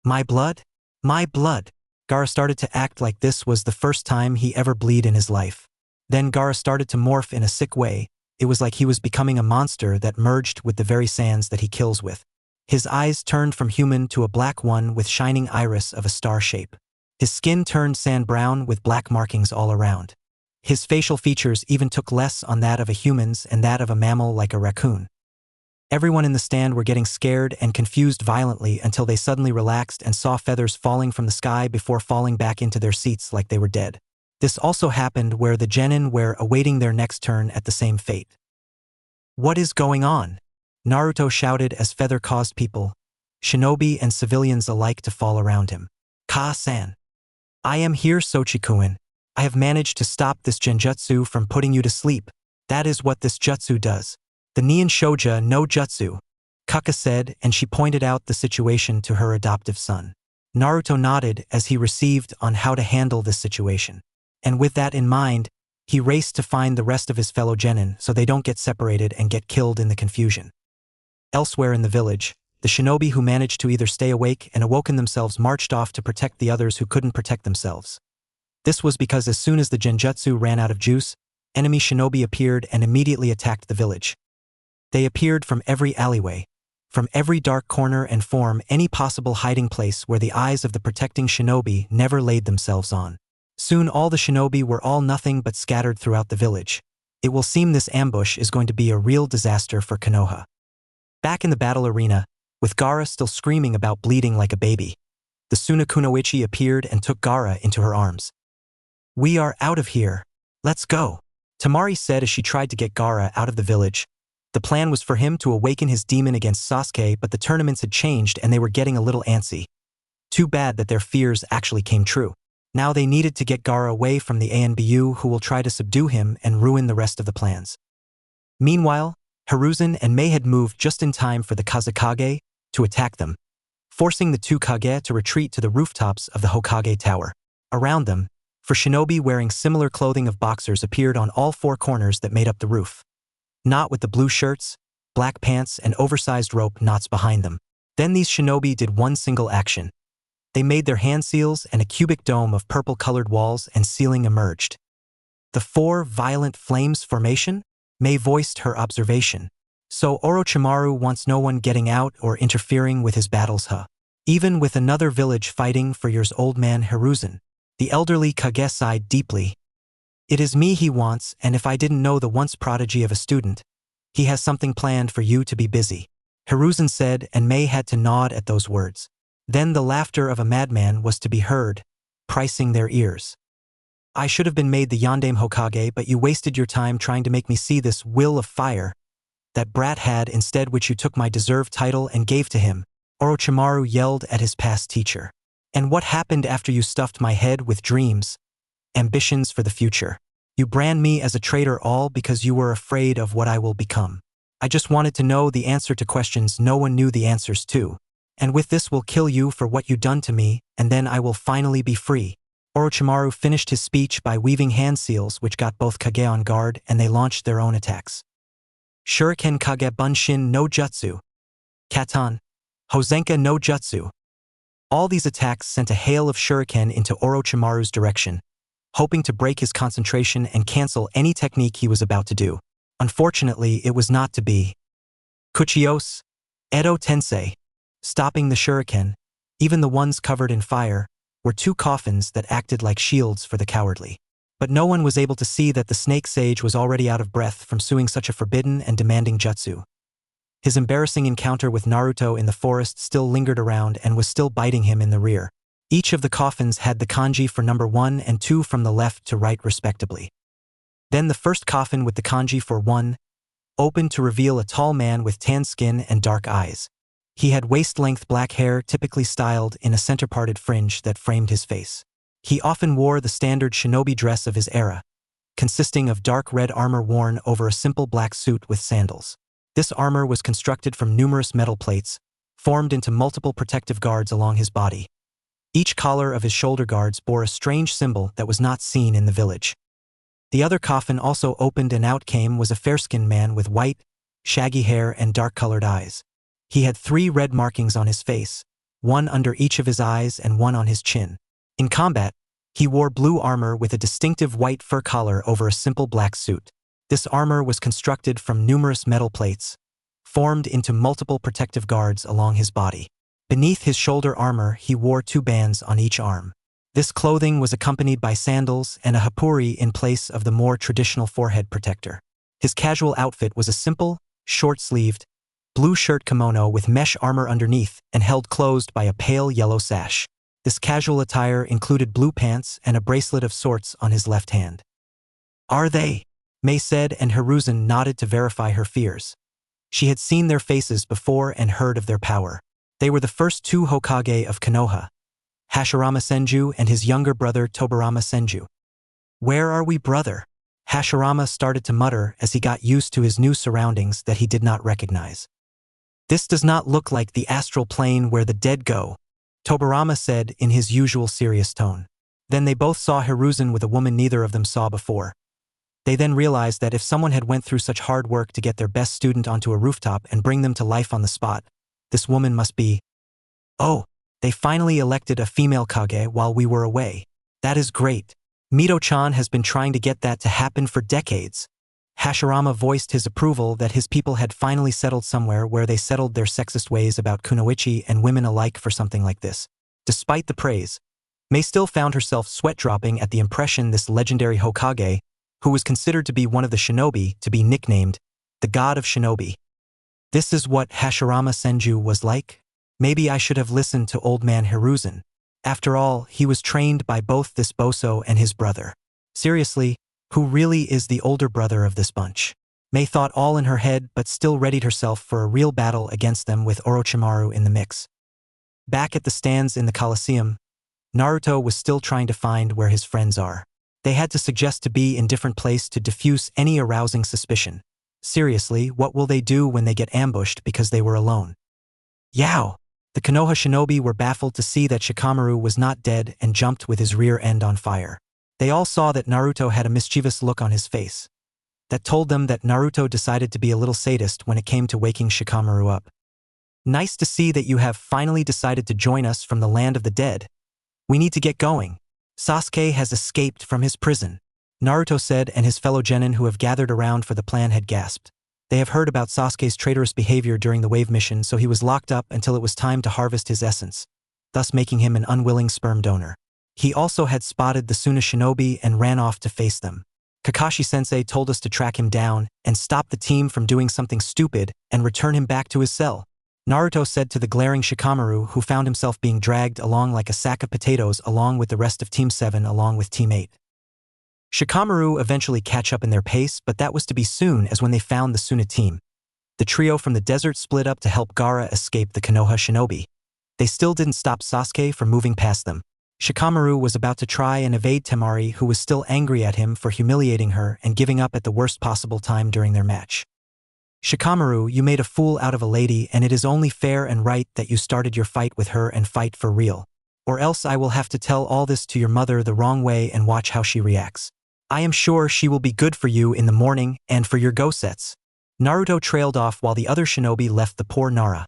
My blood? My blood! Gaara started to act like this was the first time he ever bled in his life. Then Gaara started to morph in a sick way. It was like he was becoming a monster that merged with the very sands that he kills with. His eyes turned from human to a black one with shining iris of a star shape. His skin turned sand brown with black markings all around. His facial features even took less on that of a human's and that of a mammal like a raccoon. Everyone in the stand were getting scared and confused violently until they suddenly relaxed and saw feathers falling from the sky before falling back into their seats like they were dead. This also happened where the genin were awaiting their next turn at the same fate. What is going on? Naruto shouted as feather caused people, shinobi and civilians alike, to fall around him. Ka-san. I am here, Sochikuin. I have managed to stop this genjutsu from putting you to sleep. That is what this jutsu does. The Nihon Shoja no Jutsu, Kaka said, and she pointed out the situation to her adoptive son. Naruto nodded as he received on how to handle this situation. And with that in mind, he raced to find the rest of his fellow genin so they don't get separated and get killed in the confusion. Elsewhere in the village, the shinobi who managed to either stay awake and awoken themselves marched off to protect the others who couldn't protect themselves. This was because as soon as the genjutsu ran out of juice, enemy shinobi appeared and immediately attacked the village. They appeared from every alleyway, from every dark corner, and form any possible hiding place where the eyes of the protecting shinobi never laid themselves on. Soon all the shinobi were all nothing but scattered throughout the village. It will seem this ambush is going to be a real disaster for Konoha. Back in the battle arena, with Gaara still screaming about bleeding like a baby, the Suna Kunoichi appeared and took Gaara into her arms. We are out of here. Let's go, Tamari said as she tried to get Gaara out of the village. The plan was for him to awaken his demon against Sasuke, but the tournaments had changed and they were getting a little antsy. Too bad that their fears actually came true. Now they needed to get Gaara away from the ANBU, who will try to subdue him and ruin the rest of the plans. Meanwhile, Hiruzen and Mei had moved just in time for the Kazekage to attack them, forcing the two Kage to retreat to the rooftops of the Hokage Tower. Around them, for shinobi wearing similar clothing of boxers appeared on all four corners that made up the roof. Not with the blue shirts, black pants, and oversized rope knots behind them. Then these shinobi did one single action. They made their hand seals and a cubic dome of purple-colored walls and ceiling emerged. The four violent flames formation? Mei voiced her observation. So Orochimaru wants no one getting out or interfering with his battles, huh? Even with another village fighting for yours, old man Hiruzen. The elderly Kage sighed deeply. It is me he wants, and if I didn't know the once prodigy of a student, he has something planned for you to be busy. Hiruzen said, and Mei had to nod at those words. Then the laughter of a madman was to be heard, pricing their ears. I should have been made the Yondaime Hokage, but you wasted your time trying to make me see this will of fire that brat had instead, which you took my deserved title and gave to him, Orochimaru yelled at his past teacher. And what happened after you stuffed my head with dreams, ambitions for the future? You brand me as a traitor all because you were afraid of what I will become. I just wanted to know the answer to questions no one knew the answers to. And with this will kill you for what you done to me, and then I will finally be free. Orochimaru finished his speech by weaving hand seals which got both Kage on guard, and they launched their own attacks. Shuriken Kage Bunshin no Jutsu. Katan. Hozenka no Jutsu. All these attacks sent a hail of shuriken into Orochimaru's direction, hoping to break his concentration and cancel any technique he was about to do. Unfortunately, it was not to be. Kuchios. Edo Tensei. Stopping the shuriken, even the ones covered in fire, were two coffins that acted like shields for the cowardly. But no one was able to see that the snake sage was already out of breath from suing such a forbidden and demanding jutsu. His embarrassing encounter with Naruto in the forest still lingered around and was still biting him in the rear. Each of the coffins had the kanji for number 1 and 2 from the left to right respectively. Then the first coffin with the kanji for 1 opened to reveal a tall man with tan skin and dark eyes. He had waist-length black hair typically styled in a center-parted fringe that framed his face. He often wore the standard shinobi dress of his era, consisting of dark red armor worn over a simple black suit with sandals. This armor was constructed from numerous metal plates, formed into multiple protective guards along his body. Each collar of his shoulder guards bore a strange symbol that was not seen in the village. The other coffin also opened, and out came was a fair-skinned man with white, shaggy hair and dark-colored eyes. He had 3 red markings on his face, 1 under each of his eyes and 1 on his chin. In combat, he wore blue armor with a distinctive white fur collar over a simple black suit. This armor was constructed from numerous metal plates, formed into multiple protective guards along his body. Beneath his shoulder armor, he wore 2 bands on each arm. This clothing was accompanied by sandals and a hapuri in place of the more traditional forehead protector. His casual outfit was a simple, short-sleeved, blue shirt kimono with mesh armor underneath and held closed by a pale yellow sash. This casual attire included blue pants and a bracelet of sorts on his left hand. Are they? Mei said, and Hiruzen nodded to verify her fears. She had seen their faces before and heard of their power. They were the first 2 Hokage of Konoha, Hashirama Senju and his younger brother Tobirama Senju. Where are we, brother? Hashirama started to mutter as he got used to his new surroundings that he did not recognize. This does not look like the astral plane where the dead go, Tobirama said in his usual serious tone. Then they both saw Hiruzen with a woman neither of them saw before. They then realized that if someone had went through such hard work to get their best student onto a rooftop and bring them to life on the spot, this woman must be. Oh, they finally elected a female Kage while we were away. That is great. Mito-chan has been trying to get that to happen for decades. Hashirama voiced his approval that his people had finally settled somewhere where they settled their sexist ways about kunoichi and women alike for something like this. Despite the praise, Mei still found herself sweat-dropping at the impression this legendary Hokage, who was considered to be one of the shinobi, to be nicknamed the God of Shinobi. This is what Hashirama Senju was like? Maybe I should have listened to old man Hiruzen. After all, he was trained by both this boso and his brother. Seriously, who really is the older brother of this bunch? Mei thought all in her head but still readied herself for a real battle against them with Orochimaru in the mix. Back at the stands in the Colosseum, Naruto was still trying to find where his friends are. They had to suggest to be in different place to diffuse any arousing suspicion. Seriously, what will they do when they get ambushed because they were alone? Yow! The Konoha shinobi were baffled to see that Shikamaru was not dead and jumped with his rear end on fire. They all saw that Naruto had a mischievous look on his face. That told them that Naruto decided to be a little sadist when it came to waking Shikamaru up. Nice to see that you have finally decided to join us from the land of the dead. We need to get going. Sasuke has escaped from his prison, Naruto said, and his fellow genin who have gathered around for the plan had gasped. They have heard about Sasuke's traitorous behavior during the wave mission, so he was locked up until it was time to harvest his essence, thus making him an unwilling sperm donor. He also had spotted the Suna shinobi and ran off to face them. Kakashi-sensei told us to track him down and stop the team from doing something stupid and return him back to his cell, Naruto said to the glaring Shikamaru, who found himself being dragged along like a sack of potatoes along with the rest of Team 7 along with Team 8. Shikamaru eventually catch up in their pace, but that was to be soon, as when they found the Suna team. The trio from the desert split up to help Gaara escape the Konoha shinobi. They still didn't stop Sasuke from moving past them. Shikamaru was about to try and evade Temari, who was still angry at him for humiliating her and giving up at the worst possible time during their match. Shikamaru, you made a fool out of a lady, and it is only fair and right that you started your fight with her and fight for real. Or else I will have to tell all this to your mother the wrong way and watch how she reacts. I am sure she will be good for you in the morning and for your go-sets. Naruto trailed off while the other shinobi left the poor Nara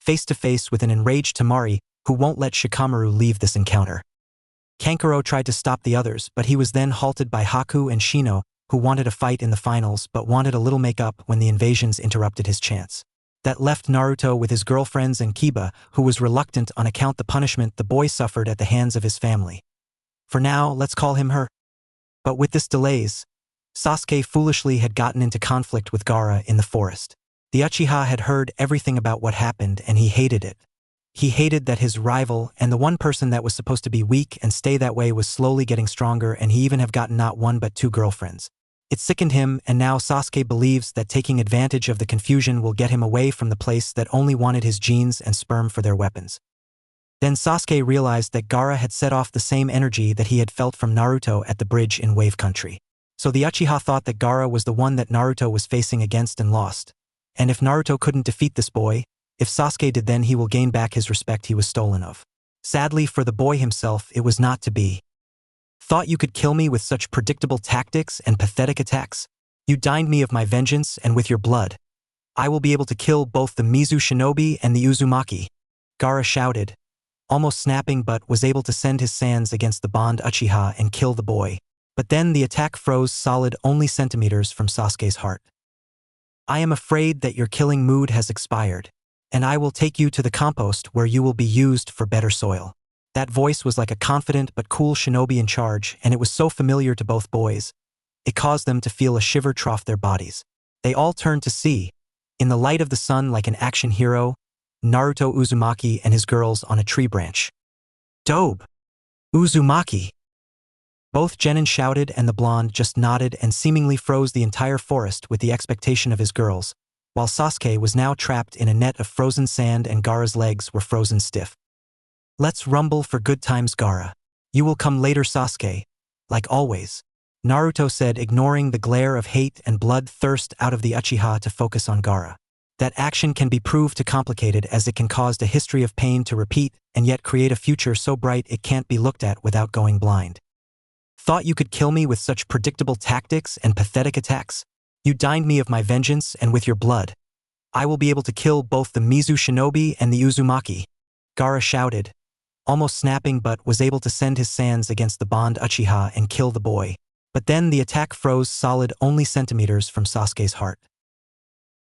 face to face with an enraged Temari, who won't let Shikamaru leave this encounter. Kankuro tried to stop the others, but he was then halted by Haku and Shino, who wanted a fight in the finals but wanted a little make-up when the invasions interrupted his chance. That left Naruto with his girlfriends and Kiba, who was reluctant on account the punishment the boy suffered at the hands of his family. For now, let's call him her. But with this delays, Sasuke foolishly had gotten into conflict with Gaara in the forest. The Uchiha had heard everything about what happened and he hated it. He hated that his rival and the one person that was supposed to be weak and stay that way was slowly getting stronger, and he even have gotten not one but two girlfriends. It sickened him, and now Sasuke believes that taking advantage of the confusion will get him away from the place that only wanted his genes and sperm for their weapons. Then Sasuke realized that Gaara had set off the same energy that he had felt from Naruto at the bridge in Wave Country. So the Uchiha thought that Gaara was the one that Naruto was facing against and lost. And if Naruto couldn't defeat this boy, if Sasuke did, then he will gain back his respect he was stolen of. Sadly for the boy himself, it was not to be. Thought you could kill me with such predictable tactics and pathetic attacks? You dined me of my vengeance, and with your blood, I will be able to kill both the Mizu shinobi and the Uzumaki. Gaara shouted, almost snapping, but was able to send his sands against the Bond Uchiha and kill the boy. But then the attack froze solid only centimeters from Sasuke's heart. I am afraid that your killing mood has expired, and I will take you to the compost where you will be used for better soil. That voice was like a confident but cool shinobi in charge, and it was so familiar to both boys. It caused them to feel a shiver trough their bodies. They all turned to see, in the light of the sun like an action hero, Naruto Uzumaki and his girls on a tree branch. Dobe! Uzumaki! Both Genin shouted, and the blonde just nodded and seemingly froze the entire forest with the expectation of his girls, while Sasuke was now trapped in a net of frozen sand and Gaara's legs were frozen stiff. Let's rumble for good times, Gaara. You will come later, Sasuke. Like always, Naruto said, ignoring the glare of hate and bloodthirst out of the Uchiha to focus on Gaara. That action can be proved too complicated, as it can cause a history of pain to repeat and yet create a future so bright it can't be looked at without going blind. Thought you could kill me with such predictable tactics and pathetic attacks? You dined me of my vengeance, and with your blood, I will be able to kill both the Mizu shinobi and the Uzumaki. Gaara shouted, almost snapping, but was able to send his sands against the Bond Uchiha and kill the boy. But then the attack froze solid only centimeters from Sasuke's heart.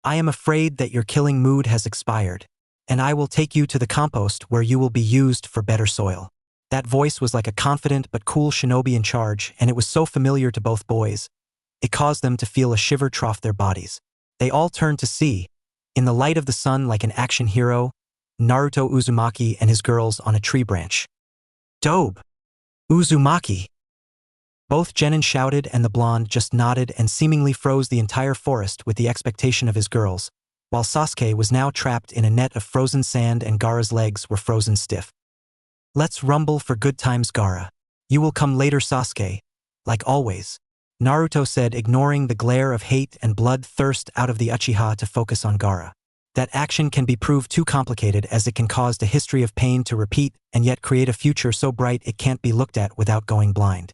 I am afraid that your killing mood has expired, and I will take you to the compost where you will be used for better soil. That voice was like a confident but cool shinobi in charge, and it was so familiar to both boys. It caused them to feel a shiver trough their bodies. They all turned to see, in the light of the sun like an action hero, Naruto Uzumaki and his girls on a tree branch. Dobe! Uzumaki! Both Genin shouted, and the blonde just nodded and seemingly froze the entire forest with the expectation of his girls, while Sasuke was now trapped in a net of frozen sand and Gaara's legs were frozen stiff. Let's rumble for good times, Gaara. You will come later, Sasuke. Like always, Naruto said, ignoring the glare of hate and bloodthirst out of the Uchiha to focus on Gaara. That action can be proved too complicated, as it can cause the history of pain to repeat and yet create a future so bright it can't be looked at without going blind.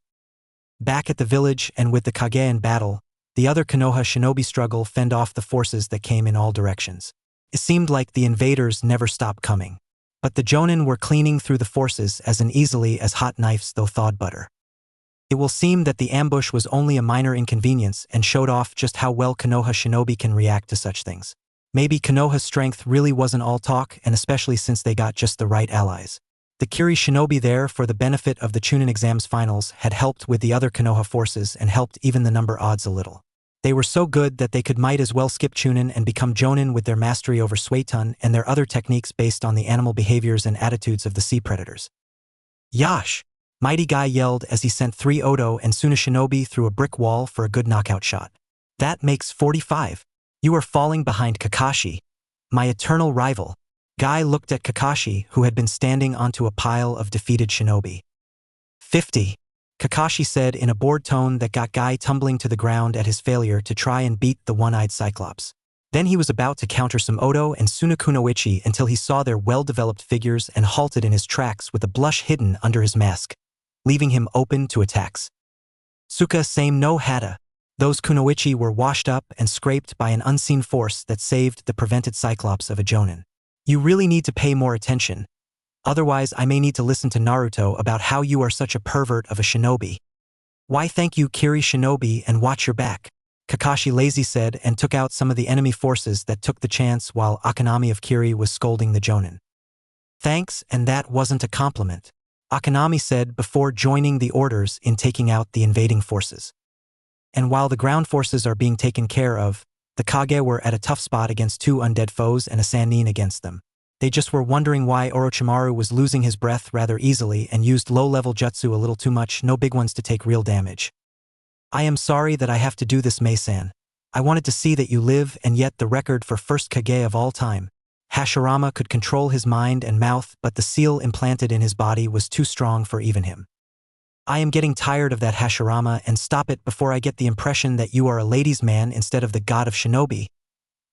Back at the village and with the Kage in battle, the other Konoha shinobi struggle fend off the forces that came in all directions. It seemed like the invaders never stopped coming. But the Jonin were cleaning through the forces as easily as hot knives though thawed butter. It will seem that the ambush was only a minor inconvenience and showed off just how well Konoha shinobi can react to such things. Maybe Konoha's strength really wasn't all talk, and especially since they got just the right allies. The Kyubi shinobi there for the benefit of the Chunin exams finals had helped with the other Konoha forces and helped even the number odds a little. They were so good that they might as well skip Chunin and become Jonin with their mastery over Suiton and their other techniques based on the animal behaviors and attitudes of the sea predators. Yash! Mighty Guy yelled as he sent 3 Odo and Suna shinobi through a brick wall for a good knockout shot. That makes 45. You are falling behind Kakashi, my eternal rival. Guy looked at Kakashi, who had been standing onto a pile of defeated shinobi. 50. Kakashi said in a bored tone that got Guy tumbling to the ground at his failure to try and beat the one-eyed Cyclops. Then he was about to counter some Odo and Sunakunoichi until he saw their well-developed figures and halted in his tracks with a blush hidden under his mask, leaving him open to attacks. Suka same no hata. Those kunoichi were washed up and scraped by an unseen force that saved the prevented Cyclops of a Jonin. You really need to pay more attention. Otherwise, I may need to listen to Naruto about how you are such a pervert of a shinobi. Why, thank you, Kyubi shinobi, and watch your back. Kakashi lazy said and took out some of the enemy forces that took the chance while Akanami of Kyubi was scolding the Jonin. Thanks, and that wasn't a compliment, Akanami said before joining the orders in taking out the invading forces. And while the ground forces are being taken care of, the Kage were at a tough spot against 2 undead foes and a Sannin against them. They just were wondering why Orochimaru was losing his breath rather easily and used low-level jutsu a little too much, no big ones to take real damage. I am sorry that I have to do this, Mei-san. I wanted to see that you live, and yet the record for first Kage of all time. Hashirama could control his mind and mouth, but the seal implanted in his body was too strong for even him. I am getting tired of that, Hashirama, and stop it before I get the impression that you are a ladies' man instead of the god of shinobi.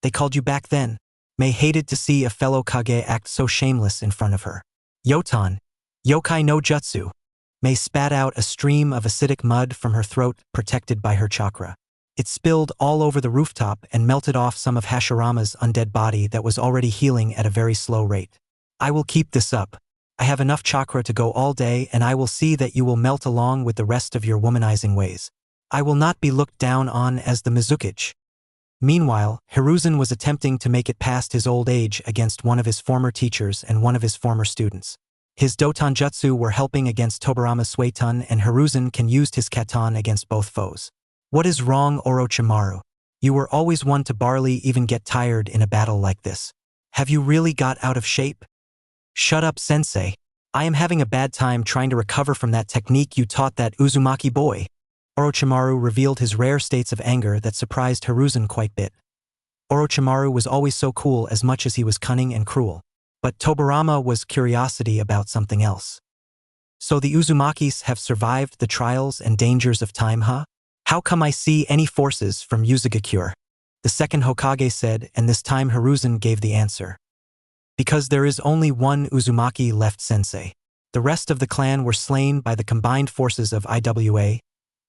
They called you back then. Mei hated to see a fellow Kage act so shameless in front of her. Yotan, yokai no jutsu. Mei spat out a stream of acidic mud from her throat, protected by her chakra. It spilled all over the rooftop and melted off some of Hashirama's undead body that was already healing at a very slow rate. I will keep this up. I have enough chakra to go all day, and I will see that you will melt along with the rest of your womanizing ways. I will not be looked down on as the Mizukichi. Meanwhile, Hiruzen was attempting to make it past his old age against one of his former teachers and one of his former students. His Doton Jutsu were helping against Tobirama's Suiton, and Hiruzen can used his Katon against both foes. What is wrong, Orochimaru? You were always one to barely even get tired in a battle like this. Have you really got out of shape? Shut up, sensei. I am having a bad time trying to recover from that technique you taught that Uzumaki boy. Orochimaru revealed his rare states of anger that surprised Hiruzen quite a bit. Orochimaru was always so cool as much as he was cunning and cruel. But Tobirama was curiosity about something else. So the Uzumakis have survived the trials and dangers of time, huh? How come I see any forces from Uzugakure? The second Hokage said, and this time Hiruzen gave the answer. Because there is only one Uzumaki left, sensei. The rest of the clan were slain by the combined forces of Iwa,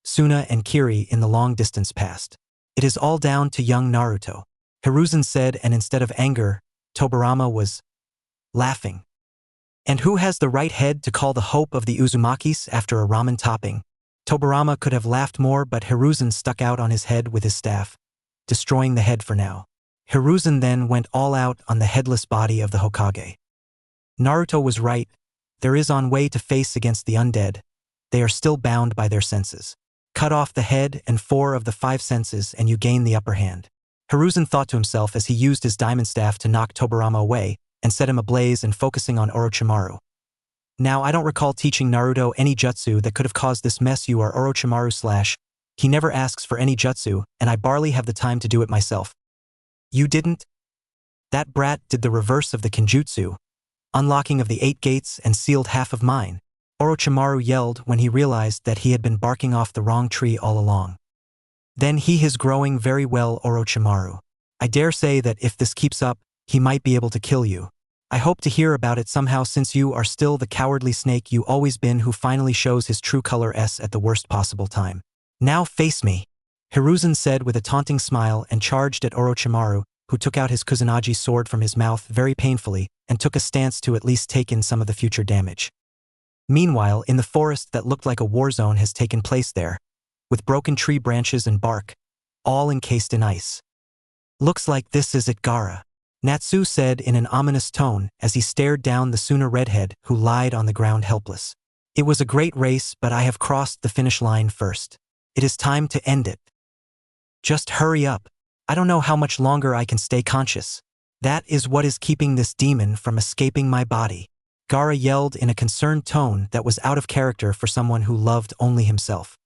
Suna and Kyubi in the long-distance past. It is all down to young Naruto. Hiruzen said, and instead of anger, Tobirama was laughing. And who has the right head to call the hope of the Uzumakis after a ramen topping? Tobirama could have laughed more, but Hiruzen stuck out on his head with his staff, destroying the head for now. Hiruzen then went all out on the headless body of the Hokage. Naruto was right. There is on way to face against the undead. They are still bound by their senses. Cut off the head and 4 of the 5 senses and you gain the upper hand. Hiruzen thought to himself as he used his diamond staff to knock Tobirama away and set him ablaze and focusing on Orochimaru. Now, I don't recall teaching Naruto any jutsu that could have caused this mess. You are Orochimaru / he never asks for any jutsu, and I barely have the time to do it myself. You didn't? That brat did the reverse of the Kenjutsu, unlocking of the 8 gates and sealed half of mine. Orochimaru yelled when he realized that he had been barking off the wrong tree all along. Then he is growing very well, Orochimaru. I dare say that if this keeps up, he might be able to kill you. I hope to hear about it somehow since you are still the cowardly snake you always been who finally shows his true color at the worst possible time. Now face me, Hiruzen said with a taunting smile and charged at Orochimaru, who took out his Kusanagi sword from his mouth very painfully and took a stance to at least take in some of the future damage. Meanwhile, in the forest that looked like a war zone has taken place there, with broken tree branches and bark, all encased in ice. Looks like this is it, Gaara, Natsu said in an ominous tone as he stared down the Suna redhead who lied on the ground helpless. It was a great race, but I have crossed the finish line first. It is time to end it. Just hurry up. I don't know how much longer I can stay conscious. That is what is keeping this demon from escaping my body. Gaara yelled in a concerned tone that was out of character for someone who loved only himself.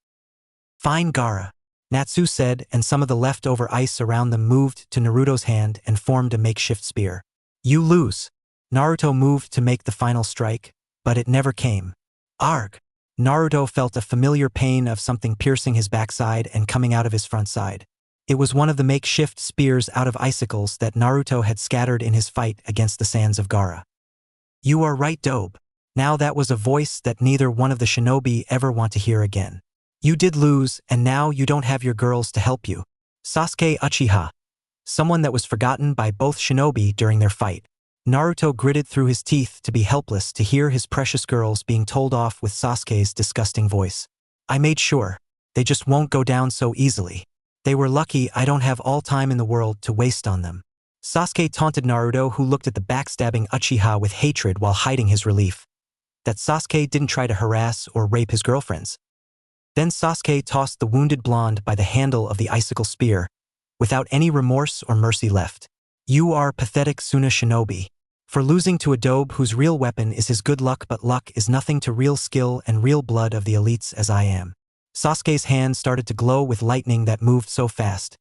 Fine, Gaara, Natsu said, and some of the leftover ice around them moved to Naruto's hand and formed a makeshift spear. You lose. Naruto moved to make the final strike, but it never came. Arg! Naruto felt a familiar pain of something piercing his backside and coming out of his front side. It was one of the makeshift spears out of icicles that Naruto had scattered in his fight against the sands of Gaara. You are right, Dobe. Now that was a voice that neither one of the shinobi ever want to hear again. You did lose, and now you don't have your girls to help you. Sasuke Uchiha, someone that was forgotten by both shinobi during their fight. Naruto gritted through his teeth to be helpless to hear his precious girls being told off with Sasuke's disgusting voice. I made sure. They just won't go down so easily. They were lucky I don't have all time in the world to waste on them. Sasuke taunted Naruto, who looked at the backstabbing Uchiha with hatred while hiding his relief that Sasuke didn't try to harass or rape his girlfriends. Then Sasuke tossed the wounded blonde by the handle of the icicle spear, without any remorse or mercy left. You are pathetic, Suna shinobi. For losing to a dobe whose real weapon is his good luck, but luck is nothing to real skill and real blood of the elites as I am. Sasuke's hand started to glow with lightning that moved so fast.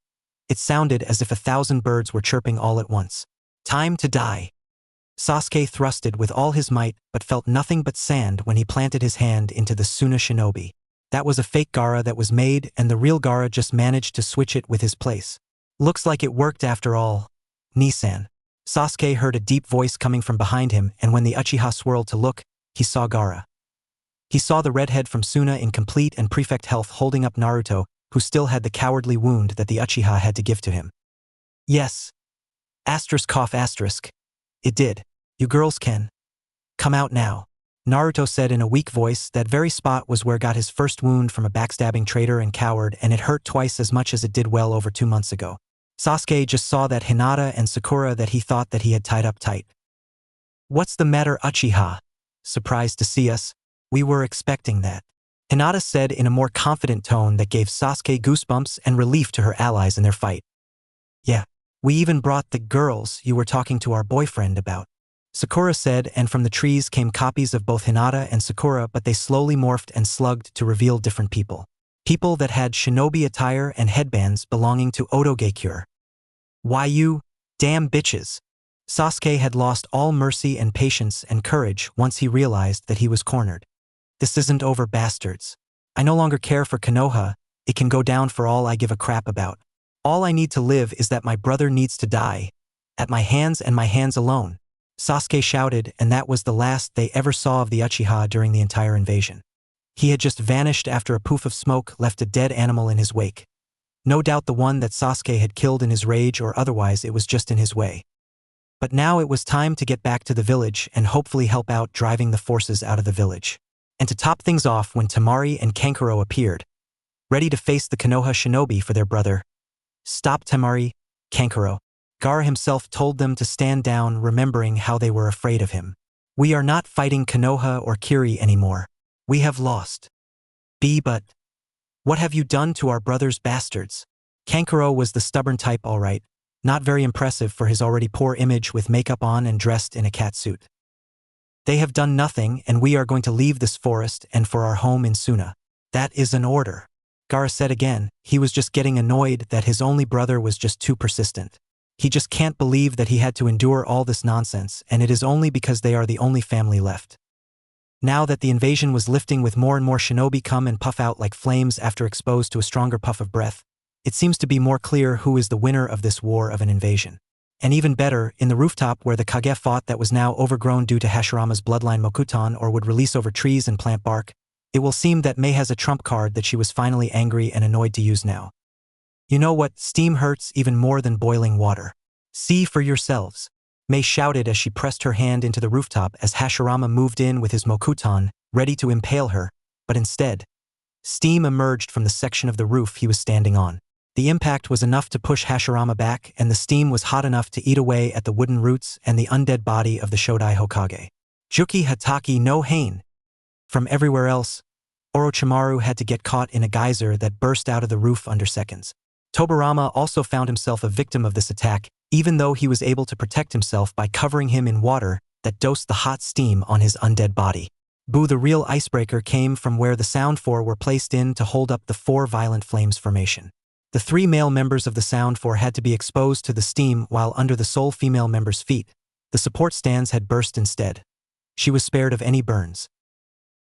It sounded as if 1,000 birds were chirping all at once. Time to die. Sasuke thrusted with all his might but felt nothing but sand when he planted his hand into the Suna shinobi. That was a fake Gaara that was made, and the real Gaara just managed to switch it with his place. Looks like it worked after all. Nisan. Sasuke heard a deep voice coming from behind him, and when the Uchiha swirled to look, he saw Gaara. He saw the redhead from Suna in complete and perfect health holding up Naruto, who still had the cowardly wound that the Uchiha had to give to him. Yes. ***. It did. You girls can come out now. Naruto said in a weak voice. That very spot was where got his first wound from a backstabbing traitor and coward, and it hurt twice as much as it did well over 2 months ago. Sasuke just saw that Hinata and Sakura that he thought that he had tied up tight. What's the matter, Uchiha? Surprised to see us? We were expecting that. Hinata said in a more confident tone that gave Sasuke goosebumps and relief to her allies in their fight. Yeah, we even brought the girls you were talking to our boyfriend about. Sakura said, and from the trees came copies of both Hinata and Sakura, but they slowly morphed and slugged to reveal different people. People that had shinobi attire and headbands belonging to Otogekure. Why you damn bitches. Sasuke had lost all mercy and patience and courage once he realized that he was cornered. This isn't over, bastards. I no longer care for Konoha. It can go down for all I give a crap about. All I need to live is that my brother needs to die. At my hands and my hands alone. Sasuke shouted, and that was the last they ever saw of the Uchiha during the entire invasion. He had just vanished after a poof of smoke left a dead animal in his wake. No doubt the one that Sasuke had killed in his rage, or otherwise it was just in his way. But now it was time to get back to the village and hopefully help out driving the forces out of the village. And to top things off, when Temari and Kankuro appeared, ready to face the Konoha shinobi for their brother. Stop, Temari, Kankuro. Gaara himself told them to stand down, remembering how they were afraid of him. We are not fighting Konoha or Kiri anymore. We have lost. But what have you done to our brothers, bastards? Kankuro was the stubborn type, all right, not very impressive for his already poor image with makeup on and dressed in a catsuit. They have done nothing, and we are going to leave this forest and for our home in Suna. That is an order. Gaara said again. He was just getting annoyed that his only brother was just too persistent. He just can't believe that he had to endure all this nonsense, and it is only because they are the only family left. Now that the invasion was lifting with more and more shinobi come and puff out like flames after exposed to a stronger puff of breath, It seems to be more clear who is the winner of this war of an invasion. And even better, in the rooftop where the Kage fought that was now overgrown due to Hashirama's bloodline Mokuton or would release over trees and plant bark, it will seem that Mei has a trump card that she was finally angry and annoyed to use now. You know what? Steam hurts even more than boiling water. See for yourselves. Mei shouted as she pressed her hand into the rooftop as Hashirama moved in with his Mokuton, ready to impale her, but instead, steam emerged from the section of the roof he was standing on. The impact was enough to push Hashirama back, and the steam was hot enough to eat away at the wooden roots and the undead body of the Shodai Hokage. Juki Hataki no Hain. From everywhere else, Orochimaru had to get caught in a geyser that burst out of the roof under seconds. Tobirama also found himself a victim of this attack, even though he was able to protect himself by covering him in water that dosed the hot steam on his undead body. Boo, the real icebreaker came from where the Sound Four were placed in to hold up the four violent flames formation. The three male members of the Sound Four had to be exposed to the steam while under the sole female member's feet. The support stands had burst instead. She was spared of any burns.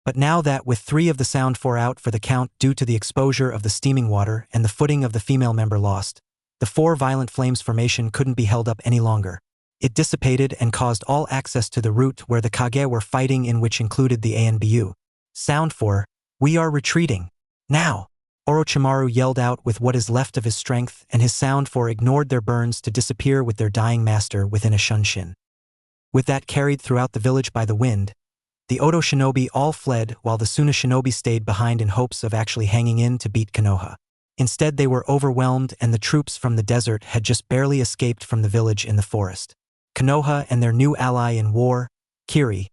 But now that with three of the Sound Four out for the count due to the exposure of the steaming water and the footing of the female member lost, the four violent flames formation couldn't be held up any longer. It dissipated and caused all access to the route where the Kage were fighting, in which included the ANBU. Sound Four, we are retreating. Now! Orochimaru yelled out with what is left of his strength, and his Sound Four ignored their burns to disappear with their dying master within a shunshin. With that carried throughout the village by the wind, the Odo Shinobi all fled while the Suna Shinobi stayed behind in hopes of actually hanging in to beat Konoha. Instead, they were overwhelmed, and the troops from the desert had just barely escaped from the village in the forest. Konoha and their new ally in war, Kiri,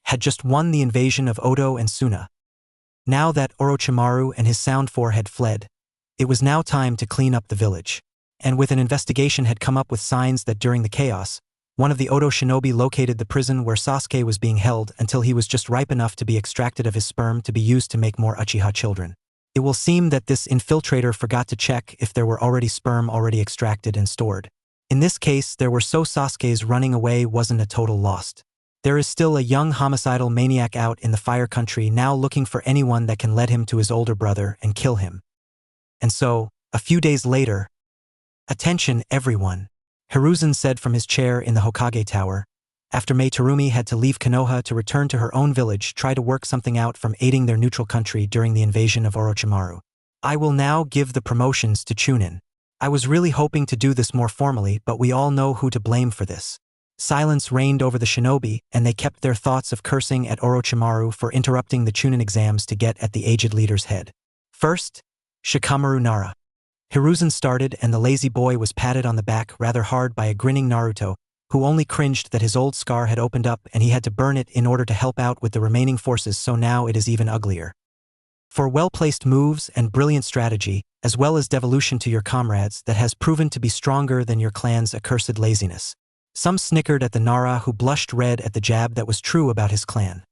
had just won the invasion of Odo and Suna. Now that Orochimaru and his Sound Four had fled, it was now time to clean up the village. And with an investigation had come up with signs that during the chaos, one of the Odo Shinobi located the prison where Sasuke was being held until he was just ripe enough to be extracted of his sperm to be used to make more Uchiha children. It will seem that this infiltrator forgot to check if there were already sperm extracted and stored. In this case, there were, so Sasuke's running away wasn't a total loss. There is still a young homicidal maniac out in the Fire Country now looking for anyone that can lead him to his older brother and kill him. And so, a few days later, "Attention, everyone," Hiruzen said from his chair in the Hokage Tower, after Mei Terumi had to leave Konoha to return to her own village, try to work something out from aiding their neutral country during the invasion of Orochimaru. "I will now give the promotions to Chunin. I was really hoping to do this more formally, but we all know who to blame for this." Silence reigned over the shinobi, and they kept their thoughts of cursing at Orochimaru for interrupting the Chunin exams to get at the aged leader's head. First, Shikamaru Nara. Hiruzen started, and the lazy boy was patted on the back rather hard by a grinning Naruto, who only cringed that his old scar had opened up and he had to burn it in order to help out with the remaining forces, so now it is even uglier. For well-placed moves and brilliant strategy, as well as devolution to your comrades, that has proven to be stronger than your clan's accursed laziness. Some snickered at the Nara, who blushed red at the jab that was true about his clan.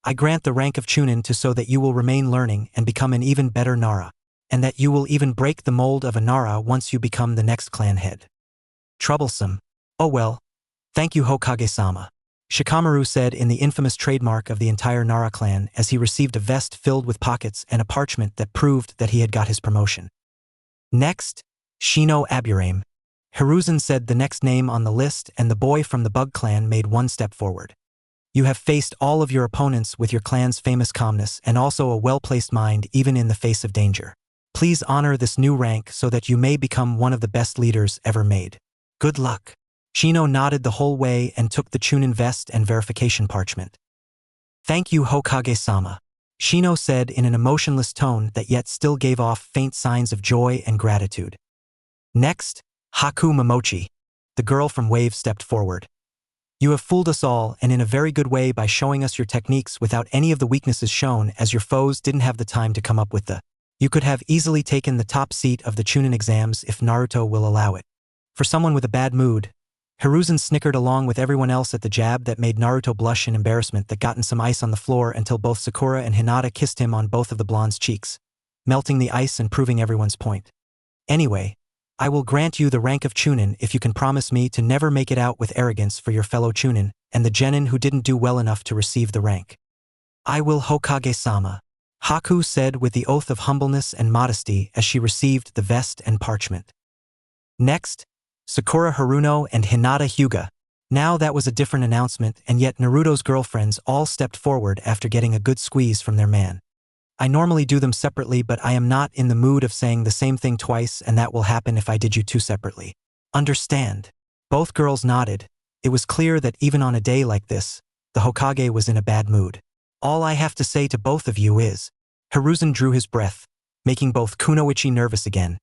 "I grant the rank of Chunin to so that you will remain learning and become an even better Nara, and that you will even break the mold of a Nara once you become the next clan head." Troublesome. "Oh well. Thank you, Hokage-sama," Shikamaru said in the infamous trademark of the entire Nara clan as he received a vest filled with pockets and a parchment that proved that he had got his promotion. Next, Shino Aburame. Hiruzen said the next name on the list, and the boy from the Bug clan made one step forward. "You have faced all of your opponents with your clan's famous calmness and also a well-placed mind even in the face of danger. Please honor this new rank so that you may become one of the best leaders ever made. Good luck." Shino nodded the whole way and took the Chunin vest and verification parchment. "Thank you, Hokage-sama," Shino said in an emotionless tone that yet still gave off faint signs of joy and gratitude. Next, Haku Momochi. The girl from Wave stepped forward. "You have fooled us all, and in a very good way, by showing us your techniques without any of the weaknesses shown, as your foes didn't have the time to come up with the. You could have easily taken the top seat of the Chunin exams if Naruto will allow it." For someone with a bad mood, Hiruzen snickered along with everyone else at the jab that made Naruto blush in embarrassment that gotten some ice on the floor until both Sakura and Hinata kissed him on both of the blonde's cheeks, melting the ice and proving everyone's point. "Anyway, I will grant you the rank of Chunin if you can promise me to never make it out with arrogance for your fellow Chunin and the genin who didn't do well enough to receive the rank." "I will, Hokage-sama." Haku said with the oath of humbleness and modesty as she received the vest and parchment. Next, Sakura Haruno and Hinata Hyuga. Now that was a different announcement, and yet Naruto's girlfriends all stepped forward after getting a good squeeze from their man. I normally do them separately, but I am not in the mood of saying the same thing twice, and that will happen if I did you two separately. Understand? Both girls nodded. It was clear that even on a day like this, the Hokage was in a bad mood. All I have to say to both of you is, Hiruzen drew his breath, making both Kunoichi nervous again.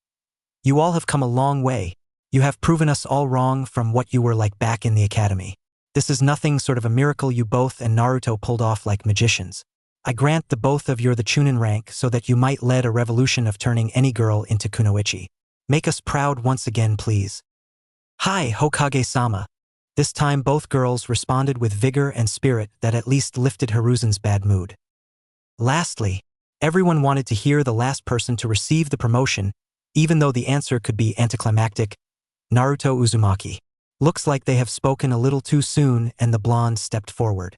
You all have come a long way. You have proven us all wrong from what you were like back in the academy. This is nothing sort of a miracle you both and Naruto pulled off like magicians. I grant the both of you the Chunin rank so that you might lead a revolution of turning any girl into Kunoichi. Make us proud once again, please. Hi, Hokage-sama. This time both girls responded with vigor and spirit that at least lifted Hiruzen's bad mood. Lastly, everyone wanted to hear the last person to receive the promotion, even though the answer could be anticlimactic. Naruto Uzumaki. Looks like they have spoken a little too soon, and the blonde stepped forward.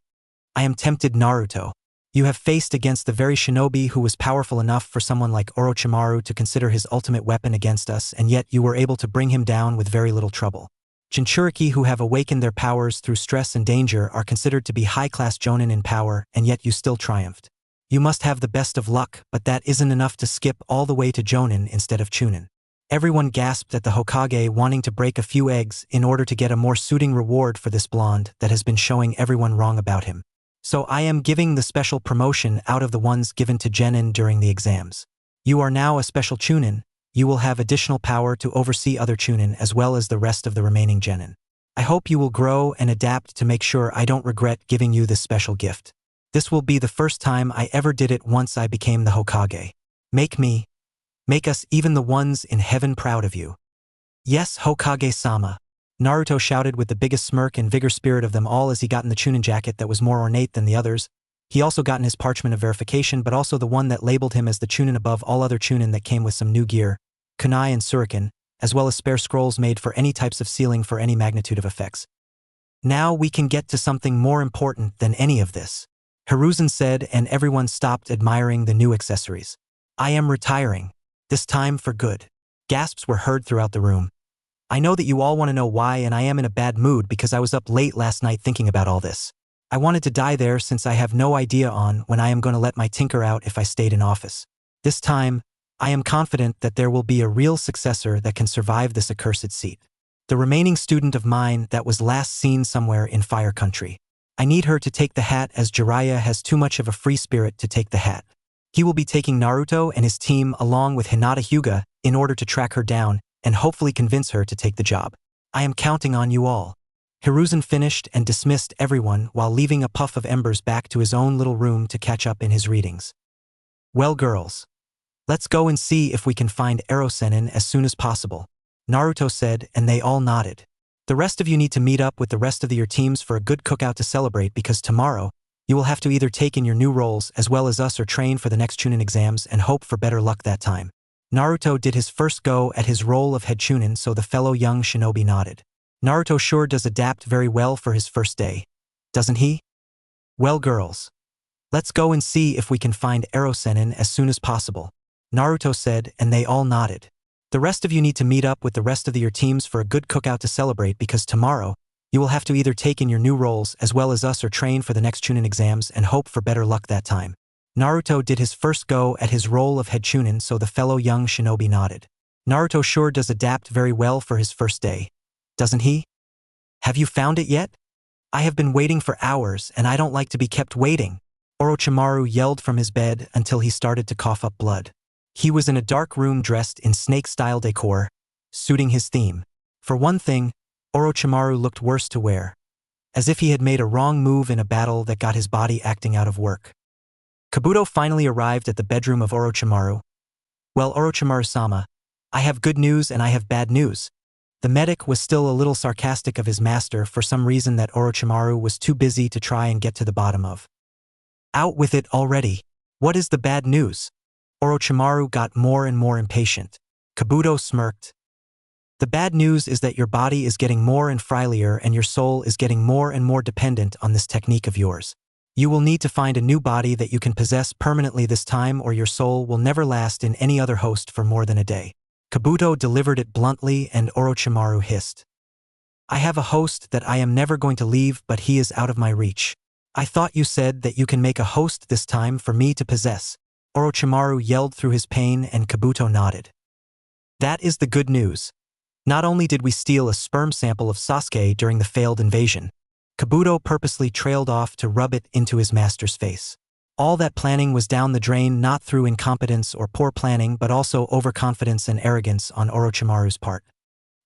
I am tempted, Naruto. You have faced against the very shinobi who was powerful enough for someone like Orochimaru to consider his ultimate weapon against us, and yet you were able to bring him down with very little trouble. Jinchuriki who have awakened their powers through stress and danger are considered to be high-class jonin in power, and yet you still triumphed. You must have the best of luck, but that isn't enough to skip all the way to jonin instead of chunin. Everyone gasped at the Hokage wanting to break a few eggs in order to get a more suiting reward for this blonde that has been showing everyone wrong about him. So I am giving the special promotion out of the ones given to genin during the exams. You are now a special chunin. You will have additional power to oversee other chunin as well as the rest of the remaining genin. I hope you will grow and adapt to make sure I don't regret giving you this special gift. This will be the first time I ever did it once I became the Hokage. Make us, even the ones in heaven, proud of you. Yes, Hokage-sama. Naruto shouted with the biggest smirk and vigor spirit of them all as he got in the chunin jacket that was more ornate than the others. He also got in his parchment of verification, but also the one that labeled him as the chunin above all other chunin that came with some new gear, kunai and shuriken, as well as spare scrolls made for any types of sealing for any magnitude of effects. Now we can get to something more important than any of this. Hiruzen said, and everyone stopped admiring the new accessories. I am retiring. This time for good. Gasps were heard throughout the room. I know that you all want to know why, and I am in a bad mood because I was up late last night thinking about all this. I wanted to die there since I have no idea on when I am going to let my tinker out if I stayed in office. This time, I am confident that there will be a real successor that can survive this accursed seat. The remaining student of mine that was last seen somewhere in Fire Country. I need her to take the hat as Jiraiya has too much of a free spirit to take the hat. He will be taking Naruto and his team along with Hinata Hyuga in order to track her down and hopefully convince her to take the job. I am counting on you all. Hiruzen finished and dismissed everyone while leaving a puff of embers back to his own little room to catch up in his readings. Well, girls, let's go and see if we can find Erosenin as soon as possible, Naruto said, and they all nodded. The rest of you need to meet up with the rest of your teams for a good cookout to celebrate because tomorrow, you will have to either take in your new roles as well as us or train for the next Chunin exams and hope for better luck that time. Naruto did his first go at his role of head Chunin, so the fellow young shinobi nodded. Naruto sure does adapt very well for his first day, doesn't he? Well, girls, let's go and see if we can find Erosenin as soon as possible, Naruto said, and they all nodded. The rest of you need to meet up with the rest of your teams for a good cookout to celebrate because tomorrow, you will have to either take in your new roles as well as us or train for the next Chunin exams and hope for better luck that time. Naruto did his first go at his role of head Chunin, so the fellow young shinobi nodded. Naruto sure does adapt very well for his first day, doesn't he? Have you found it yet? I have been waiting for hours and I don't like to be kept waiting, Orochimaru yelled from his bed until he started to cough up blood. He was in a dark room dressed in snake-style decor, suiting his theme. For one thing, Orochimaru looked worse to wear, as if he had made a wrong move in a battle that got his body acting out of work. Kabuto finally arrived at the bedroom of Orochimaru. Well, Orochimaru-sama, I have good news and I have bad news. The medic was still a little sarcastic of his master for some reason that Orochimaru was too busy to try and get to the bottom of. Out with it already. What is the bad news? Orochimaru got more and more impatient. Kabuto smirked. The bad news is that your body is getting more and frilier and your soul is getting more and more dependent on this technique of yours. You will need to find a new body that you can possess permanently this time, or your soul will never last in any other host for more than a day. Kabuto delivered it bluntly, and Orochimaru hissed. I have a host that I am never going to leave, but he is out of my reach. I thought you said that you can make a host this time for me to possess. Orochimaru yelled through his pain, and Kabuto nodded. That is the good news. Not only did we steal a sperm sample of Sasuke during the failed invasion, Kabuto purposely trailed off to rub it into his master's face. All that planning was down the drain, not through incompetence or poor planning, but also overconfidence and arrogance on Orochimaru's part.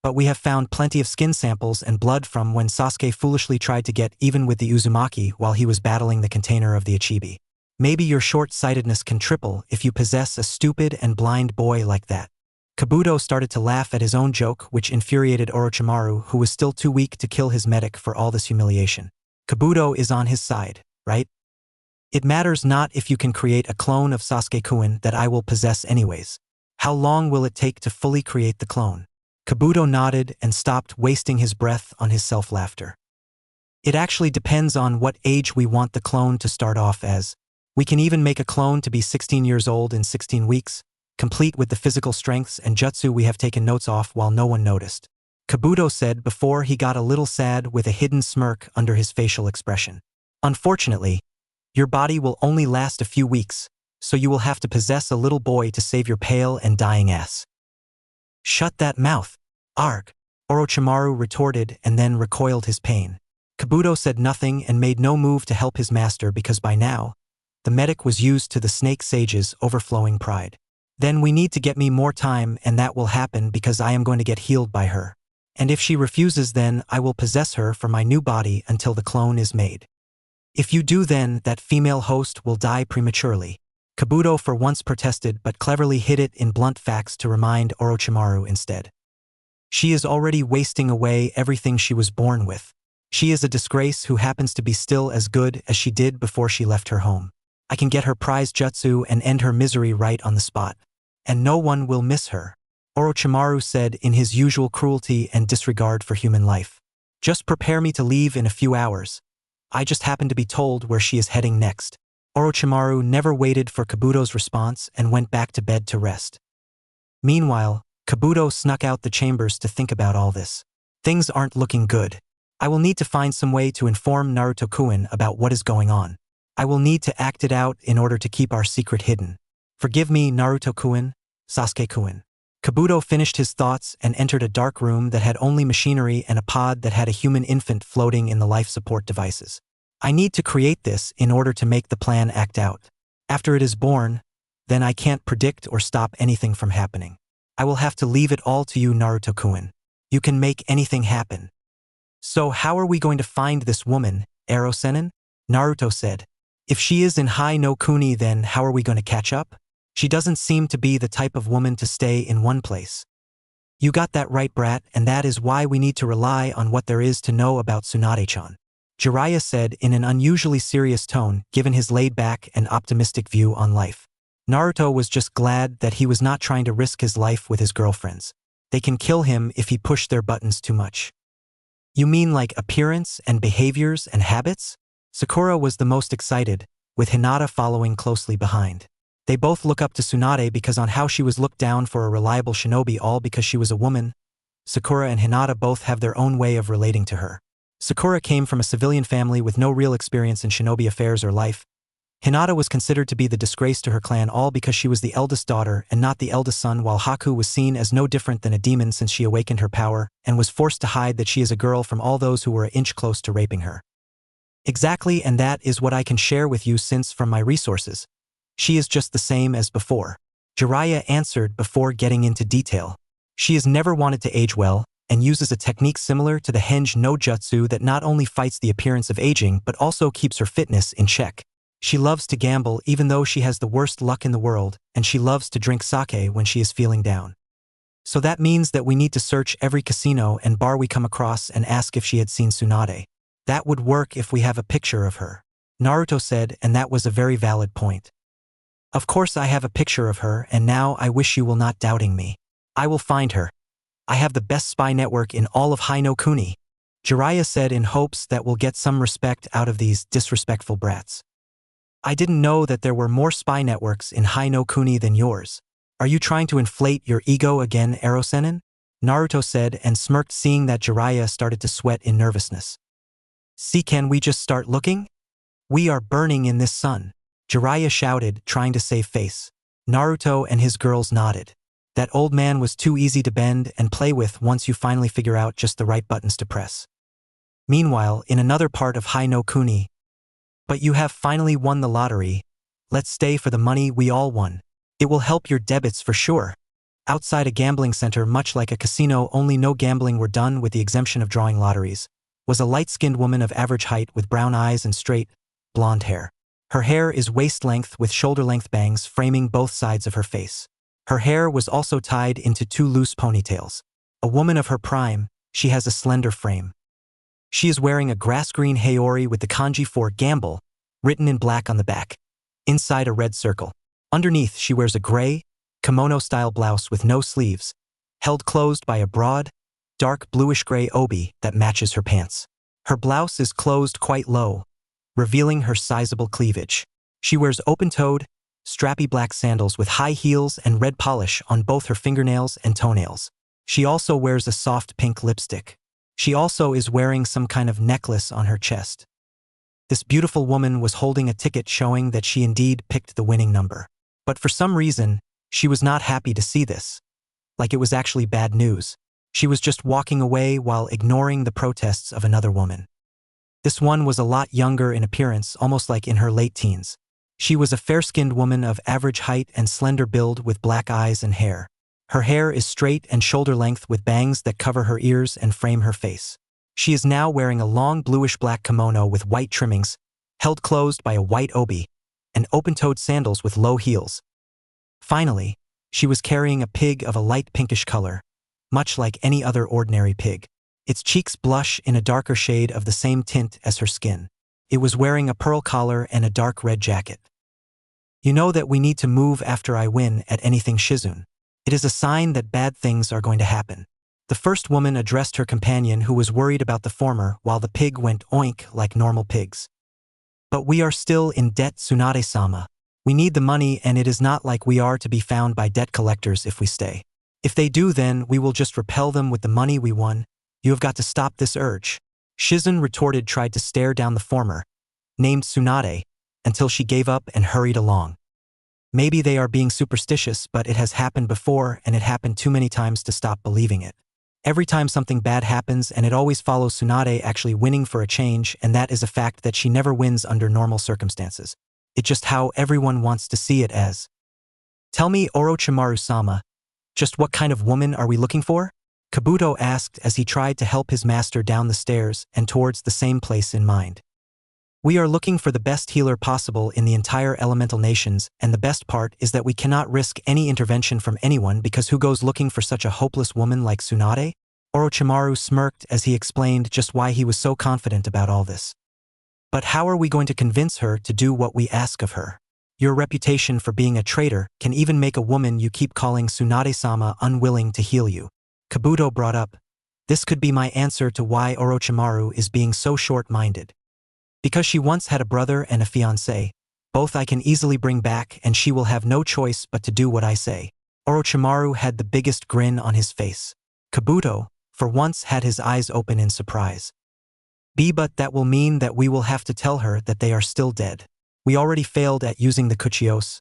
But we have found plenty of skin samples and blood from when Sasuke foolishly tried to get even with the Uzumaki while he was battling the container of the Ichibi. Maybe your short-sightedness can triple if you possess a stupid and blind boy like that. Kabuto started to laugh at his own joke, which infuriated Orochimaru, who was still too weak to kill his medic for all this humiliation. Kabuto is on his side, right? It matters not if you can create a clone of Sasuke-kun that I will possess anyways. How long will it take to fully create the clone? Kabuto nodded and stopped wasting his breath on his self-laughter. It actually depends on what age we want the clone to start off as. We can even make a clone to be 16 years old in 16 weeks, complete with the physical strengths and jutsu we have taken notes off while no one noticed. Kabuto said before he got a little sad with a hidden smirk under his facial expression. Unfortunately, your body will only last a few weeks, so you will have to possess a little boy to save your pale and dying ass. Shut that mouth, Arg! Orochimaru retorted and then recoiled his pain. Kabuto said nothing and made no move to help his master because by now, the medic was used to the snake sage's overflowing pride. Then we need to get me more time, and that will happen because I am going to get healed by her. And if she refuses, then I will possess her for my new body until the clone is made. If you do, then that female host will die prematurely. Kabuto for once protested but cleverly hid it in blunt facts to remind Orochimaru instead. She is already wasting away everything she was born with. She is a disgrace who happens to be still as good as she did before she left her home. I can get her prize jutsu and end her misery right on the spot. And no one will miss her, Orochimaru said in his usual cruelty and disregard for human life. Just prepare me to leave in a few hours. I just happen to be told where she is heading next. Orochimaru never waited for Kabuto's response and went back to bed to rest. Meanwhile, Kabuto snuck out the chambers to think about all this. Things aren't looking good. I will need to find some way to inform Naruto-kun about what is going on. I will need to act it out in order to keep our secret hidden. Forgive me, Naruto-kun, Sasuke-kun. Kabuto finished his thoughts and entered a dark room that had only machinery and a pod that had a human infant floating in the life support devices. I need to create this in order to make the plan act out. After it is born, then I can't predict or stop anything from happening. I will have to leave it all to you, Naruto-kun. You can make anything happen. So how are we going to find this woman, Ero-sennin? Naruto said. If she is in Hai no Kuni, then how are we going to catch up? She doesn't seem to be the type of woman to stay in one place. You got that right, brat, and that is why we need to rely on what there is to know about Tsunade-chan. Jiraiya said in an unusually serious tone, given his laid-back and optimistic view on life. Naruto was just glad that he was not trying to risk his life with his girlfriends. They can kill him if he pushed their buttons too much. You mean like appearance and behaviors and habits? Sakura was the most excited, with Hinata following closely behind. They both look up to Tsunade because on how she was looked down for a reliable shinobi, all because she was a woman. Sakura and Hinata both have their own way of relating to her. Sakura came from a civilian family with no real experience in shinobi affairs or life. Hinata was considered to be the disgrace to her clan, all because she was the eldest daughter and not the eldest son, while Haku was seen as no different than a demon since she awakened her power and was forced to hide that she is a girl from all those who were an inch close to raping her. Exactly, and that is what I can share with you since from my resources. She is just the same as before. Jiraiya answered before getting into detail. She has never wanted to age well, and uses a technique similar to the Henge no Jutsu that not only fights the appearance of aging but also keeps her fitness in check. She loves to gamble even though she has the worst luck in the world, and she loves to drink sake when she is feeling down. So that means that we need to search every casino and bar we come across and ask if she had seen Tsunade. That would work if we have a picture of her, Naruto said, and that was a very valid point. Of course I have a picture of her, and now I wish you will not doubting me. I will find her. I have the best spy network in all of Hai no Kuni. Jiraiya said in hopes that we'll get some respect out of these disrespectful brats. I didn't know that there were more spy networks in Hai no Kuni than yours. Are you trying to inflate your ego again, Erosenin? Naruto said and smirked, seeing that Jiraiya started to sweat in nervousness. See, can we just start looking? We are burning in this sun. Jiraiya shouted, trying to save face. Naruto and his girls nodded. That old man was too easy to bend and play with once you finally figure out just the right buttons to press. Meanwhile, in another part of Hai no Kuni, but you have finally won the lottery. Let's stay for the money we all won. It will help your debits for sure. Outside a gambling center, much like a casino, only no gambling were done with the exemption of drawing lotteries, was a light-skinned woman of average height with brown eyes and straight, blonde hair. Her hair is waist-length with shoulder-length bangs framing both sides of her face. Her hair was also tied into 2 loose ponytails. A woman of her prime, she has a slender frame. She is wearing a grass-green haori with the kanji for gamble written in black on the back, inside a red circle. Underneath, she wears a gray, kimono-style blouse with no sleeves, held closed by a broad, dark bluish-gray obi that matches her pants. Her blouse is closed quite low, revealing her sizable cleavage. She wears open-toed, strappy black sandals with high heels and red polish on both her fingernails and toenails. She also wears a soft pink lipstick. She also is wearing some kind of necklace on her chest. This beautiful woman was holding a ticket showing that she indeed picked the winning number. But for some reason, she was not happy to see this. Like it was actually bad news. She was just walking away while ignoring the protests of another woman. This one was a lot younger in appearance, almost like in her late teens. She was a fair-skinned woman of average height and slender build with black eyes and hair. Her hair is straight and shoulder-length with bangs that cover her ears and frame her face. She is now wearing a long bluish-black kimono with white trimmings, held closed by a white obi, and open-toed sandals with low heels. Finally, she was carrying a pig of a light pinkish color, much like any other ordinary pig. Its cheeks blush in a darker shade of the same tint as her skin. It was wearing a pearl collar and a dark red jacket. You know that we need to move after I win at anything, Shizune. It is a sign that bad things are going to happen. The first woman addressed her companion, who was worried about the former, while the pig went oink like normal pigs. But we are still in debt, Tsunade-sama. We need the money, and it is not like we are to be found by debt collectors if we stay. If they do, then we will just repel them with the money we won. You have got to stop this urge. Shizune retorted, tried to stare down the former, named Tsunade, until she gave up and hurried along. Maybe they are being superstitious, but it has happened before, and it happened too many times to stop believing it. Every time something bad happens, and it always follows Tsunade actually winning for a change, and that is a fact that she never wins under normal circumstances. It's just how everyone wants to see it as. Tell me, Orochimaru-sama, just what kind of woman are we looking for? Kabuto asked as he tried to help his master down the stairs and towards the same place in mind. We are looking for the best healer possible in the entire elemental nations, and the best part is that we cannot risk any intervention from anyone, because who goes looking for such a hopeless woman like Tsunade? Orochimaru smirked as he explained just why he was so confident about all this. But how are we going to convince her to do what we ask of her? Your reputation for being a traitor can even make a woman you keep calling Tsunade-sama unwilling to heal you. Kabuto brought up. This could be my answer to why Orochimaru is being so short-minded. Because she once had a brother and a fiancé. Both I can easily bring back, and she will have no choice but to do what I say. Orochimaru had the biggest grin on his face. Kabuto, for once, had his eyes open in surprise. But that will mean that we will have to tell her that they are still dead. We already failed at using the Kuchios,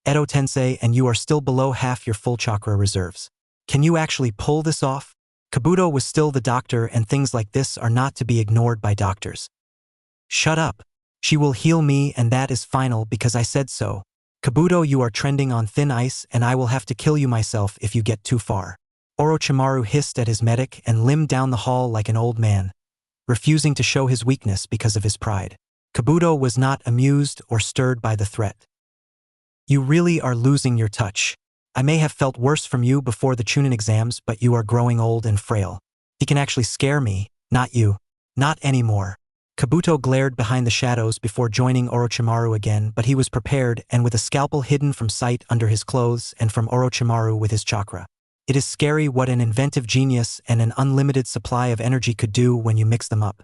Edo Tensei, and you are still below half your full chakra reserves. Can you actually pull this off? Kabuto was still the doctor, and things like this are not to be ignored by doctors. Shut up. She will heal me, and that is final because I said so. Kabuto, you are trending on thin ice, and I will have to kill you myself if you get too far. Orochimaru hissed at his medic and limped down the hall like an old man, refusing to show his weakness because of his pride. Kabuto was not amused or stirred by the threat. You really are losing your touch. I may have felt worse from you before the Chunin exams, but you are growing old and frail. He can actually scare me, not you. Not anymore. Kabuto glared behind the shadows before joining Orochimaru again, but he was prepared and with a scalpel hidden from sight under his clothes and from Orochimaru with his chakra. It is scary what an inventive genius and an unlimited supply of energy could do when you mix them up.